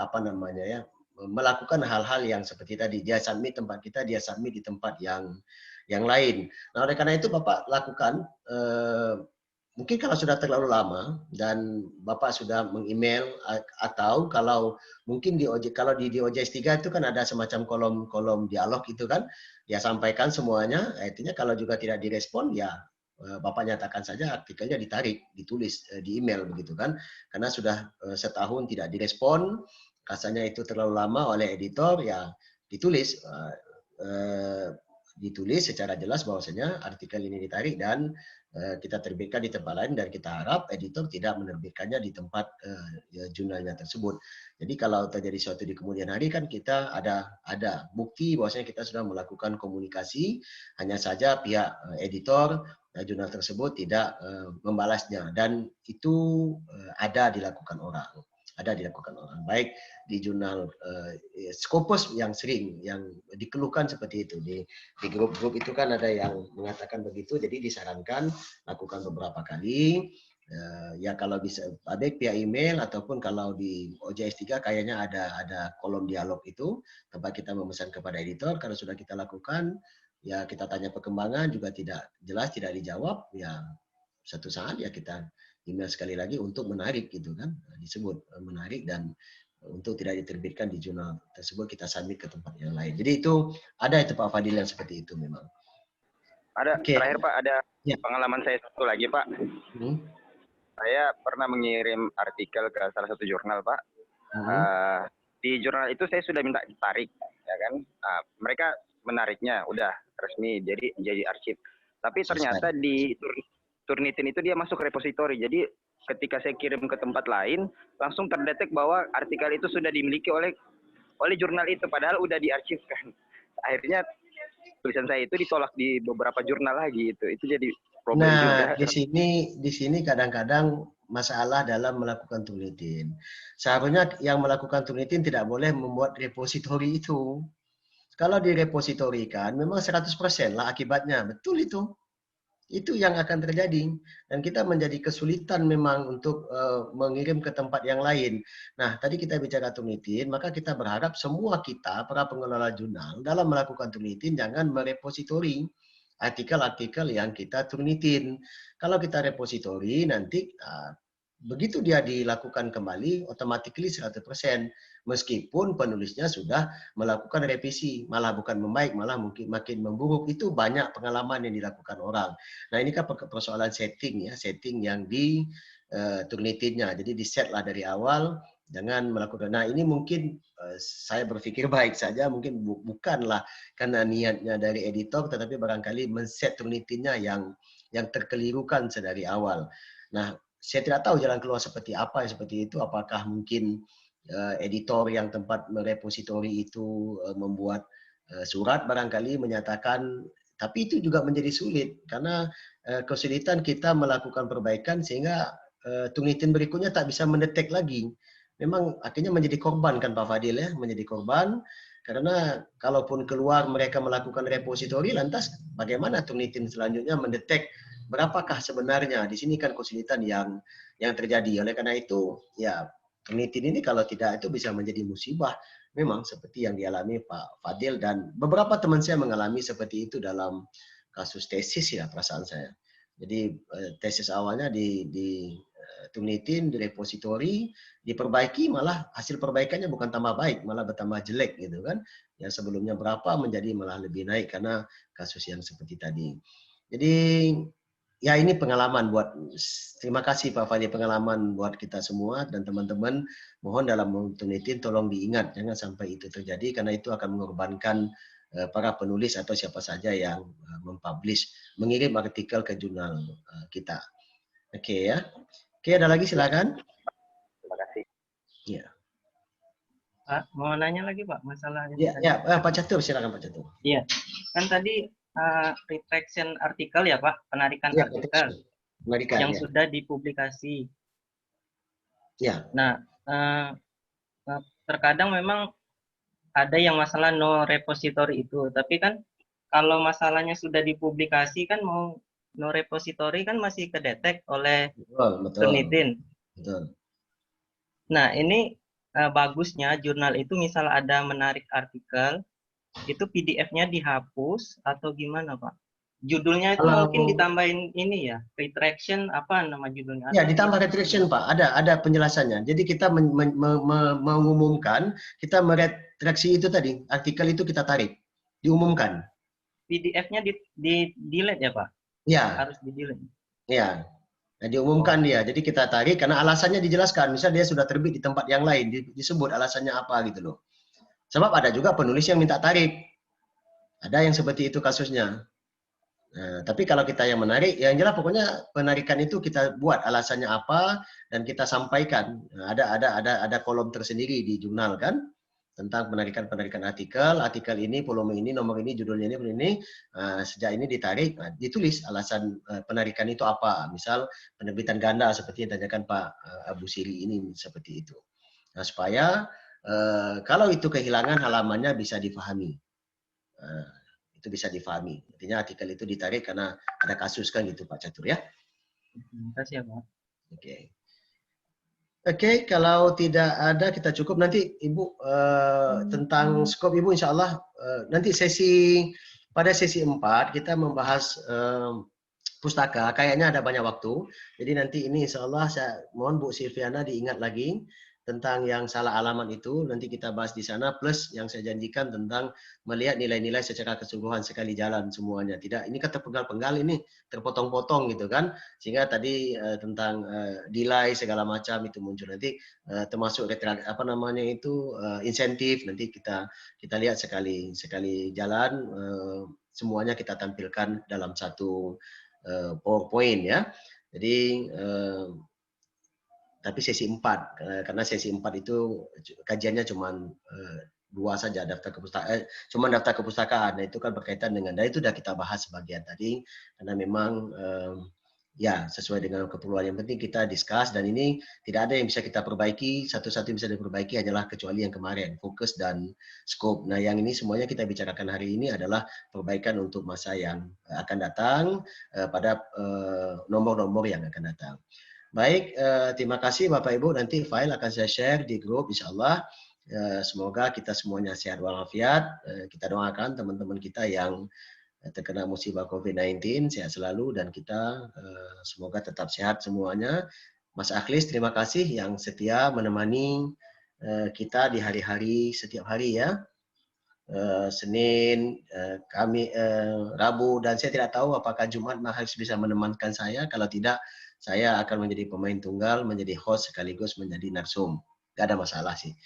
apa namanya ya, melakukan hal-hal yang seperti tadi. Dia submit tempat kita, dia submit di tempat yang lain. Nah, oleh karena itu Bapak lakukan mungkin kalau sudah terlalu lama dan Bapak sudah meng-email atau kalau mungkin kalau di OJS 3 itu kan ada semacam kolom dialog itu kan, dia sampaikan semuanya, artinya kalau juga tidak direspon ya Bapak nyatakan saja artikelnya ditarik, ditulis di email begitu kan, karena sudah setahun tidak direspon, rasanya itu terlalu lama oleh editor ya ditulis secara jelas bahwasanya artikel ini ditarik dan kita terbitkan di tempat lain dan kita harap editor tidak menerbitkannya di tempat jurnalnya tersebut. Jadi kalau terjadi sesuatu di kemudian hari kan kita ada bukti bahwasanya kita sudah melakukan komunikasi, hanya saja pihak editor jurnal tersebut tidak membalasnya dan itu ada dilakukan orang. Baik di jurnal Scopus yang sering yang dikeluhkan seperti itu di grup-grup itu kan ada yang mengatakan begitu, jadi disarankan lakukan beberapa kali ya kalau bisa baik via email ataupun kalau di OJS 3 kayaknya ada kolom dialog itu tempat kita memesan kepada editor. Kalau sudah kita lakukan ya kita tanya perkembangan juga tidak jelas, tidak dijawab ya satu saat ya kita email sekali lagi untuk menarik gitu kan, disebut menarik dan untuk tidak diterbitkan di jurnal tersebut kita submit ke tempat yang lain. Jadi itu ada itu Pak Fadil yang seperti itu memang. Ada terakhir Pak, ada pengalaman saya satu lagi Pak. Saya pernah mengirim artikel ke salah satu jurnal Pak. Di jurnal itu saya sudah minta ditarik ya kan. Mereka menariknya udah resmi jadi arsip. Tapi ternyata di Turnitin itu dia masuk repositori. Jadi ketika saya kirim ke tempat lain, langsung terdetek bahwa artikel itu sudah dimiliki oleh jurnal itu, padahal udah diarsipkan. Akhirnya tulisan saya itu ditolak di beberapa jurnal lagi itu jadi problem juga. Nah, di sini kadang-kadang masalah dalam melakukan Turnitin. Seharusnya yang melakukan Turnitin tidak boleh membuat repositori itu. Kalau direpositorikan, memang 100% lah akibatnya. Betul itu. Itu yang akan terjadi. Dan kita menjadi kesulitan memang untuk mengirim ke tempat yang lain. Nah, tadi kita bicara Turnitin, maka kita berharap semua kita, para pengelola jurnal, dalam melakukan Turnitin, jangan merepositori artikel-artikel yang kita Turnitin. Kalau kita repositori, nanti begitu dia dilakukan kembali, otomatis 100%. Meskipun penulisnya sudah melakukan revisi, malah bukan membaik, malah mungkin makin memburuk. Itu banyak pengalaman yang dilakukan orang. Nah, ini kan persoalan setting ya, setting yang di Turnitinnya. Jadi di set lah dari awal, jangan melakukan. Nah, ini mungkin saya berpikir baik saja, mungkin bukanlah karena niatnya dari editor, tetapi barangkali men-set Turnitinnya yang terkelirukan sedari awal. Nah, saya tidak tahu jalan keluar seperti apa seperti itu. Apakah mungkin editor yang tempat merepositori itu membuat surat barangkali menyatakan, tapi itu juga menjadi sulit karena kesulitan kita melakukan perbaikan sehingga Turnitin berikutnya tak bisa mendetek lagi. Memang akhirnya menjadi korban kan Pak Fadil ya, menjadi korban karena kalaupun keluar mereka melakukan repositori, lantas bagaimana Turnitin selanjutnya mendetek berapakah sebenarnya. Di sini kan kesulitan yang terjadi. Oleh karena itu ya Turnitin ini kalau tidak itu bisa menjadi musibah. Memang seperti yang dialami Pak Fadil dan beberapa teman saya mengalami seperti itu dalam kasus tesis ya perasaan saya. Jadi tesis awalnya di Turnitin, di repositori, diperbaiki, malah hasil perbaikannya bukan tambah baik, malah bertambah jelek gitu kan. Yang sebelumnya berapa menjadi malah lebih naik karena kasus yang seperti tadi. Jadi ya ini pengalaman buat, terima kasih Pak Fadil, pengalaman buat kita semua dan teman-teman. Mohon dalam Turnitin tolong diingat, jangan sampai itu terjadi karena itu akan mengorbankan para penulis atau siapa saja yang mempublish, mengirim artikel ke jurnal kita. Oke ya. Oke, ada lagi silakan. Terima kasih. Ya. Pak, mau nanya lagi Pak masalahnya. Ya, Pak Catur silakan Pak Catur. Iya, kan tadi retraction artikel ya Pak, penarikan ya, artikel penarikan, yang ya. sudah dipublikasi. Ya. Nah, terkadang memang ada yang masalah no repository itu, tapi kan kalau masalahnya sudah dipublikasi kan mau no repository kan masih kedetek oleh Turnitin. Betul. Nah, ini bagusnya jurnal itu misal ada menarik artikel, itu PDF-nya dihapus atau gimana Pak? Judulnya itu mungkin ditambahin ini ya, retraction apa nama judulnya? Ya, ditambah retraction Pak, ada penjelasannya. Jadi kita mengumumkan, kita meretraksi itu tadi, artikel itu kita tarik, diumumkan. PDF-nya di delete ya Pak? Ya. Harus di delete. Ya. Nah, diumumkan dia. Jadi kita tarik karena alasannya dijelaskan. Misal dia sudah terbit di tempat yang lain, disebut alasannya apa gitu loh. Sebab ada juga penulis yang minta tarik. Ada yang seperti itu kasusnya. Nah, tapi kalau kita yang menarik, yang jelas pokoknya penarikan itu kita buat alasannya apa dan kita sampaikan. Nah, ada kolom tersendiri di jurnal kan tentang penarikan artikel ini, volume ini, nomor ini, judulnya ini, sejak ini ditarik, ditulis alasan penarikan itu apa. Misal penerbitan ganda seperti yang ditanyakan Pak Abu Siri ini seperti itu. Nah, supaya kalau itu kehilangan halamannya bisa difahami. Itu bisa difahami. Artinya artikel itu ditarik karena ada kasus kan gitu Pak Catur ya. Terima kasih ya Pak. Oke. Oke, kalau tidak ada kita cukup nanti Ibu tentang skop Ibu insya Allah nanti pada sesi 4 kita membahas pustaka, kayaknya ada banyak waktu. Jadi nanti ini insya Allah saya mohon Bu Silviana diingat lagi tentang yang salah alamat itu, nanti kita bahas di sana, plus yang saya janjikan tentang melihat nilai-nilai secara keseluruhan sekali jalan semuanya. Tidak, ini kan terpenggal-penggal, ini terpotong-potong gitu kan, sehingga tadi tentang delay segala macam itu muncul nanti, termasuk insentif, nanti kita lihat sekali jalan, semuanya kita tampilkan dalam satu PowerPoint ya. Jadi tapi sesi 4, karena sesi 4 itu kajiannya cuma 2 saja, cuma daftar kepustakaan. Nah, itu kan berkaitan dengan, dan itu sudah kita bahas sebagian tadi, karena memang ya sesuai dengan keperluan. Yang penting kita discuss, dan ini tidak ada yang bisa kita perbaiki. Satu-satu yang bisa diperbaiki hanyalah kecuali yang kemarin, fokus dan scope. Nah, yang ini semuanya kita bicarakan hari ini adalah perbaikan untuk masa yang akan datang, pada nomor-nomor yang akan datang. Baik, terima kasih Bapak Ibu. Nanti file akan saya share di grup, insya Allah. Semoga kita semuanya sehat walafiat. Kita doakan teman-teman kita yang terkena musibah COVID-19 sehat selalu, dan kita semoga tetap sehat semuanya. Mas Akhlis, terima kasih yang setia menemani kita di hari-hari setiap hari ya. Senin, Rabu, dan saya tidak tahu apakah Jumat Mas Akhlis bisa menemankan saya. Kalau tidak, saya akan menjadi pemain tunggal, menjadi host sekaligus menjadi narsum. Gak ada masalah sih.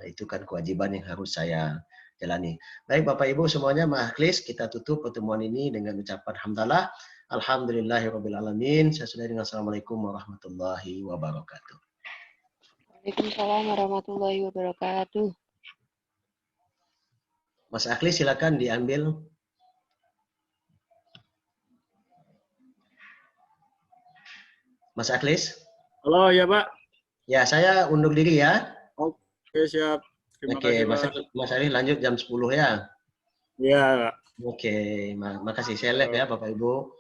Itu kan kewajiban yang harus saya jalani. Baik Bapak Ibu semuanya, Mas Akhlis, kita tutup pertemuan ini dengan ucapan hamdalah. Alhamdulillahirabbil alamin. Saya sudah dengan Assalamualaikum warahmatullahi wabarakatuh. Waalaikumsalam warahmatullahi wabarakatuh. Mas Akhlis silakan diambil. Mas Akhlis? Halo ya Pak. Ya, saya undur diri ya. Oke, siap. Terima kasih, Mas Akhlis lanjut jam 10 ya. Iya. Oke, makasih. Saya live ya Bapak Ibu.